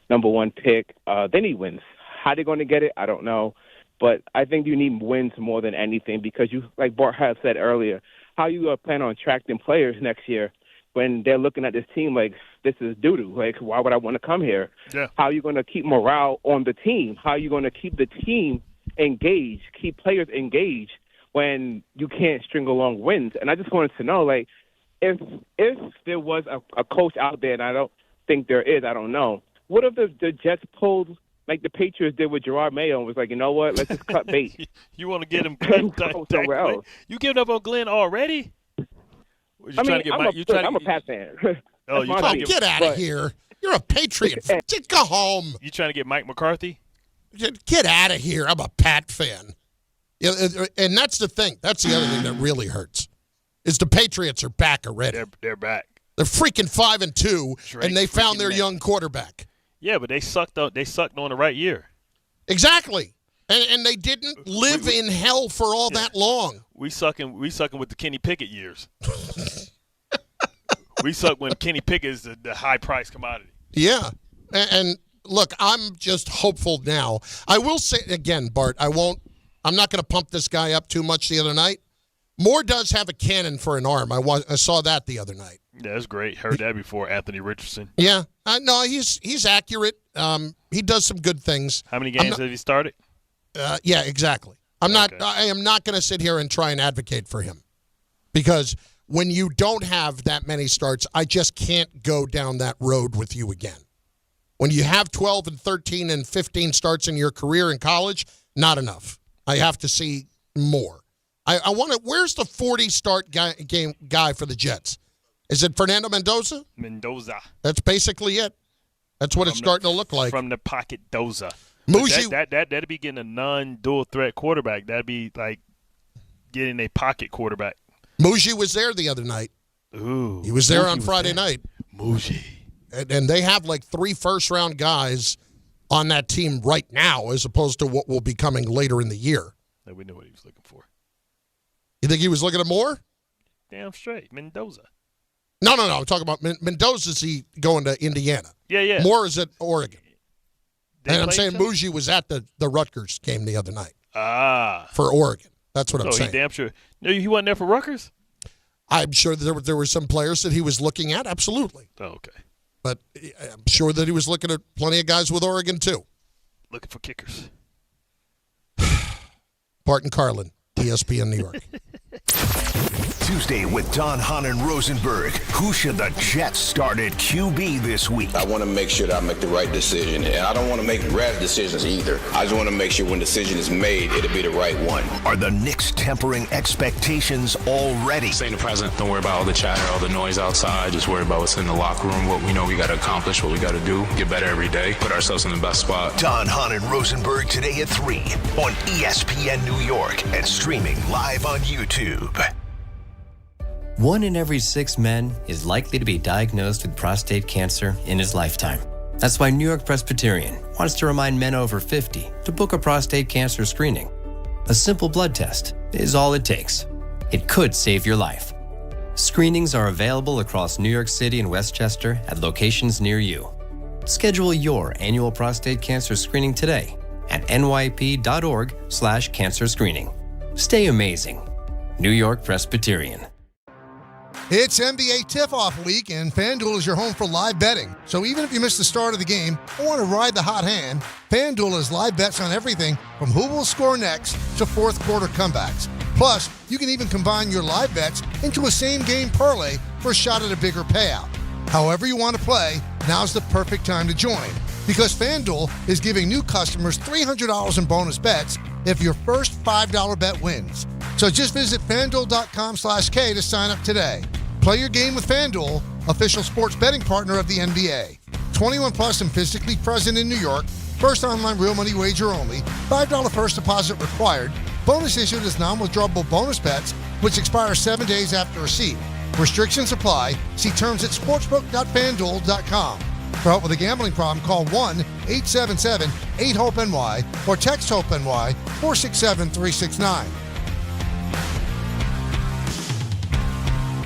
number one pick. Then he wins. How they're going to get it, I don't know. But I think you need wins more than anything because you, like Bart has said earlier, how you plan on attracting players next year when they're looking at this team like this is doo-doo. Like, why would I want to come here? Yeah. How are you going to keep morale on the team? How are you going to keep the team engaged, keep players engaged when you can't string along wins? And I just wanted to know, like, if there was a coach out there, and I don't think there is, I don't know, what if the Jets pulled like the Patriots did with Gerard Mayo and was like, you know what, let's just cut bait. You want to get him somewhere else. You giving up on Glenn already? I'm a Pat fan. Oh, get out of here. You're a Patriot. Just go home. You trying to get Mike McCarthy? Get out of here. I'm a Pat fan. And that's the thing. That's the other thing that really hurts is the Patriots are back already. They're back. They're freaking 5-2, and they found their young quarterback. Yeah, but they sucked on the right year. Exactly. And they didn't live in hell for all that long. We sucking with the Kenny Pickett years. We suck when Kenny Pickett is the high-priced commodity. Yeah. And look, I'm just hopeful now. I will say, again, Bart, I won't I'm not going to pump this guy up too much the other night. Moore does have a cannon for an arm. I saw that the other night. Yeah, that's great. Heard that before, Anthony Richardson. Yeah. No, he's accurate. He does some good things. How many games have you started? Yeah, exactly. I am not going to sit here and try and advocate for him because when you don't have that many starts, I just can't go down that road with you again. When you have 12 and 13 and 15 starts in your career in college, not enough. I have to see more. I want to. Where's the 40-start guy for the Jets? Is it Fernando Mendoza? Mendoza. That's basically it. That's what it's starting to look like. From the pocket Doza. Muji. That'd be getting a non-dual threat quarterback. That'd be like getting a pocket quarterback. Muji was there the other night. Ooh. He was there on Friday night. Muji. And they have like 3 first-round guys on that team right now as opposed to what will be coming later in the year. And we know what he was looking for. You think he was looking at Moore? Damn straight. Mendoza. No. I'm talking about Mendoza's he going to Indiana. Yeah. Moore is at Oregon. And I'm saying each other? Muji was at the Rutgers game the other night. For Oregon. That's what I'm saying. He damn sure. No, he wasn't there for Rutgers? I'm sure there were some players that he was looking at. Absolutely. Oh, okay. But I'm sure that he was looking at plenty of guys with Oregon, too. Looking for kickers. Bart and Carlin, ESPN New York. Tuesday with Don Hahn and Rosenberg. Who should the Jets start at QB this week? I want to make sure that I make the right decision, and I don't want to make rash decisions either. I just want to make sure when the decision is made, it'll be the right one. Are the Knicks tempering expectations already? Stay in the present. Don't worry about all the chatter, all the noise outside. Just worry about what's in the locker room, what we know we got to accomplish, what we got to do, get better every day, put ourselves in the best spot. Don Hahn and Rosenberg today at 3 on ESPN New York and streaming live on YouTube. 1 in every 6 men is likely to be diagnosed with prostate cancer in his lifetime. That's why New York Presbyterian wants to remind men over 50 to book a prostate cancer screening. A simple blood test is all it takes. It could save your life. Screenings are available across New York City and Westchester at locations near you. Schedule your annual prostate cancer screening today at nyp.org/cancer screening. Stay amazing. New York Presbyterian. It's NBA tip-off week, and FanDuel is your home for live betting. So even if you miss the start of the game or want to ride the hot hand, FanDuel has live bets on everything from who will score next to fourth-quarter comebacks. Plus, you can even combine your live bets into a same-game parlay for a shot at a bigger payout. However you want to play, now's the perfect time to join, because FanDuel is giving new customers $300 in bonus bets if your first $5 bet wins. So just visit FanDuel.com/K to sign up today. Play your game with FanDuel, official sports betting partner of the NBA. 21 plus and physically present in New York. First online real money wager only. $5 first deposit required. Bonus issued as non-withdrawable bonus bets, which expire 7 days after receipt. Restrictions apply. See terms at sportsbook.fanduel.com. For help with a gambling problem, call 1-877-8-HOPE-NY or text HOPE-NY 467-369.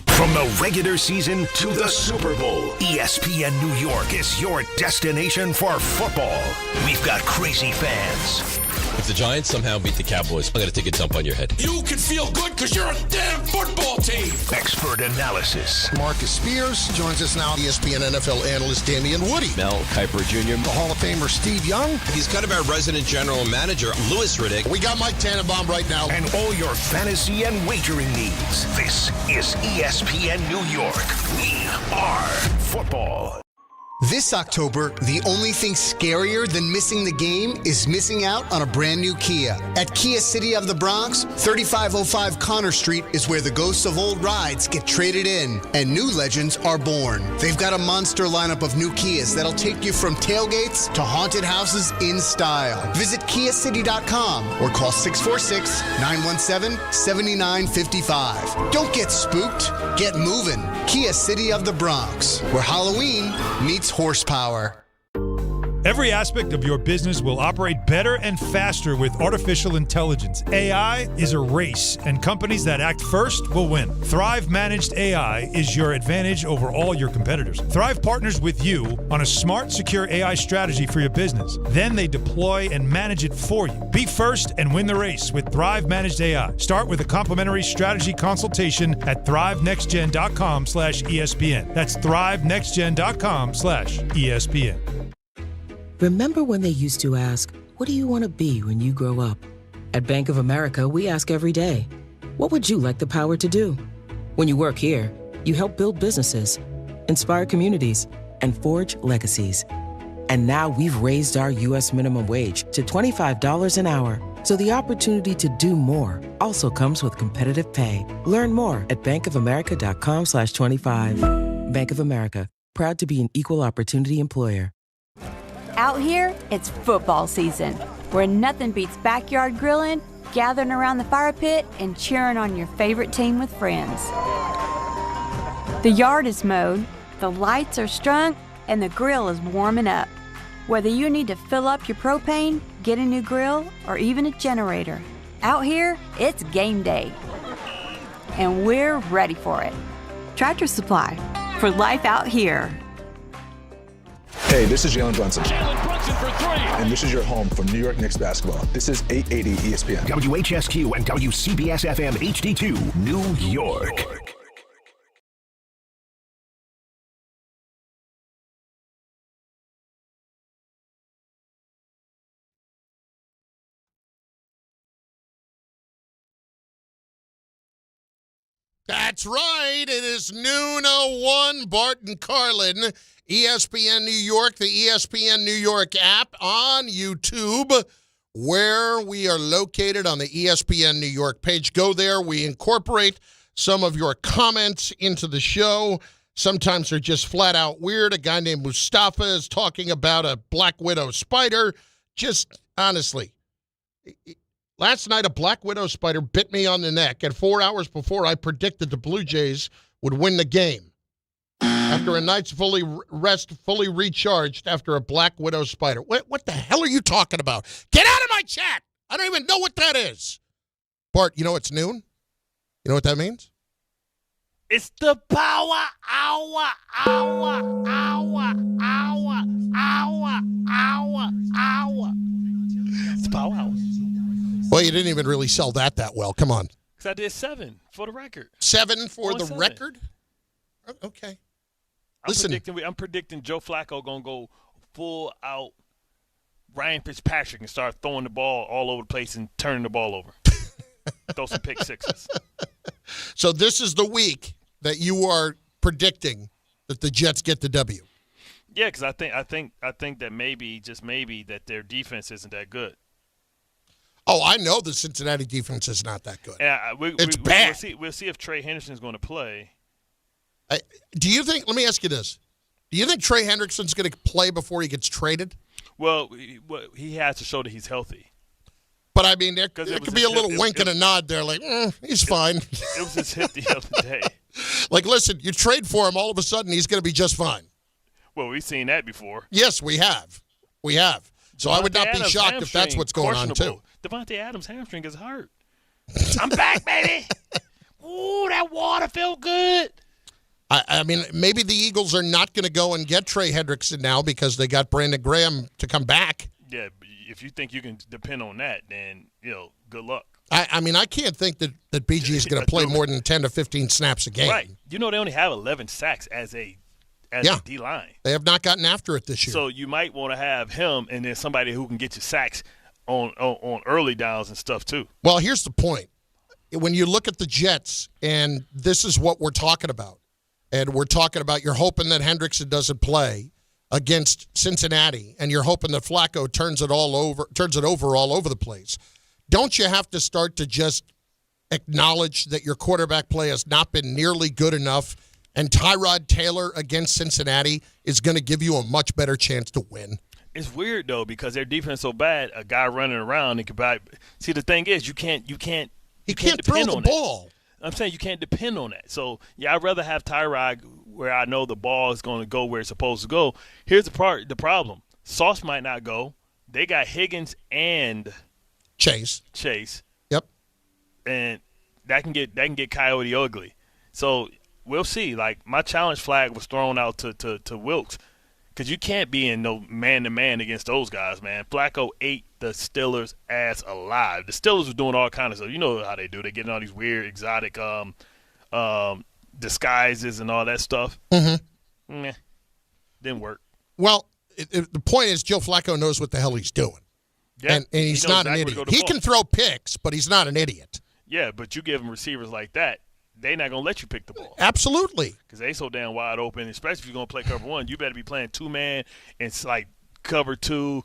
From the regular season to the Super Bowl, ESPN New York is your destination for football. We've got crazy fans. If the Giants somehow beat the Cowboys, I'm going to take a dump on your head. You can feel good because you're a damn football team. Expert analysis. Marcus Spears joins us now. ESPN NFL analyst Damian Woody. Mel Kiper Jr. The Hall of Famer Steve Young. He's kind of our resident general manager, Louis Riddick. We got Mike Tannenbaum right now. And all your fantasy and wagering needs. This is ESPN New York. We are football. This October, the only thing scarier than missing the game is missing out on a brand new Kia. At Kia City of the Bronx, 3505 Connor Street is where the ghosts of old rides get traded in and new legends are born. They've got a monster lineup of new Kias that'll take you from tailgates to haunted houses in style. Visit KiaCity.com or call 646-917-7955. Don't get spooked, get moving. Kia City of the Bronx, where Halloween meets horsepower. Every aspect of your business will operate better and faster with artificial intelligence. AI is a race, and companies that act first will win. Thrive Managed AI is your advantage over all your competitors. Thrive partners with you on a smart, secure AI strategy for your business. Then they deploy and manage it for you. Be first and win the race with Thrive Managed AI. Start with a complimentary strategy consultation at thrivenextgen.com/ESPN. That's thrivenextgen.com/ESPN. Remember when they used to ask, what do you want to be when you grow up? At Bank of America, we ask every day, what would you like the power to do? When you work here, you help build businesses, inspire communities, and forge legacies. And now we've raised our U.S. minimum wage to $25 an hour. So the opportunity to do more also comes with competitive pay. Learn more at bankofamerica.com/25. Bank of America, proud to be an equal opportunity employer. Out here, it's football season, where nothing beats backyard grilling, gathering around the fire pit, and cheering on your favorite team with friends. The yard is mowed, the lights are strung, and the grill is warming up. Whether you need to fill up your propane, get a new grill, or even a generator, out here, it's game day. And we're ready for it. Tractor Supply, for life out here. Hey, this is Jalen Brunson. Jalen Brunson for three. And this is your home for New York Knicks basketball. This is 880 ESPN. WHSQ and WCBS FM HD2, New York. That's right. It is noon 01. Bart and Carlin, ESPN New York, the ESPN New York app on YouTube, where we are located on the ESPN New York page. Go there. We incorporate some of your comments into the show. Sometimes they're just flat out weird. A guy named Mustafa is talking about a Black Widow spider. Just honestly, last night, a Black Widow spider bit me on the neck, and 4 hours before I predicted the Blue Jays would win the game. After a night's fully recharged after a Black Widow spider. What the hell are you talking about? Get out of my chat! I don't even know what that is. Bart, you know it's noon? You know what that means? It's the power hour. It's the power hour. Well, you didn't even really sell that well. Come on. Because I did 7 for the record. 7 for the record? Okay. I'm predicting Joe Flacco going to go full out Ryan Fitzpatrick and start throwing the ball all over the place and turning the ball over. Throw some pick sixes. So this is the week that you are predicting that the Jets get the W. Yeah, because I think that maybe, just maybe, that their defense isn't that good. Oh, I know the Cincinnati defense is not that good. Yeah, it's bad. We'll see if Trey Henderson is going to play. Do you think – let me ask you this. Do you think Trey Hendrickson's going to play before he gets traded? Well, he has to show that he's healthy. But, I mean, there could be a little wink and a nod there, like, he's fine. It was his hip the other day. Like, listen, you trade for him, all of a sudden he's going to be just fine. Well, we've seen that before. Yes, we have. We have. So I would not be shocked if that's what's going on, too. Devontae Adams' hamstring is hurt. I'm back, baby. Ooh, that water felt good. I mean, maybe the Eagles are not going to go and get Trey Hendrickson now because they got Brandon Graham to come back. Yeah, if you think you can depend on that, then, good luck. I mean, I can't think that BG is going to play more than 10 to 15 snaps a game. Right. They only have 11 sacks as a D-line. They have not gotten after it this year. So you might want to have him and then somebody who can get you sacks on early downs and stuff too. Well, here's the point. When you look at the Jets, and this is what we're talking about, and we're talking about you're hoping that Hendrickson doesn't play against Cincinnati, and you're hoping that Flacco turns it over all over the place. Don't you have to start to just acknowledge that your quarterback play has not been nearly good enough, and Tyrod Taylor against Cincinnati is going to give you a much better chance to win? It's weird though because their defense is so bad. A guy running around and see the thing is you can't depend throw the on ball. I'm saying you can't depend on that. So yeah, I'd rather have Tyrod where I know the ball is going to go where it's supposed to go. Here's the problem: Sauce might not go. They got Higgins and Chase. Yep. And that can get Coyote ugly. So we'll see. Like, my challenge flag was thrown out to Wilkes, because you can't be in no man-to-man against those guys, man. Flacco ate the Steelers' ass alive. The Steelers were doing all kinds of stuff. You know how they do. They're getting all these weird, exotic disguises and all that stuff. Mm-hmm. Didn't work. Well, the point is Joe Flacco knows what the hell he's doing. Yeah, and he's not an idiot. He can throw picks, but he's not an idiot. Yeah, but you give him receivers like that, they're not going to let you pick the ball. Absolutely. Because they so damn wide open, especially if you're going to play cover one. You better be playing two-man, and it's like cover two,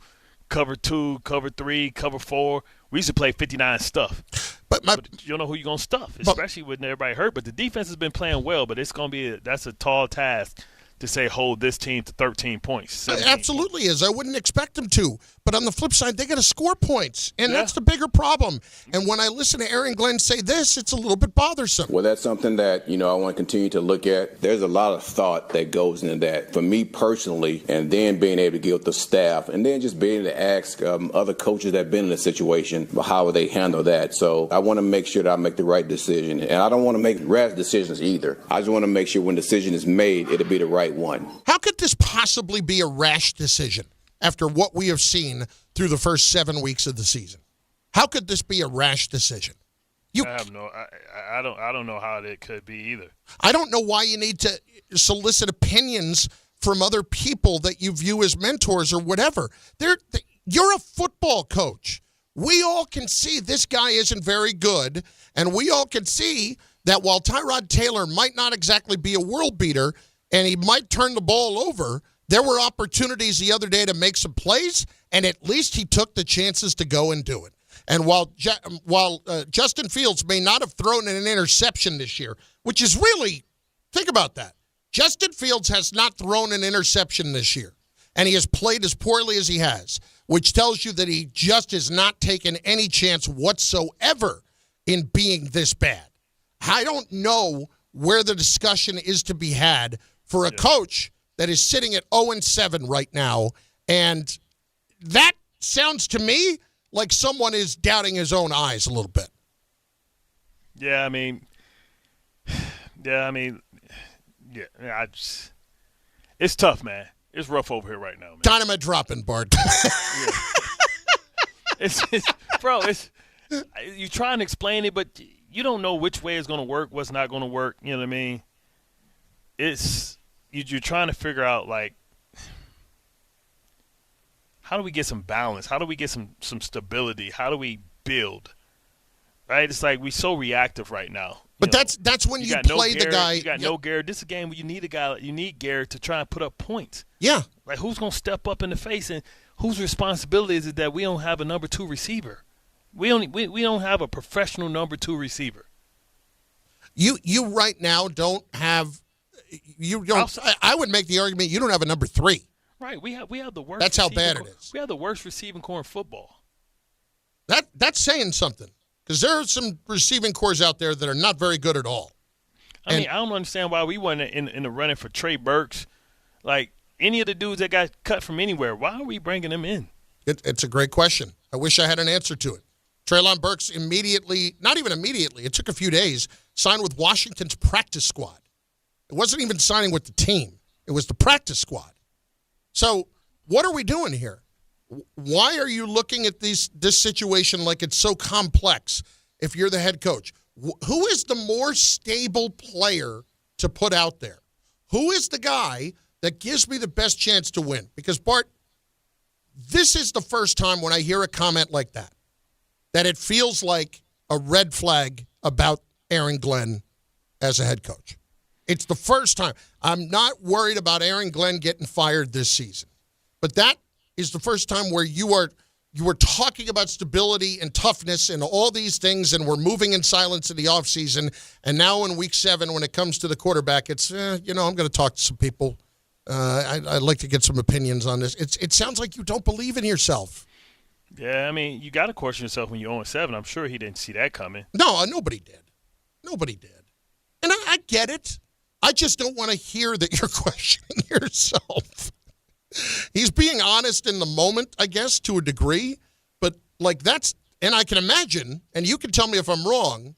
cover three, cover four. We used to play 59 stuff. But you don't know who you're going to stuff, especially when everybody hurt. But the defense has been playing well, but it's going to be that's a tall task to say hold this team to 13 points. It absolutely is. I wouldn't expect them to. But on the flip side, they got to score points, and that's the bigger problem. And when I listen to Aaron Glenn say this, it's a little bit bothersome. Well, that's something that, I want to continue to look at. There's a lot of thought that goes into that. For me personally, and then being able to get with the staff, and then just being able to ask other coaches that have been in the situation, how would they handle that? So I want to make sure that I make the right decision. And I don't want to make rash decisions either. I just want to make sure when the decision is made, it'll be the right one. How could this possibly be a rash decision after what we have seen through the first 7 weeks of the season? How could this be a rash decision? I don't know how it could be either. I don't know why you need to solicit opinions from other people that you view as mentors or whatever. You're a football coach. We all can see this guy isn't very good, and we all can see that while Tyrod Taylor might not exactly be a world beater and he might turn the ball over, there were opportunities the other day to make some plays, and at least he took the chances to go and do it. And while Justin Fields may not have thrown an interception this year, which is really, think about that. Justin Fields has not thrown an interception this year, and he has played as poorly as he has, which tells you that he just has not taken any chance whatsoever in being this bad. I don't know where the discussion is to be had for a coach that is sitting at 0-7 right now, and that sounds to me like someone is doubting his own eyes a little bit. It's tough, man. It's rough over here right now, man. Dynamite dropping, Bart. You try and explain it, but you don't know which way it's going to work, what's not going to work. You know what I mean? You're trying to figure out, like, how do we get some balance? How do we get some stability? How do we build? Right? It's like we're so reactive right now. But that's when you play the guy. You got no Garrett. This is a game where you need a guy. You need Garrett to try and put up points. Yeah. Like, who's going to step up in the face, and whose responsibility is it that we don't have a number 2 receiver? We don't have a professional number 2 receiver. You right now don't have. You don't. I would make the argument you don't have a number 3. Right. We have the worst. That's how bad it is. We have the worst receiving core in football. That's saying something, because there are some receiving cores out there that are not very good at all. I don't understand why we weren't in the running for Trey Burks. Like, any of the dudes that got cut from anywhere, why are we bringing them in? It's a great question. I wish I had an answer to it. Treylon Burks immediately, not even immediately, it took a few days, signed with Washington's practice squad. It wasn't even signing with the team. It was the practice squad. So what are we doing here? Why are you looking at this situation like it's so complex if you're the head coach? Who is the more stable player to put out there? Who is the guy that gives me the best chance to win? Because, Bart, this is the first time when I hear a comment like that it feels like a red flag about Aaron Glenn as a head coach. It's the first time. I'm not worried about Aaron Glenn getting fired this season. But that is the first time where you are talking about stability and toughness and all these things, and we're moving in silence in the offseason. And now in week 7, when it comes to the quarterback, it's, I'm going to talk to some people. I'd like to get some opinions on this. It sounds like you don't believe in yourself. Yeah, I mean, you got to question yourself when you're 0-7. I'm sure he didn't see that coming. No, nobody did. Nobody did. And I get it. I just don't want to hear that you're questioning yourself. He's being honest in the moment, I guess, to a degree. But, like, that's – and I can imagine, and you can tell me if I'm wrong,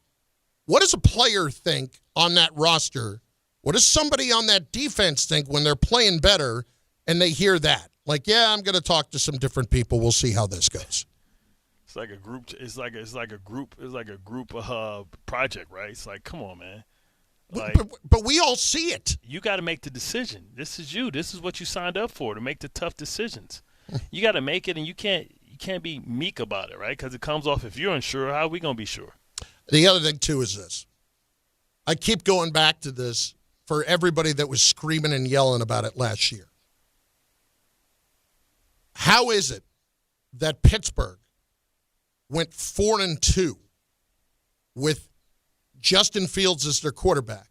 what does a player think on that roster? What does somebody on that defense think when they're playing better and they hear that? Like, yeah, I'm going to talk to some different people. We'll see how this goes. It's like a group. It's like a group project, right? It's like, come on, man. Like, but we all see it. You got to make the decision. This is you. This is what you signed up for, to make the tough decisions. You got to make it, and you can't be meek about it, right? Because it comes off, if you're unsure, how are we going to be sure? The other thing, too, is this. I keep going back to this for everybody that was screaming and yelling about it last year. How is it that Pittsburgh went 4-2 with Justin Fields as their quarterback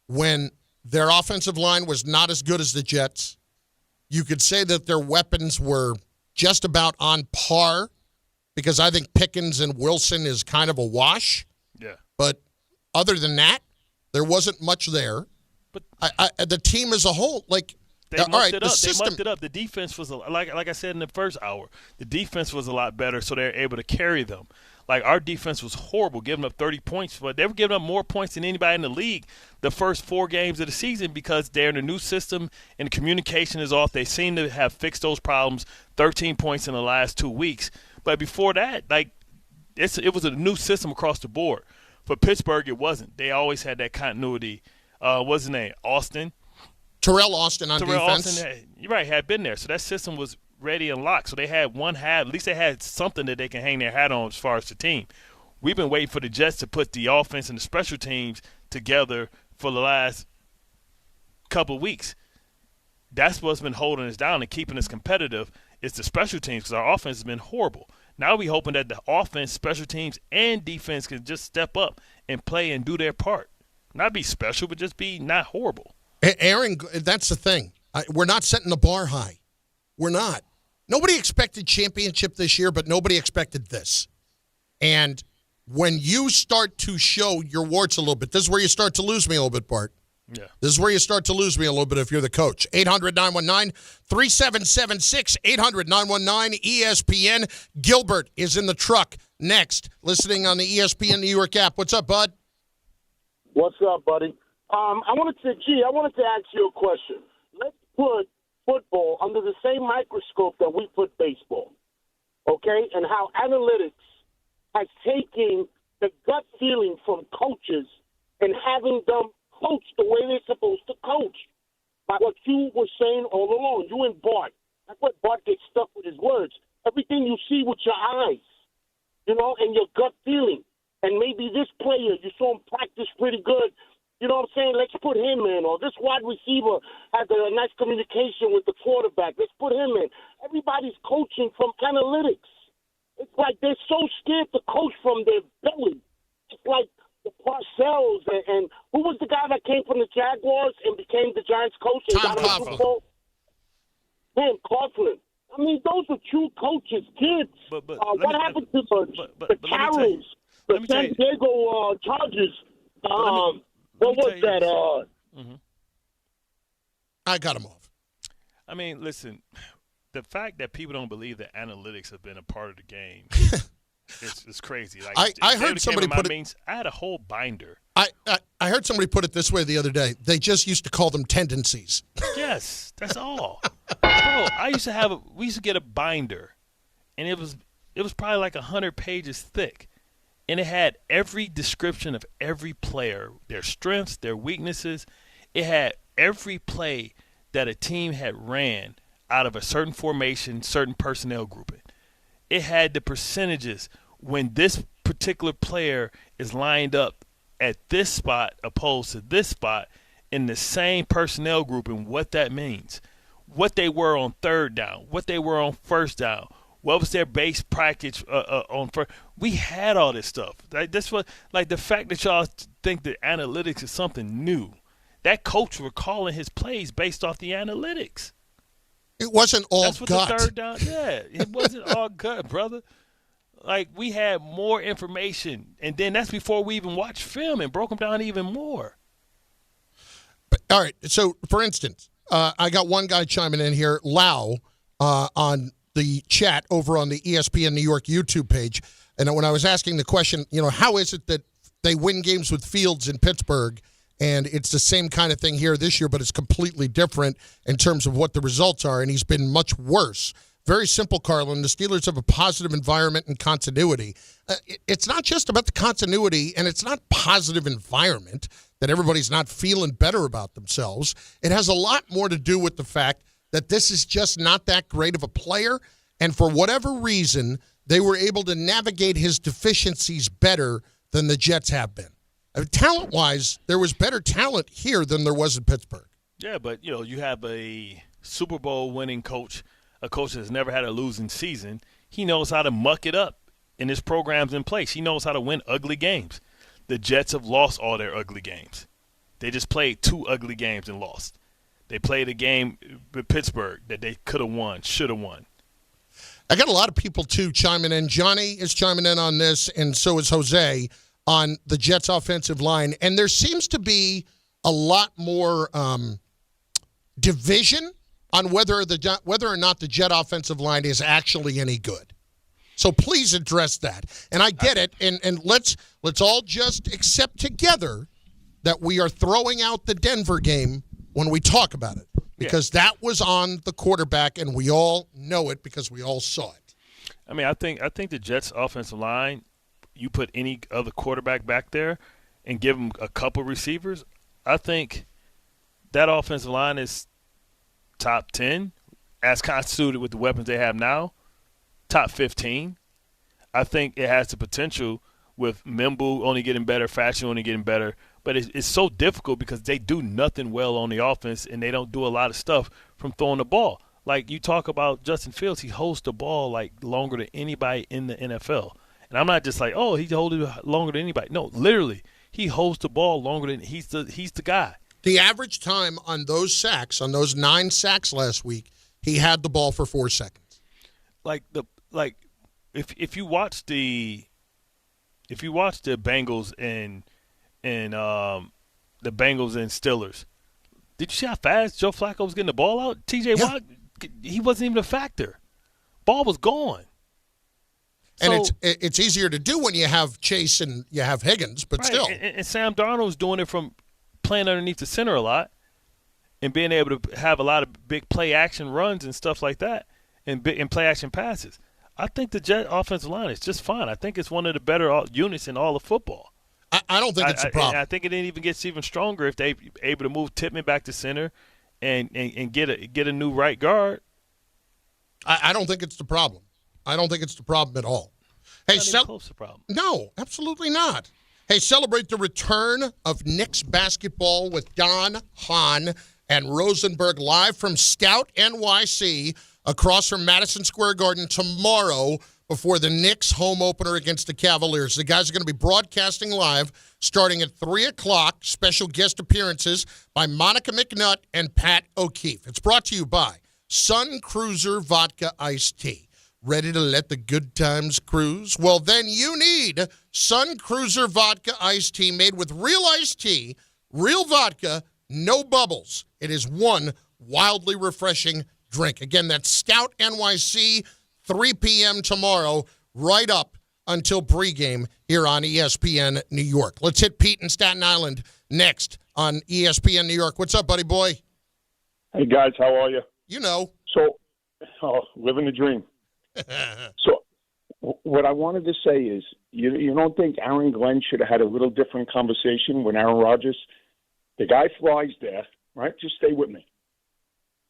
when their offensive line was not as good as the Jets? You could say that their weapons were just about on par, because I think Pickens and Wilson is kind of a wash. Yeah. But other than that, there wasn't much there. But the team as a whole, like, they mucked it up. They mucked it up. The defense was, like I said in the first hour, the defense was a lot better, so they're able to carry them. Like, our defense was horrible, giving up 30 points. But they were giving up more points than anybody in the league the first 4 games of the season, because they're in a new system and communication is off. They seem to have fixed those problems. 13 points in the last 2 weeks. But before that, like, it was a new system across the board. For Pittsburgh, it wasn't. They always had that continuity. What's his name? Terrell Austin on defense. Austin, you're right, had been there. So that system was ready and locked. So they had one hat. At least they had something that they can hang their hat on as far as the team. We've been waiting for the Jets to put the offense and the special teams together for the last couple of weeks. That's what's been holding us down and keeping us competitive. It's the special teams, because our offense has been horrible. Now we're hoping that the offense, special teams, and defense can just step up and play and do their part. Not be special, but just be not horrible. Aaron, that's the thing. We're not setting the bar high. We're not. Nobody expected championship this year, but nobody expected this. And when you start to show your warts a little bit, this is where you start to lose me a little bit, Bart. Yeah. This is where you start to lose me a little bit if you're the coach. 800-919-3776, 800-919-ESPN. Gilbert is in the truck next, listening on the ESPN New York app. What's up, bud? What's up, buddy? I wanted to ask you a question. Let's put football under the same microscope that we put baseball, okay? And how analytics has taken the gut feeling from coaches and having them coach the way they're supposed to coach. By what you were saying all along, you and Bart. That's what Bart gets stuck with his words. Everything you see with your eyes, and your gut feeling. And maybe this player, you saw him practice pretty good. You know what I'm saying? Let's put him in. Or this wide receiver had a nice communication with the quarterback. Let's put him in. Everybody's coaching from analytics. It's like they're so scared to coach from their belly. It's like the Parcells and who was the guy that came from the Jaguars and became the Giants coach? And Tom Coughlin. Man, Carlin. I mean, those are true coaches, kids. What happened to the Carolins, the San Diego Chargers? What was that? I got him off. I mean, listen, the fact that people don't believe that analytics have been a part of the game it's crazy. Like, I heard somebody put it. I had a whole binder. I heard somebody put it this way the other day. They just used to call them tendencies. Yes, that's all. Bro, we used to get a binder, and it was probably like 100 pages thick. And it had every description of every player, their strengths, their weaknesses. It had every play that a team had ran out of a certain formation, certain personnel grouping. It had the percentages when this particular player is lined up at this spot opposed to this spot in the same personnel grouping, what that means. What they were on third down, what they were on first down. What was their base practice on first? We had all this stuff. Like, this was like the fact that y'all think that analytics is something new. That coach were calling his plays based off the analytics. It wasn't all That's what gut. The third down. Yeah, it wasn't all gut, brother. Like, we had more information, and then that's before we even watched film and broke them down even more. But, all right. So, for instance, I got one guy chiming in here, Lau, on the chat over on the ESPN New York YouTube page. And when I was asking the question, how is it that they win games with Fields in Pittsburgh, and it's the same kind of thing here this year, but it's completely different in terms of what the results are, and he's been much worse. Very simple, Carlin. The Steelers have a positive environment and continuity. It's not just about the continuity, and it's not positive environment that everybody's not feeling better about themselves. It has a lot more to do with the fact that this is just not that great of a player, and for whatever reason, they were able to navigate his deficiencies better than the Jets have been. Talent-wise, there was better talent here than there was in Pittsburgh. Yeah, but, you have a Super Bowl winning coach, a coach that's never had a losing season. He knows how to muck it up, and his program's in place. He knows how to win ugly games. The Jets have lost all their ugly games. They just played 2 ugly games and lost. They played a game with Pittsburgh that they could have won, should have won. I got a lot of people, too, chiming in. Johnny is chiming in on this, and so is Jose on the Jets' offensive line. And there seems to be a lot more division on whether or not the Jet offensive line is actually any good. So please address that. And I get it, and let's all just accept together that we are throwing out the Denver game when we talk about it, because that was on the quarterback, and we all know it because we all saw it. I mean, I think the Jets' offensive line, you put any other quarterback back there and give them a couple receivers, I think that offensive line is top 10 as constituted with the weapons they have now, top 15. I think it has the potential with Mimbu only getting better, Fashion only getting better. But it's so difficult because they do nothing well on the offense, and they don't do a lot of stuff from throwing the ball. Like you talk about Justin Fields, he holds the ball like longer than anybody in the NFL. And I'm not just like, oh, he holds it longer than anybody. No, literally, he holds the ball longer than he's the guy. The average time on those sacks, on those 9 sacks last week, he had the ball for 4 seconds. If you watch the Bengals and the Bengals and Steelers, did you see how fast Joe Flacco was getting the ball out? TJ Watt, he wasn't even a factor. Ball was gone. And it's easier to do when you have Chase and you have Higgins, but still. And Sam Darnold's doing it from playing underneath the center a lot and being able to have a lot of big play action runs and stuff like that and play action passes. I think the Jet offensive line is just fine. I think it's one of the better units in all of football. I don't think it's a problem. I think it even gets even stronger if they're able to move Tippmann back to center and get a new right guard. I don't think it's the problem. I don't think it's the problem at all. Hey, close to problem. No, absolutely not. Hey, celebrate the return of Knicks basketball with Don, Hahn, and Rosenberg live from Scout NYC across from Madison Square Garden tomorrow before the Knicks home opener against the Cavaliers. The guys are going to be broadcasting live starting at 3 o'clock. Special guest appearances by Monica McNutt and Pat O'Keefe. It's brought to you by Sun Cruiser Vodka Iced Tea. Ready to let the good times cruise? Well, then you need Sun Cruiser Vodka Iced Tea made with real iced tea, real vodka, no bubbles. It is one wildly refreshing drink. Again, that's Scout NYC, 3 p.m. tomorrow, right up until pregame here on ESPN New York. Let's hit Pete in Staten Island next on ESPN New York. What's up, buddy boy? Hey, guys, how are you? You know. Living the dream. So what I wanted to say is you don't think Aaron Glenn should have had a little different conversation when Aaron Rodgers, the guy flies there, right? Just stay with me.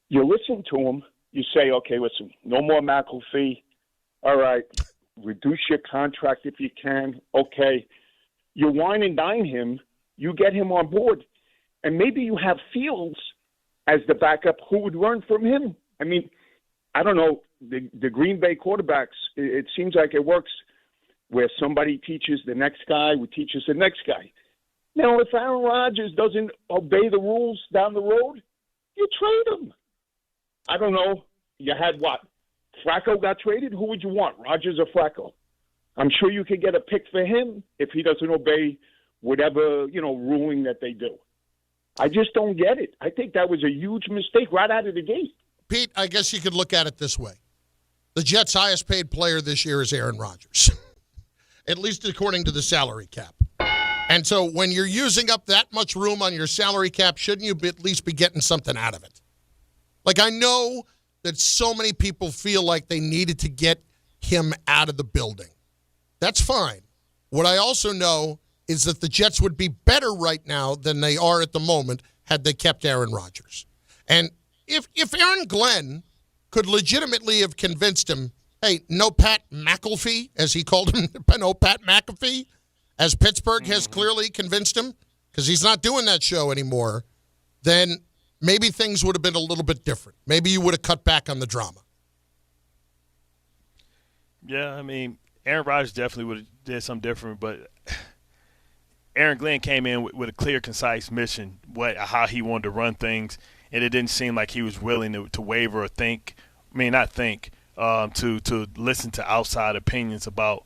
You listen to him, you say, okay, listen, no more McAfee. All right, reduce your contract if you can. Okay. You wine and dine him, you get him on board. And maybe you have Fields as the backup who would learn from him. I mean, I don't know. The Green Bay quarterbacks, it seems like it works where somebody teaches the next guy who teaches the next guy. Now, if Aaron Rodgers doesn't obey the rules down the road, you trade him. I don't know. You had what? Flacco got traded? Who would you want, Rodgers or Flacco? I'm sure you could get a pick for him if he doesn't obey whatever, ruling that they do. I just don't get it. I think that was a huge mistake right out of the gate. Pete, I guess you could look at it this way. The Jets' highest paid player this year is Aaron Rodgers, at least according to the salary cap. And so when you're using up that much room on your salary cap, shouldn't you at least be getting something out of it? Like, I know that so many people feel like they needed to get him out of the building. That's fine. What I also know is that the Jets would be better right now than they are at the moment had they kept Aaron Rodgers. And if Aaron Glenn could legitimately have convinced him, hey, no Pat McAfee, as he called him, no Pat McAfee, as Pittsburgh has clearly convinced him, because he's not doing that show anymore, then maybe things would have been a little bit different. Maybe you would have cut back on the drama. Yeah, I mean, Aaron Rodgers definitely would have did something different, but Aaron Glenn came in with a clear, concise mission, how he wanted to run things, and it didn't seem like he was willing to waver or think. I mean, not think, to listen to outside opinions about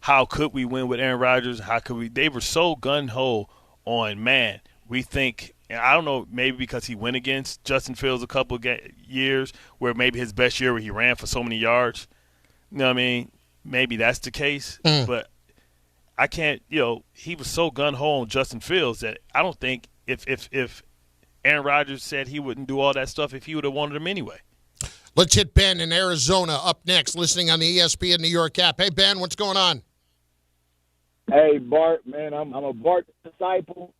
how could we win with Aaron Rodgers? How could we? They were so gun-ho on, man, we think, and I don't know, maybe because he went against Justin Fields a couple of years where maybe his best year where he ran for so many yards. You know what I mean? Maybe that's the case. But I can't, he was so gun-ho on Justin Fields that I don't think if Aaron Rodgers said he wouldn't do all that stuff if he would have wanted him anyway. Let's hit Ben in Arizona up next, listening on the ESPN New York app. Hey, Ben, what's going on? Hey, Bart, man, I'm a Bart disciple.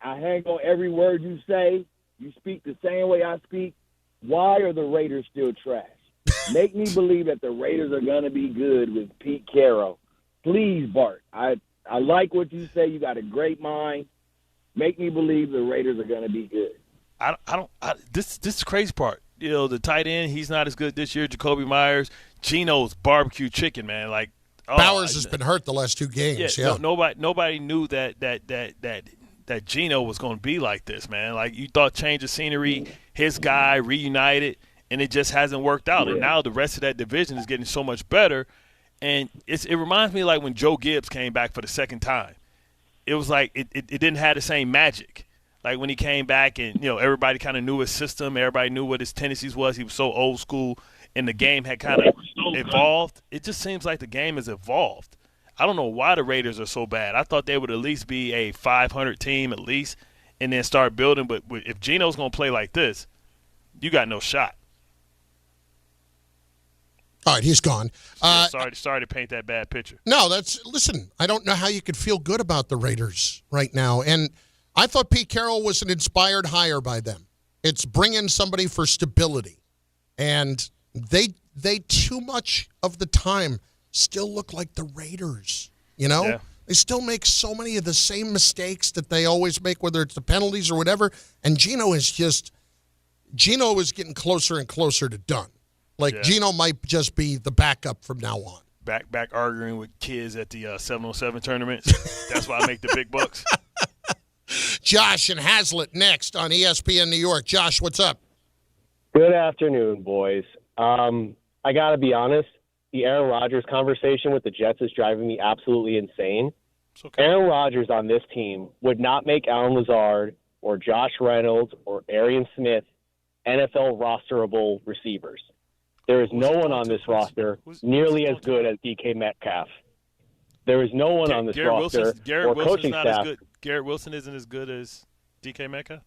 I hang on every word you say. You speak the same way I speak. Why are the Raiders still trash? Make me believe that the Raiders are going to be good with Pete Carroll. Please, Bart. I like what you say. You got a great mind. Make me believe the Raiders are going to be good. This is the crazy part. The tight end, he's not as good this year. Jacoby Myers, Geno's barbecue chicken, man. Like Bowers has been hurt the last 2 games. Yeah. Nobody knew that Geno was going to be like this, man. Like, you thought change of scenery, his guy reunited, and it just hasn't worked out. And now the rest of that division is getting so much better. And it reminds me like when Joe Gibbs came back for the second time. It was like it didn't have the same magic. Like when he came back and, everybody kind of knew his system. Everybody knew what his tendencies was. He was so old school, and the game had kind of evolved. It just seems like the game has evolved. I don't know why the Raiders are so bad. I thought they would at least be a 500 team at least and then start building. But if Geno's going to play like this, you got no shot. All right, he's gone. Sorry to paint that bad picture. No, listen, I don't know how you could feel good about the Raiders right now. And I thought Pete Carroll was an inspired hire by them. It's bringing somebody for stability. And they too much of the time still look like the Raiders, Yeah. They still make so many of the same mistakes that they always make, whether it's the penalties or whatever. And Geno is getting closer and closer to done. Geno might just be the backup from now on. Back arguing with kids at the 707 tournament. That's why I make the big bucks. Josh and Hazlitt next on ESPN New York. Josh, what's up? Good afternoon, boys. I got to be honest. The Aaron Rodgers conversation with the Jets is driving me absolutely insane. Okay. Aaron Rodgers on this team would not make Allen Lazard or Josh Reynolds or Arian Smith NFL rosterable receivers. There is no one on this roster nearly as good as DK Metcalf. There is no one on this roster or coaching staff. Garrett Wilson isn't as good as DK Metcalf?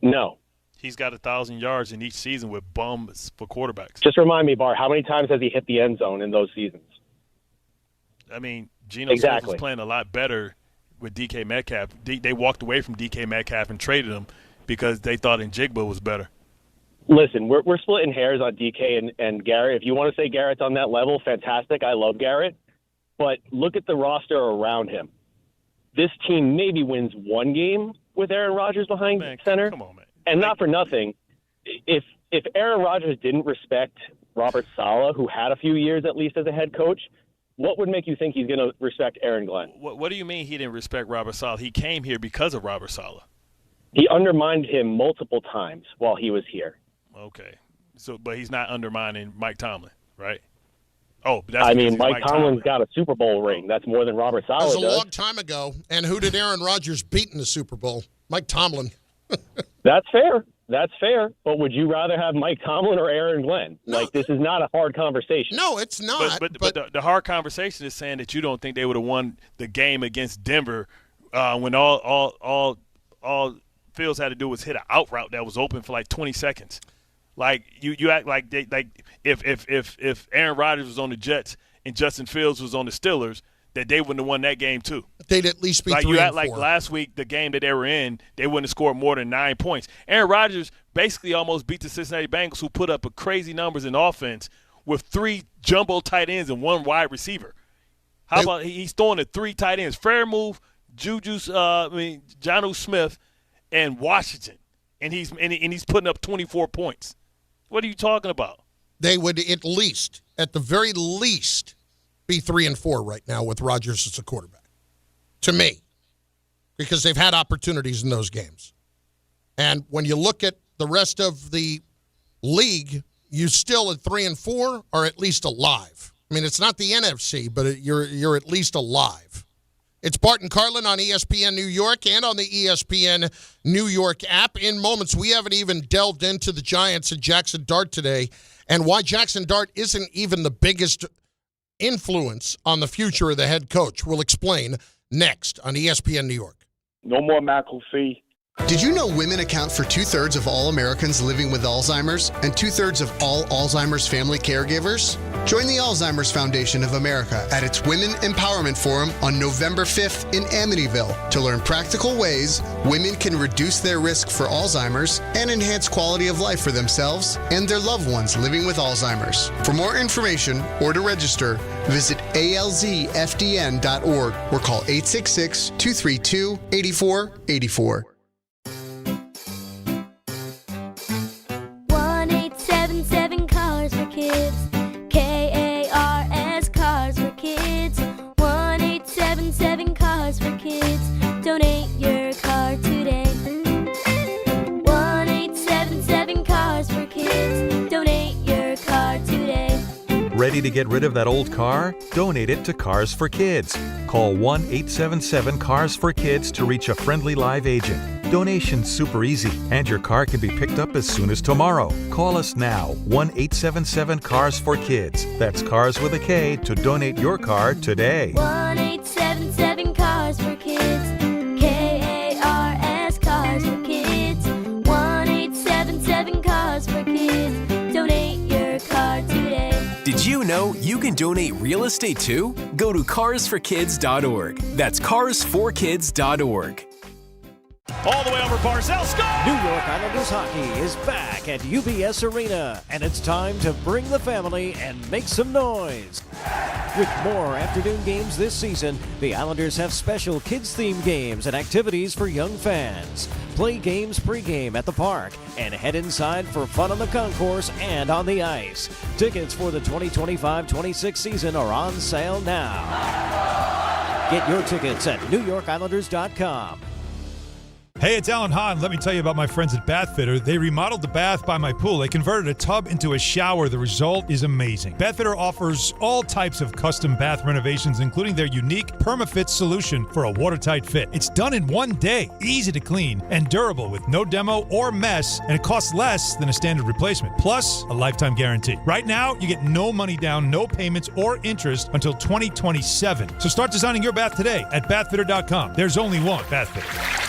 No. He's got 1,000 yards in each season with bums for quarterbacks. Just remind me, Bart, how many times has he hit the end zone in those seasons? I mean, Geno Smith was playing a lot better with DK Metcalf. They walked away from DK Metcalf and traded him because they thought Njigba was better. Listen, we're splitting hairs on DK and Garrett. If you want to say Garrett's on that level, fantastic. I love Garrett. But look at the roster around him. This team maybe wins one game with Aaron Rodgers behind center. Come on, man. And not for nothing, if Aaron Rodgers didn't respect Robert Saleh, who had a few years at least as a head coach, what would make you think he's going to respect Aaron Glenn? What do you mean he didn't respect Robert Saleh? He came here because of Robert Saleh. He undermined him multiple times while he was here. Okay. But he's not undermining Mike Tomlin, right? Mike Tomlin's got a Super Bowl ring. That's more than Robert Saleh does. That was a long time ago. And who did Aaron Rodgers beat in the Super Bowl? Mike Tomlin. That's fair. That's fair. But would you rather have Mike Tomlin or Aaron Glenn? No. Like, this is not a hard conversation. No, it's not. But the hard conversation is saying that you don't think they would have won the game against Denver when all Fields had to do was hit an out route that was open for like 20 seconds. Like you act like if Aaron Rodgers was on the Jets and Justin Fields was on the Steelers, that they wouldn't have won that game too. They'd at least be like 3-4. You act like last week, the game that they were in, they wouldn't have scored more than 9 points. Aaron Rodgers basically almost beat the Cincinnati Bengals, who put up crazy numbers in offense with 3 jumbo tight ends and 1 wide receiver. How about he's throwing to 3 tight ends? Fairmouth, Jonnu Smith, and Washington, and he's putting up 24 points. What are you talking about? They would at the very least, be 3-4 right now with Rodgers as a quarterback, to me, because they've had opportunities in those games. And when you look at the rest of the league, you still at 3-4 are at least alive. I mean, it's not the NFC, but you're at least alive. It's Bart and Carlin on ESPN New York and on the ESPN New York app. In moments, we haven't even delved into the Giants and Jackson Dart today and why Jackson Dart isn't even the biggest influence on the future of the head coach. We'll explain next on ESPN New York. No more McAfee. Did you know women account for 2/3 of all Americans living with Alzheimer's and 2/3 of all Alzheimer's family caregivers? Join the Alzheimer's Foundation of America at its Women Empowerment Forum on November 5th in Amityville to learn practical ways women can reduce their risk for Alzheimer's and enhance quality of life for themselves and their loved ones living with Alzheimer's. For more information or to register, visit alzfdn.org or call 866-232-8484. 1-877 Cars for Kids. KARS Cars for Kids. 1-877 Cars for Kids. Donate your car today. 1-877 Cars for Kids. Donate your car today. Ready to get rid of that old car? Donate it to Cars for Kids. Call 1-877-CARS-FOR-KIDS to reach a friendly live agent. Donation's super easy, and your car can be picked up as soon as tomorrow. Call us now, 1-877-CARS-FOR-KIDS. That's Cars with a K to donate your car today. 1-877 Cars for Kids. KARS Cars for Kids. 1-877 Cars for Kids. Donate your car today. Did you know you can donate real estate too? Go to carsforkids.org. That's carsforkids.org. All the way over Barzell, score! New York Islanders hockey is back at UBS Arena, and it's time to bring the family and make some noise. With more afternoon games this season, the Islanders have special kids-themed games and activities for young fans. Play games pregame at the park and head inside for fun on the concourse and on the ice. Tickets for the 2025-26 season are on sale now. Get your tickets at NewYorkIslanders.com. Hey, it's Alan Hahn. Let me tell you about my friends at Bathfitter. They remodeled the bath by my pool. They converted a tub into a shower. The result is amazing. Bathfitter offers all types of custom bath renovations, including their unique PermaFit solution for a watertight fit. It's done in one day, easy to clean, and durable with no demo or mess, and it costs less than a standard replacement, plus a lifetime guarantee. Right now, you get no money down, no payments or interest until 2027. So start designing your bath today at bathfitter.com. There's only one Bathfitter.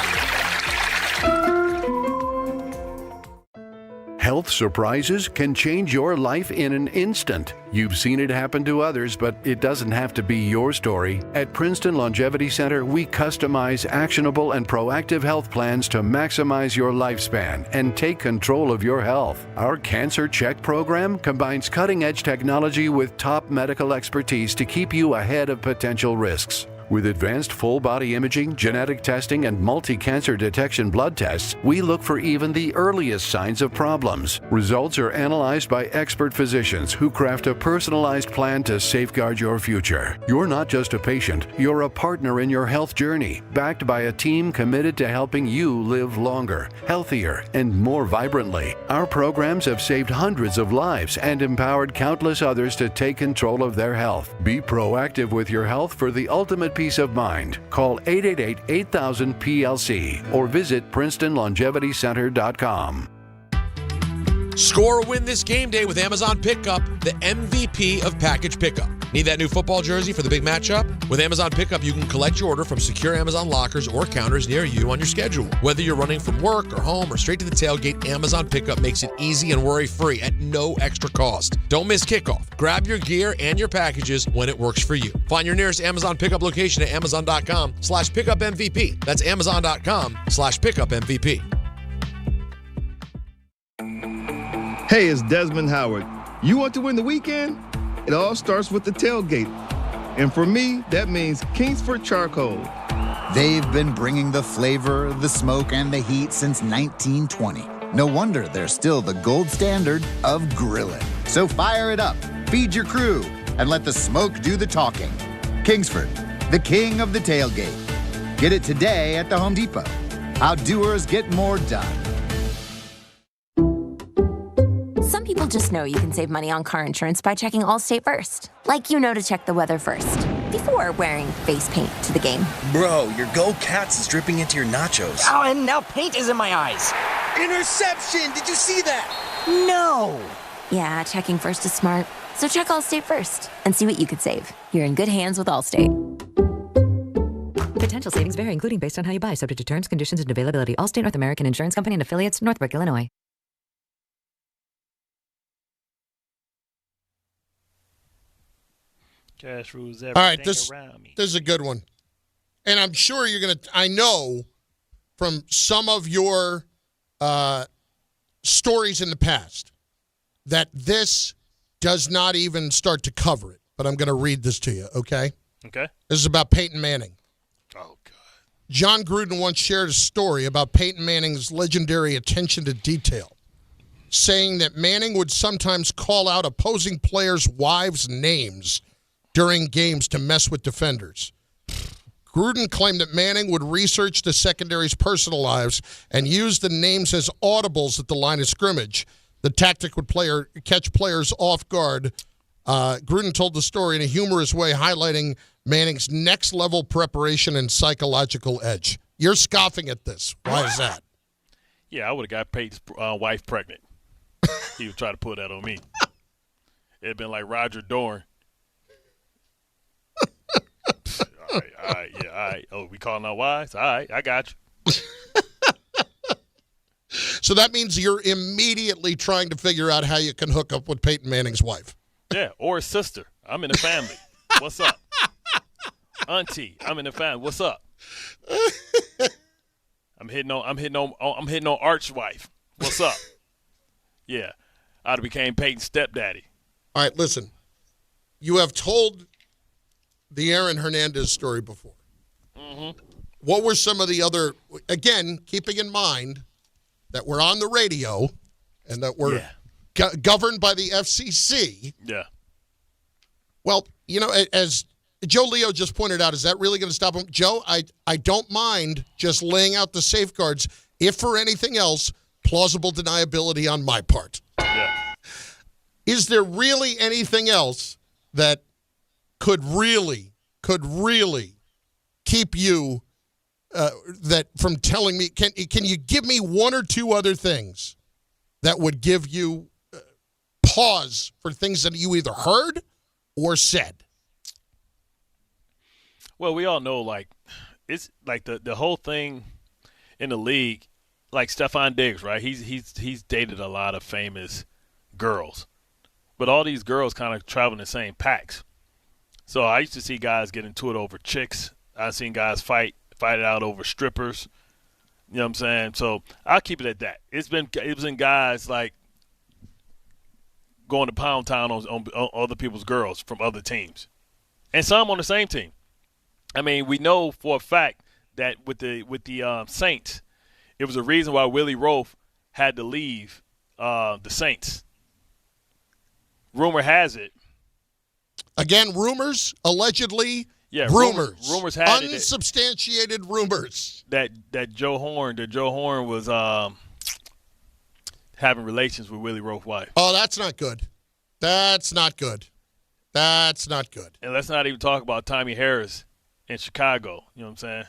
Health surprises can change your life in an instant. You've seen it happen to others, but it doesn't have to be your story. At Princeton Longevity Center, we customize actionable and proactive health plans to maximize your lifespan and take control of your health. Our Cancer Check program combines cutting-edge technology with top medical expertise to keep you ahead of potential risks. With advanced full-body imaging, genetic testing, and multi-cancer detection blood tests, we look for even the earliest signs of problems. Results are analyzed by expert physicians who craft a personalized plan to safeguard your future. You're not just a patient, you're a partner in your health journey, backed by a team committed to helping you live longer, healthier, and more vibrantly. Our programs have saved hundreds of lives and empowered countless others to take control of their health. Be proactive with your health for the ultimate peace peace of mind. Call 888-8000-PLC or visit PrincetonLongevityCenter.com. Score a win this game day with Amazon Pickup, the MVP of package pickup. Need that new football jersey for the big matchup? With Amazon Pickup, you can collect your order from secure Amazon lockers or counters near you on your schedule. Whether you're running from work or home or straight to the tailgate, Amazon Pickup makes it easy and worry-free at no extra cost. Don't miss kickoff. Grab your gear and your packages when it works for you. Find your nearest Amazon Pickup location at amazon.com/pickupmvp. That's amazon.com/pickupmvp. Hey, it's Desmond Howard. You want to win the weekend? It all starts with the tailgate. And for me, that means Kingsford Charcoal. They've been bringing the flavor, the smoke, and the heat since 1920. No wonder they're still the gold standard of grilling. So fire it up, feed your crew, and let the smoke do the talking. Kingsford, the king of the tailgate. Get it today at the Home Depot. How doers get more done. Some people just know you can save money on car insurance by checking Allstate first. Like you know to check the weather first, before wearing face paint to the game. Bro, your Go Cats is dripping into your nachos. Oh, and now paint is in my eyes. Interception! Did you see that? No! Yeah, checking first is smart. So check Allstate first and see what you could save. You're in good hands with Allstate. Potential savings vary, including based on how you buy, subject to terms, conditions, and availability. Allstate North American Insurance Company and affiliates, Northbrook, Illinois. Cash rules All everything right, this is a good one. And I'm sure you're going to, I know from some of your stories in the past that this does not even start to cover it. But I'm going to read this to you, okay? Okay. This is about Peyton Manning. Oh, God. John Gruden once shared a story about Peyton Manning's legendary attention to detail, saying that Manning would sometimes call out opposing players' wives' names during games to mess with defenders. Gruden claimed that Manning would research the secondary's personal lives and use the names as audibles at the line of scrimmage. The tactic would catch players off guard. Gruden told the story in a humorous way, highlighting Manning's next-level preparation and psychological edge. You're scoffing at this. Why is that? Yeah, I would have got Peyton's wife pregnant. He would try to put that on me. It'd been like Roger Dorn. All right. Oh, we calling out wives? All right, I got you. So that means you're immediately trying to figure out how you can hook up with Peyton Manning's wife. Yeah, or his sister. I'm in the family. What's up? Auntie, I'm in the family. What's up? I'm hitting on Arch's wife. What's up? Yeah, I'd have became Peyton's stepdaddy. All right, listen. You have told the Aaron Hernandez story before. Mm-hmm. What were some of the other, again, keeping in mind that we're on the radio and that we're governed by the FCC. Yeah. Well, you know, as Joe Leo just pointed out, is that really going to stop him? Joe, I don't mind just laying out the safeguards, if for anything else, plausible deniability on my part. Yeah. Is there really anything else that could really keep you that from telling me? Can you give me one or two other things that would give you pause for things that you either heard or said? Well, we all know, like, it's like the whole thing in the league, like Stephon Diggs, right? He's dated a lot of famous girls, but all these girls kind of travel in the same packs. So I used to see guys get into it over chicks. I've seen guys fight it out over strippers. You know what I'm saying? So I'll keep it at that. It was in guys like going to Pound Town on other people's girls from other teams, and some on the same team. I mean, we know for a fact that with the Saints, it was a reason why Willie Roaf had to leave the Saints. Rumor has it. Again, rumors, allegedly. Yeah, rumors. Rumors had unsubstantiated rumors that Joe Horn was having relations with Willie Roaf's wife. Oh, that's not good. That's not good. That's not good. And let's not even talk about Tommy Harris in Chicago. You know what I'm saying?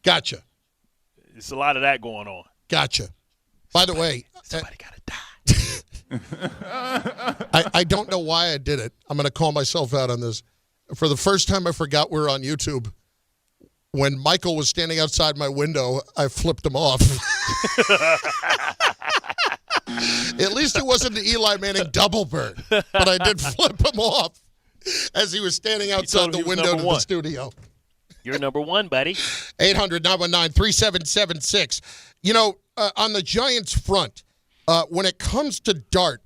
Gotcha. It's a lot of that going on. Gotcha. By the way, somebody got to die. I don't know why I did it. I'm going to call myself out on this. For the first time, I forgot we were on YouTube. When Michael was standing outside my window, I flipped him off. At least it wasn't the Eli Manning double bird, but I did flip him off as he was standing outside the window to the studio. You're number one, buddy. 800-919-3776. You know, on the Giants front, when it comes to Dart,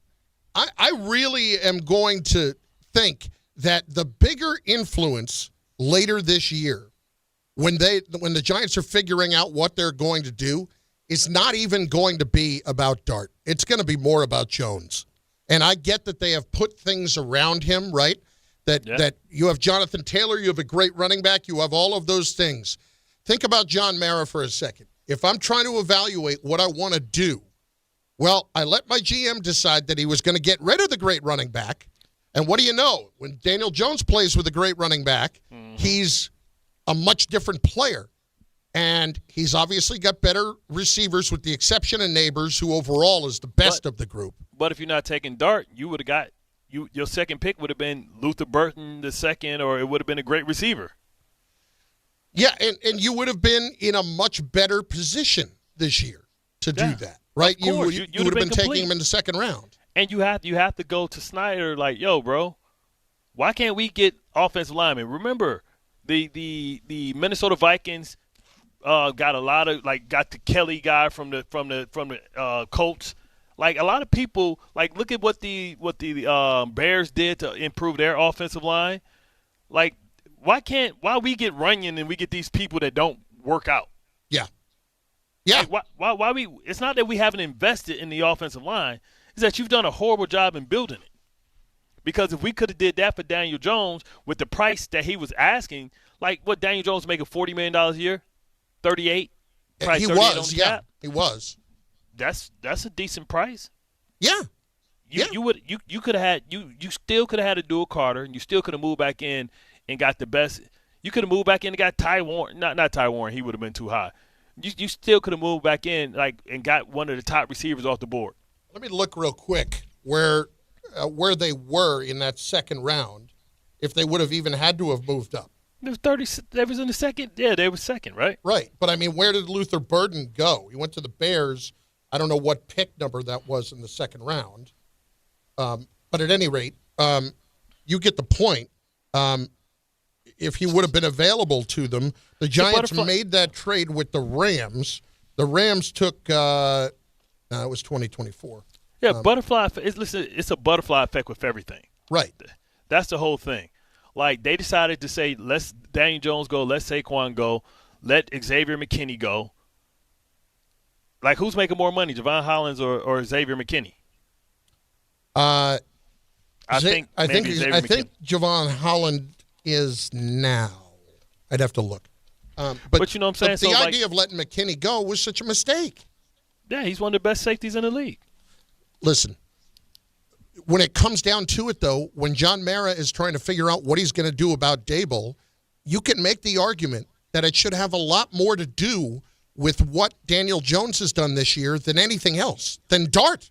I really am going to think that the bigger influence later this year, when the Giants are figuring out what they're going to do, is not even going to be about Dart. It's going to be more about Jones. And I get that they have put things around him, right? That you have Jonathan Taylor, you have a great running back, you have all of those things. Think about John Mara for a second. If I'm trying to evaluate what I want to do, well, I let my GM decide that he was going to get rid of the great running back. And what do you know? When Daniel Jones plays with a great running back, he's a much different player. And he's obviously got better receivers with the exception of Neighbors, who overall is the best of the group. But if you're not taking Dart, you would have got your second pick would have been Luther Burton the second, or it would have been a great receiver. Yeah, and you would have been in a much better position this year to do that, right? You would have been taking him in the second round. And you have to go to Snyder like, yo, bro, why can't we get offensive linemen? Remember, the Minnesota Vikings got a lot of got the Kelly guy from the Colts. Like a lot of people, look at what the Bears did to improve their offensive line. Like, why we get Runyon and we get these people that don't work out? Yeah. Yeah. Like, why we? It's not that we haven't invested in the offensive line. It's that you've done a horrible job in building it. Because if we could have did that for Daniel Jones with the price that he was asking, like what Daniel Jones making $40 million a year, 38. He was, yeah. He was. That's a decent price. Yeah. You could have had you still could have had a dual Carter, and you still could have moved back in and got the best. You could have moved back in and got Ty Warren. Not Ty Warren. He would have been too high. You still could have moved back in and got one of the top receivers off the board. Let me look real quick where they were in that second round, if they would have even had to have moved up. There was 30. They was in the second. Yeah, they were second, right? Right, but I mean, where did Luther Burden go? He went to the Bears. I don't know what pick number that was in the second round. But at any rate, you get the point. If he would have been available to them, the Giants made that trade with the Rams. The Rams took it was 2024. Yeah, butterfly. It's a butterfly effect with everything. Right. That's the whole thing. Like, they decided to say, let's Daniel Jones go, let Saquon go, let Xavier McKinney go. Like, who's making more money, Javon Hollins or Xavier McKinney? I think Javon Holland is now. I'd have to look. But you know what I'm saying? The idea of letting McKinney go was such a mistake. Yeah, he's one of the best safeties in the league. Listen, when it comes down to it, though, when John Mara is trying to figure out what he's going to do about Dable, you can make the argument that it should have a lot more to do with what Daniel Jones has done this year than anything else, than Dart.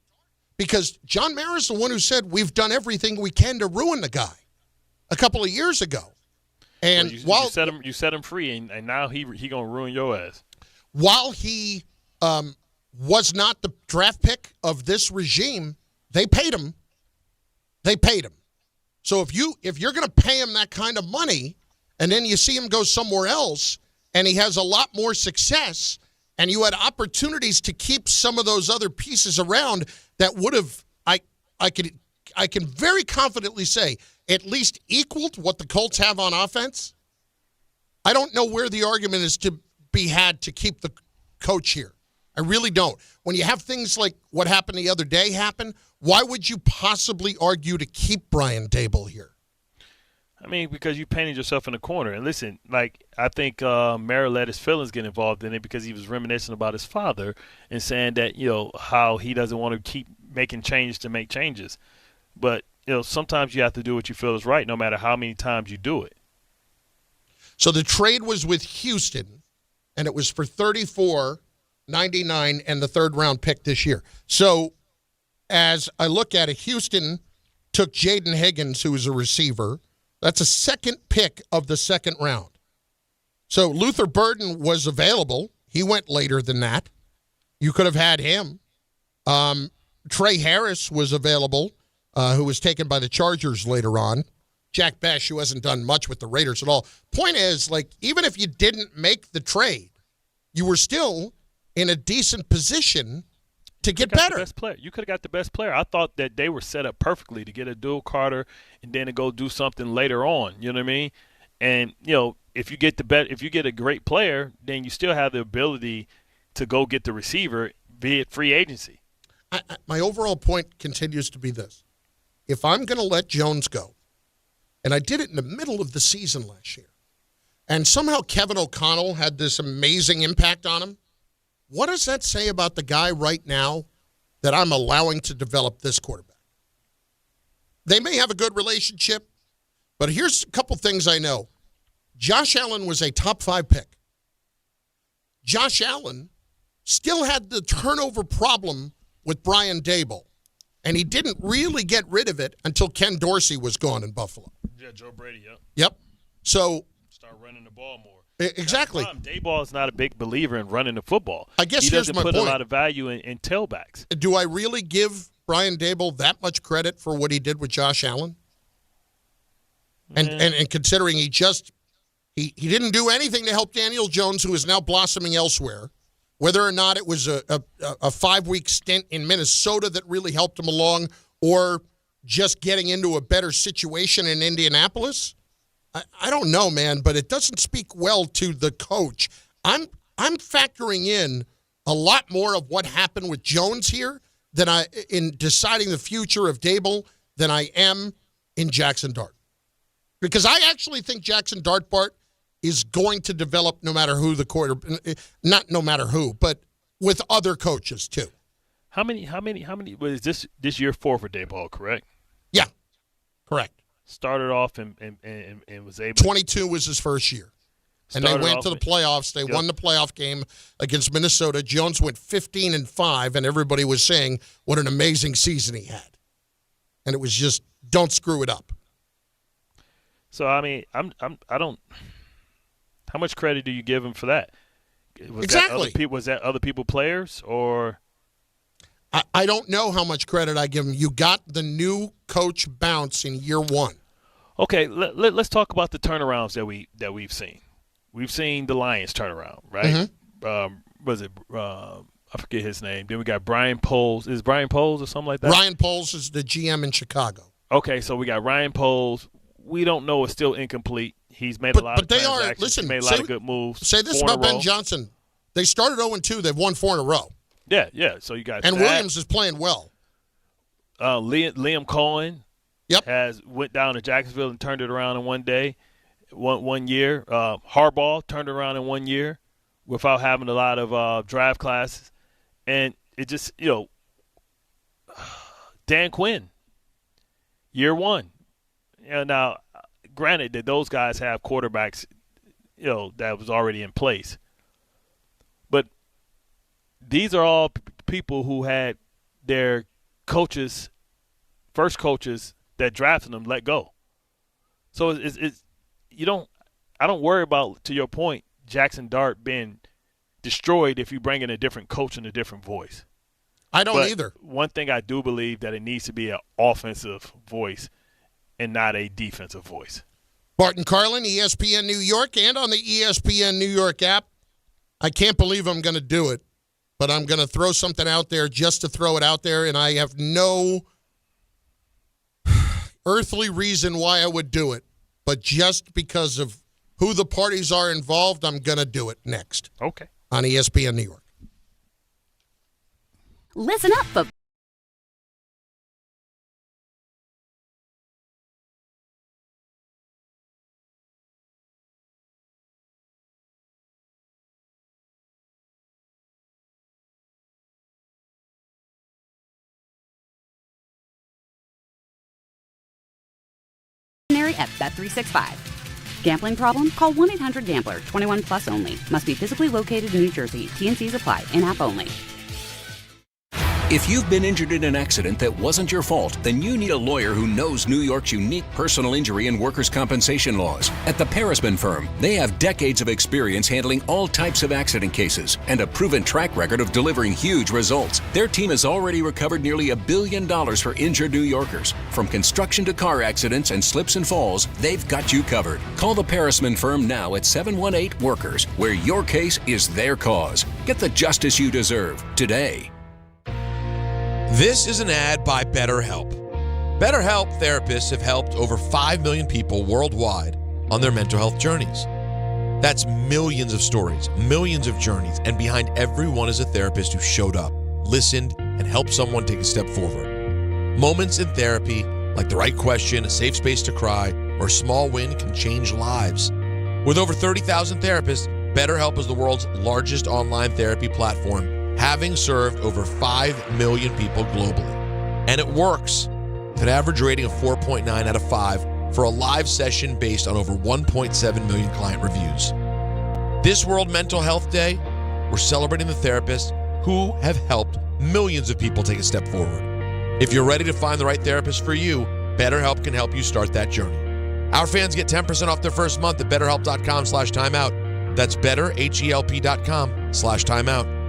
Because John Mara is the one who said we've done everything we can to ruin the guy a couple of years ago. And you set him free, and now he gonna ruin your ass. While he was not the draft pick of this regime, they paid him. They paid him. So if you're going to pay him that kind of money, and then you see him go somewhere else, and he has a lot more success, and you had opportunities to keep some of those other pieces around that would have, I can very confidently say, at least equaled what the Colts have on offense. I don't know where the argument is to be had to keep the coach here. I really don't. When you have things like what happened the other day happen, why would you possibly argue to keep Brian Dable here? I mean, because you painted yourself in a corner. And listen, I think Mara let his feelings get involved in it because he was reminiscing about his father and saying that, how he doesn't want to keep making changes to make changes. But, sometimes you have to do what you feel is right no matter how many times you do it. So the trade was with Houston, and it was for $34.99 and the third-round pick this year. So as I look at it, Houston took Jaden Higgins, who is a receiver. That's a second pick of the second round. So Luther Burden was available. He went later than that. You could have had him. Trey Harris was available, who was taken by the Chargers later on. Jack Besh, who hasn't done much with the Raiders at all. Point is, like, even if you didn't make the trade, you were still in a decent position to get better. You could have got the best player. I thought that they were set up perfectly to get a dual Carter and then to go do something later on. You know what I mean? And if you get a great player, then you still have the ability to go get the receiver, be it free agency. My overall point continues to be this: if I'm going to let Jones go, and I did it in the middle of the season last year, and somehow Kevin O'Connell had this amazing impact on him, what does that say about the guy right now that I'm allowing to develop this quarterback? They may have a good relationship, but here's a couple things I know. Josh Allen was a top 5 pick. Josh Allen still had the turnover problem with Brian Daboll, and he didn't really get rid of it until Ken Dorsey was gone in Buffalo. Yeah, Joe Brady, yeah. Yep. So start running the ball more. Exactly. Daboll is not a big believer in running the football. I guess he here's doesn't my put point. a lot of value in tailbacks. Do I really give Brian Daboll that much credit for what he did with Josh Allen? And considering he didn't do anything to help Daniel Jones, who is now blossoming elsewhere, whether or not it was a 5-week stint in Minnesota that really helped him along, or just getting into a better situation in Indianapolis, I don't know, man, but it doesn't speak well to the coach. I'm factoring in a lot more of what happened with Jones here in deciding the future of Daboll than I am in Jackson Dart. Because I actually think Jackson Dart, Bart, is going to develop no matter who the not no matter who, but with other coaches too. How many was this year 4 for Daboll, correct? Yeah. Correct. Started off and was able 22 was his first year. And they went to the playoffs. They won the playoff game against Minnesota. Jones went 15-5, and everybody was saying what an amazing season he had. And it was just, don't screw it up. So I mean, I don't. How much credit do you give him for that? Was that other people players, or? I don't know how much credit I give him. You got the new coach bounce in year 1. Okay, let's talk about the turnarounds that we've seen. We've seen the Lions turnaround, right? Mm-hmm. I forget his name. Then we got Brian Poles. Is Brian Poles or something like that? Ryan Poles is the GM in Chicago. Okay, so we got Ryan Poles. We don't know. It's still incomplete. He's made a lot of transactions. He's made a lot of good moves. Say this about Ben Johnson. They started 0-2. They've won 4 in a row. Yeah. So you got and Williams is playing well. Liam Cohen has went down to Jacksonville and turned it around in one day, one year. Harbaugh turned it around in 1 year without having a lot of draft classes. And it just, Dan Quinn, year 1. Now, granted that those guys have quarterbacks, that was already in place. But these are all people who had their first coaches that drafted them let go. So I don't worry about, to your point, Jackson Dart being destroyed if you bring in a different coach and a different voice. I don't either. One thing I do believe that it needs to be an offensive voice and not a defensive voice. Bart and Carlin, ESPN New York, and on the ESPN New York app. I can't believe I'm going to do it, but I'm going to throw something out there just to throw it out there, and I have no earthly reason why I would do it. But just because of who the parties are involved, I'm going to do it next. Okay. On ESPN New York. Listen up, folks. At Bet365. Gambling problem? Call 1-800-GAMBLER. 21 plus only. Must be physically located in New Jersey. T&Cs apply. In-app only. If you've been injured in an accident that wasn't your fault, then you need a lawyer who knows New York's unique personal injury and workers' compensation laws. At the Parisman Firm, they have decades of experience handling all types of accident cases and a proven track record of delivering huge results. Their team has already recovered nearly $1 billion for injured New Yorkers. From construction to car accidents and slips and falls, they've got you covered. Call the Parisman Firm now at 718-WORKERS, where your case is their cause. Get the justice you deserve today. This is an ad by BetterHelp. BetterHelp therapists have helped over 5 million people worldwide on their mental health journeys. That's millions of stories, millions of journeys, and behind every one is a therapist who showed up, listened, and helped someone take a step forward. Moments in therapy, like the right question, a safe space to cry, or a small win can change lives. With over 30,000 therapists, BetterHelp is the world's largest online therapy platform, having served over 5 million people globally. And it works, with an average rating of 4.9 out of 5 for a live session based on over 1.7 million client reviews. This World Mental Health Day, we're celebrating the therapists who have helped millions of people take a step forward. If you're ready to find the right therapist for you, BetterHelp can help you start that journey. Our fans get 10% off their first month at betterhelp.com/timeout. That's betterhelp.com/timeout.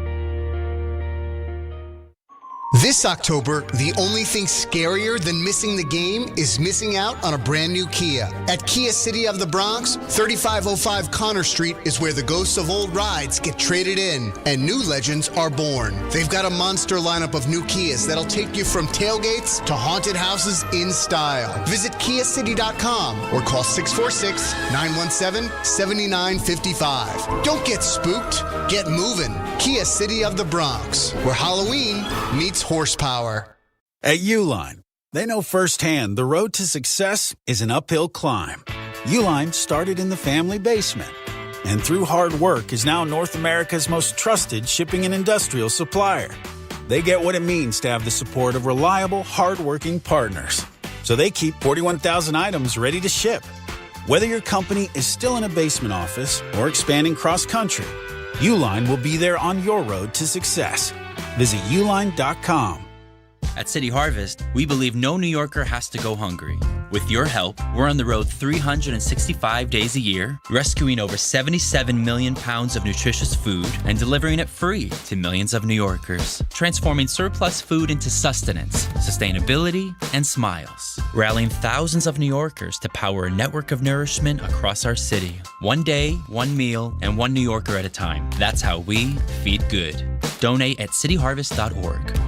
This October, the only thing scarier than missing the game is missing out on a brand new Kia. At Kia City of the Bronx, 3505 Connor Street is where the ghosts of old rides get traded in and new legends are born. They've got a monster lineup of new Kias that'll take you from tailgates to haunted houses in style. Visit KiaCity.com or call 646-917-7955. Don't get spooked, get moving. Kia City of the Bronx, where Halloween meets horsepower. At Uline, they know firsthand the road to success is an uphill climb. Uline started in the family basement, and through hard work is now North America's most trusted shipping and industrial supplier. They get what it means to have the support of reliable, hardworking partners. So they keep 41,000 items ready to ship. Whether your company is still in a basement office or expanding cross-country, Uline will be there on your road to success. Visit uline.com. At City Harvest, we believe no New Yorker has to go hungry. With your help, we're on the road 365 days a year, rescuing over 77 million pounds of nutritious food and delivering it free to millions of New Yorkers, transforming surplus food into sustenance, sustainability, and smiles, rallying thousands of New Yorkers to power a network of nourishment across our city. One day, one meal, and one New Yorker at a time. That's how we feed good. Donate at cityharvest.org.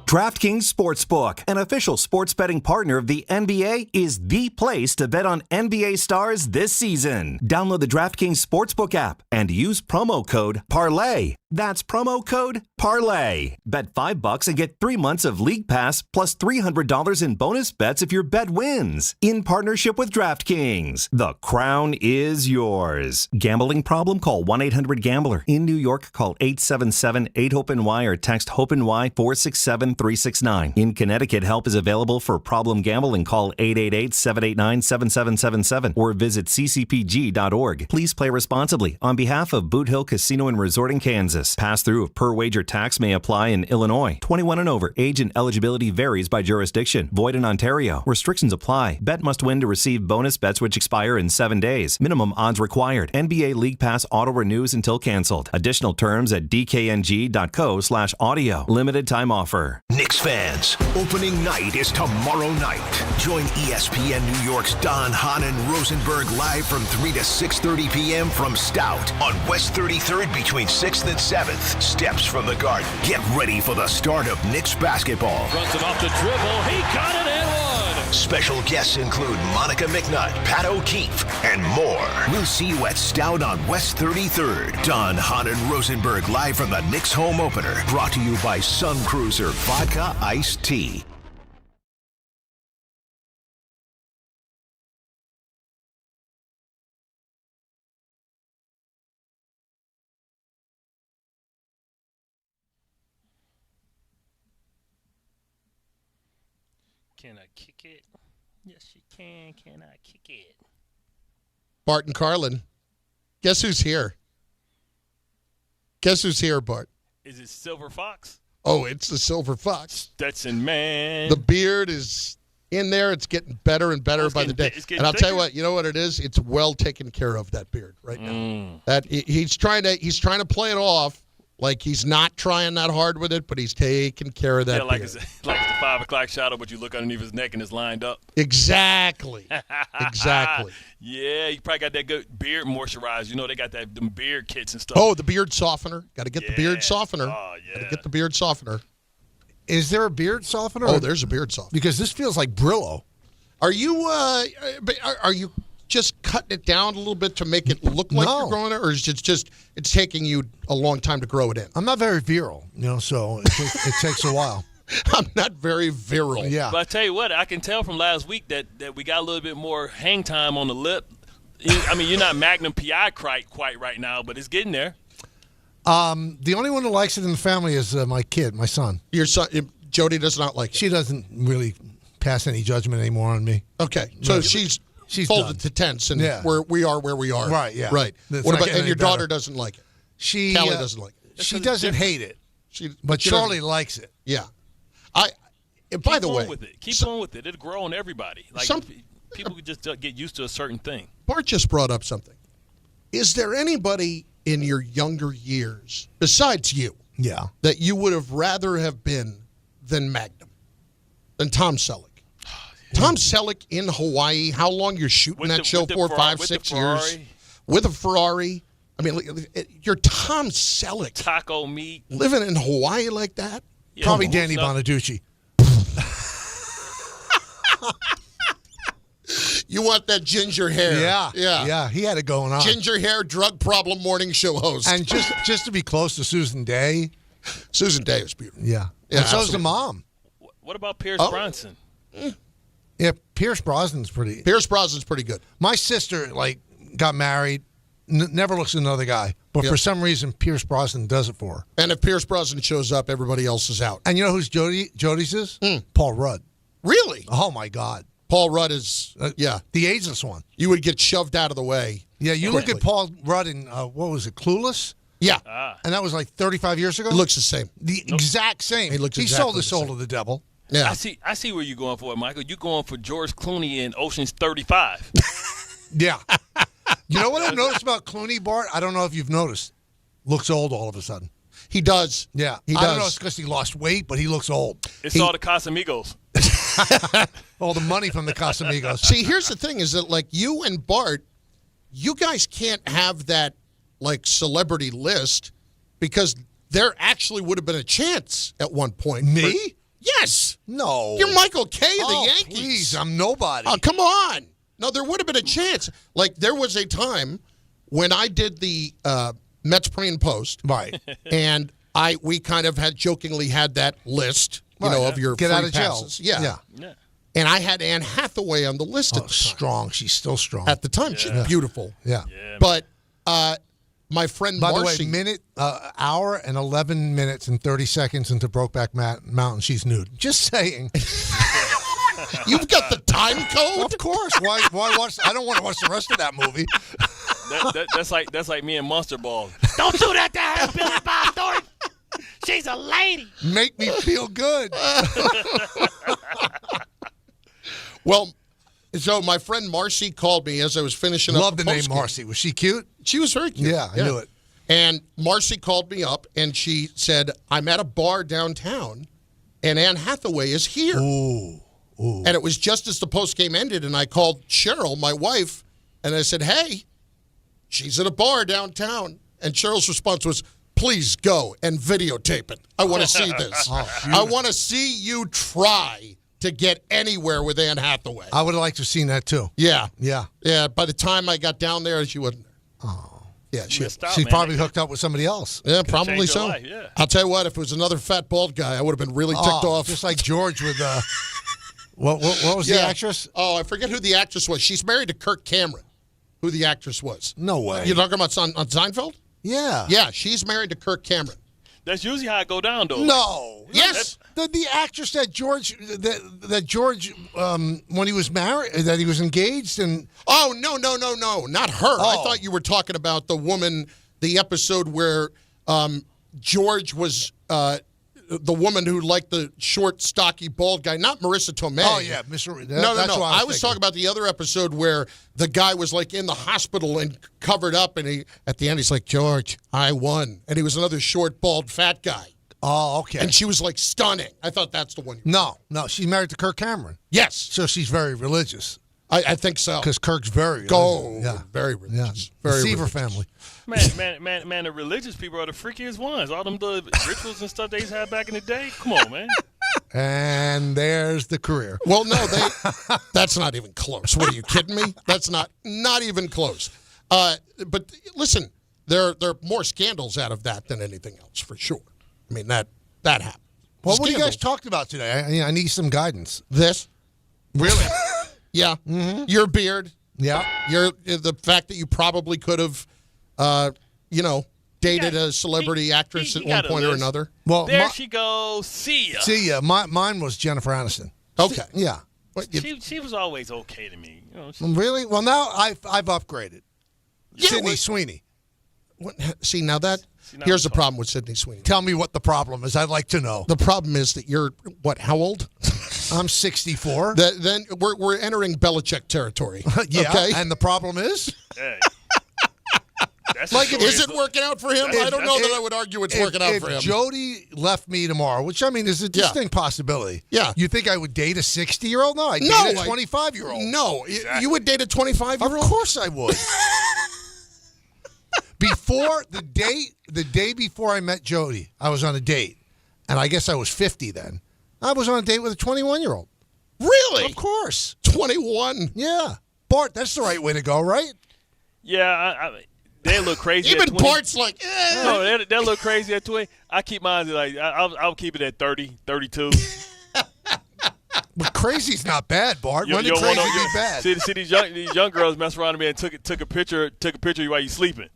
DraftKings Sportsbook, an official sports betting partner of the NBA, is the place to bet on NBA stars this season. Download the DraftKings Sportsbook app and use promo code PARLAY. That's promo code PARLAY. Bet $5 and get 3 months of League Pass plus $300 in bonus bets if your bet wins. In partnership with DraftKings, the crown is yours. Gambling problem? Call 1-800-GAMBLER. In New York, call 877-8-HOPE-NY or text HOPE-NY 467-369. In Connecticut, help is available for problem gambling. Call 888-789-7777 or visit ccpg.org. Please play responsibly. On behalf of Boot Hill Casino and Resort in Kansas, pass-through of per-wager tax may apply in Illinois. 21 and over. Age and eligibility varies by jurisdiction. Void in Ontario. Restrictions apply. Bet must win to receive bonus bets which expire in 7 days. Minimum odds required. NBA League Pass auto renews until canceled. Additional terms at dkng.co/audio. Limited time offer. Knicks fans, opening night is tomorrow night. Join ESPN New York's Don, Hahn, and Rosenberg live from 3 to 6:30 p.m. from Stout on West 33rd between 6th and 7th. Steps from the Garden. Get ready for the start of Knicks basketball. Runs it off the dribble. He got it and one. Special guests include Monica McNutt, Pat O'Keefe, and more. We'll see you at Stout on West 33rd. Don, Hahn, and Rosenberg live from the Knicks home opener. Brought to you by Sun Cruiser Vodka Iced Tea. Can I kick it? Yes, you can. Can I kick it? Bart and Carlin. Guess who's here? Guess who's here, Bart? Is it Silver Fox? Oh, it's the Silver Fox. Stetson, man. The beard is in there. It's getting better and better by the day. And I'll tell you what, you know what it is? It's well taken care of, that beard right now. That he's trying to play it off like he's not trying that hard with it, but he's taking care of that like beard. it's like the 5 o'clock shadow, but you look underneath his neck and it's lined up. Exactly. Exactly. Yeah, you probably got that good beard moisturizer. You know, they got them beard kits and stuff. Oh, the beard softener. Got to get the beard softener. Oh, yeah. Got to get the beard softener. Is there a beard softener? Oh, there's a beard softener. Because this feels like Brillo. Are you just cutting it down a little bit to make it look like you're growing it, or is it just it's taking you a long time to grow it in? I'm not very virile, so it takes a while. I'm not very virile. Yeah. But I tell you what, I can tell from last week that we got a little bit more hang time on the lip. I mean, you're not Magnum PI quite right now, but it's getting there. The only one who likes it in the family is my kid, my son. Your son, Jody, does not like it. She doesn't really pass any judgment anymore on me. Okay, so she's folded done. to tense, and we are where we are. Right, yeah. Right. It's What not about, getting and your any better. daughter doesn't like it? She Callie doesn't like it. She doesn't hate it, but she Charlie doesn't- likes it. Yeah. By the way, keep going with it. It'll grow on everybody. Like people could just get used to a certain thing. Bart just brought up something. Is there anybody in your younger years, besides you, that you would have rather have been than Magnum, than Tom Selleck? Tom Selleck in Hawaii, how long you're shooting that show for? 5, 6 years. With a Ferrari. I mean, you're Tom Selleck. Taco meat. Living in Hawaii like that? Yeah, Probably Danny Bonaducci. You want that ginger hair. Yeah, he had it going on. Ginger hair, drug problem morning show host. And just to be close to Susan Day. Susan Day is beautiful. Yeah. Yeah, And so's absolutely. the mom. What about Pierce Bronson? Yeah, Pierce Brosnan's pretty good. My sister, got married, never looks at another guy. But for some reason, Pierce Brosnan does it for her. And if Pierce Brosnan shows up, everybody else is out. And you know who's Jody's is? Paul Rudd. Really? Oh, my God. Paul Rudd is, the ageless one. You would get shoved out of the way. Yeah, you quickly. look at Paul Rudd in, what was it, Clueless? Yeah. And that was like 35 years ago? He looks the same. The exact same. He looks He exactly sold the his soul same. to the devil. Yeah. I see where you're going for it, Michael. You're going for George Clooney in Ocean's 35. Yeah. You know what I've noticed about Clooney, Bart? I don't know if you've noticed. Looks old all of a sudden. He does. Yeah. He I don't does. know if it's because he lost weight, but he looks old. It's all the Casamigos. All the money from the Casamigos. See, here's the thing is that, you and Bart, you guys can't have that, celebrity list because there actually would have been a chance at one point. Me? Yes. No. You're Michael Kay of the Yankees. Please, I'm nobody. Oh, come on. No, there would have been a chance. There was a time when I did the Mets Pre and Post. Right. And we kind of jokingly had that list, of your Get free out of jail. passes. Yeah. And I had Anne Hathaway on the list at the time. Strong. She's still strong. At the time, she's beautiful. Yeah. But my friend By Marcy. the way, hour and 11 minutes and 30 seconds into Brokeback Mountain, she's nude. Just saying. You've got the time code? Of course. Why watch? I don't want to watch the rest of that movie. That's like me and Monster Ball. Don't do that to her, Billy Bob Thornton. She's a lady. Make me feel good. Well, so my friend Marcy called me as I was finishing up. Love the name postgame. Marcy. Was she cute? She was very cute. Yeah, I knew it. And Marcy called me up and she said, I'm at a bar downtown and Anne Hathaway is here. Ooh. And it was just as the postgame ended, and I called Cheryl, my wife, and I said, hey, she's at a bar downtown. And Cheryl's response was, please go and videotape it. I want to see this. I want to see you try to get anywhere with Anne Hathaway. I would have liked to have seen that, too. Yeah. Yeah. Yeah, by the time I got down there, she wasn't there. Oh. Yeah, she probably hooked up with somebody else. Yeah, probably so. Life, yeah. I'll tell you what, if it was another fat, bald guy, I would have been really ticked off. Just like George with... What was the actress? Oh, I forget who the actress was. She's married to Kirk Cameron, who the actress was. No way. You're talking about on Seinfeld? Yeah. Yeah, she's married to Kirk Cameron. That's usually how it go down, though. No. Yes. The actress that George when he was married, that he was engaged and. Oh, no, not her. I thought you were talking about the woman, the episode where George was the woman who liked the short, stocky, bald guy, not Marissa Tomei. Oh, yeah. No. I was talking about the other episode where the guy was like in the hospital and covered up, and at the end he's like, George, I won. And he was another short, bald, fat guy. Oh, okay. And she was like stunning. I thought that's the one. No, she's married to Kirk Cameron. Yes. So she's very religious. I think so. Because Kirk's very religious. Very religious. Yeah. Very Seaver religious. family. Man, the religious people are the freakiest ones. All them the rituals and stuff they used to have back in the day. Come on, man. And there's the career. Well, no, that's not even close. What, are you kidding me? That's not even close. But listen, there are more scandals out of that than anything else, for sure. I mean, that happened. Well, what you guys talked about today? I need some guidance. This? Really? Yeah. Mm-hmm. Your beard. Yeah. The fact that you probably could have, dated a celebrity actress at one point or another. Well, there she goes. See ya. See ya. Mine was Jennifer Aniston. Okay. Yeah. She was always okay to me. Really? Well, now I've upgraded. Yeah, Sydney Sweeney. See, now here's the problem with Sydney Sweeney. Tell me what the problem is. I'd like to know. The problem is that you're, how old? I'm 64. Then we're entering Belichick territory. Yeah, okay? And the problem is? Hey. Is it working out for him? I don't know that I would argue it's working out for him. If Jody left me tomorrow, which, I mean, is a distinct possibility. Yeah. You think I would date a 60-year-old? No, I'd date a 25-year-old. No. Exactly. You would date a 25-year-old? Of course I would. Before the day before I met Jody, I was on a date, and I guess I was 50 then. I was on a date with a 21-year-old. Really? Of course. 21? Yeah. Bart, that's the right way to go, right? Yeah, they look crazy. Even at 20. Bart's like, No, they look crazy at 20. I keep mine like I'll keep it at 30, 32. But crazy's not bad, Bart. When did you crazy be bad? See these young girls mess around with me and took a picture of you while you sleeping.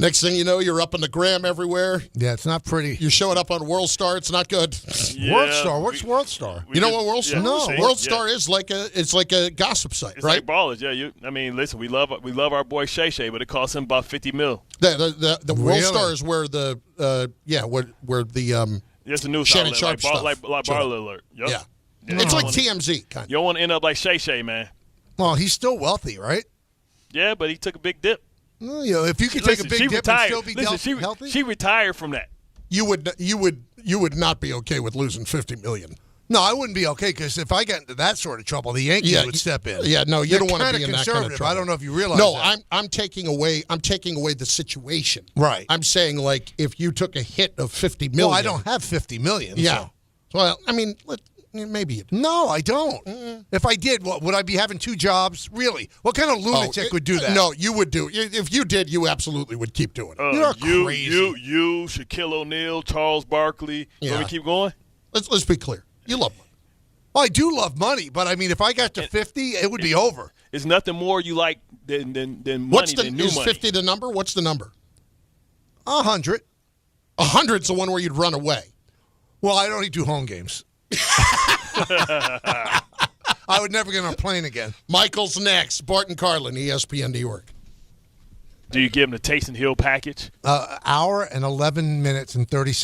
Next thing you know, you're up on the gram everywhere. Yeah, it's not pretty. You're showing up on World Star. It's not good. Yeah, World Star? What's World Star? You know what World Star? No. World Star is like a gossip site, It's right? like ballers. Yeah, listen, we love our boy Shay Shay, but it costs him about $50 million. The World Really? Star is where the It's a news Shannon outlet, Sharp stuff. like Bart Alert. Yep. Yeah. Yeah. It's like TMZ, kind of. You don't want to end up like Shay Shay, man. Well, he's still wealthy, right? Yeah, but he took a big dip. Well, if you could take a big dip retired. and still be healthy. She retired from that. You would not be okay with losing $50 million. No, I wouldn't be okay because if I got into that sort of trouble, the Yankees would step in. Yeah, no, you They're don't want to kinda be in that kind of conservative. trouble. I don't know if you realize No, that. I'm taking away the situation. Right. I'm saying like if you took a hit of $50 million. Well, I don't have $50 million. Yeah. So. Well, I mean, maybe you do. No, I don't. If I did, what would I be having 2 jobs? Really? What kind of lunatic would do that? No, you would do. If you did, you absolutely would keep doing it. You're crazy. You, Shaquille O'Neal, Charles Barkley. Yeah. Want me to keep going? Let's be clear. You love money. Well, I do love money, but I mean, if I got to 50, it would be over. It's nothing more you like than money. What's than new is money. 50 the number? What's the number? 100. 100's the one where you'd run away. Well, I only do home games. I would never get on a plane again. Michael's next. Bart and Carlin, ESPN New York. Do you give him the Taysom Hill package? Hour and 11 minutes and 30 seconds.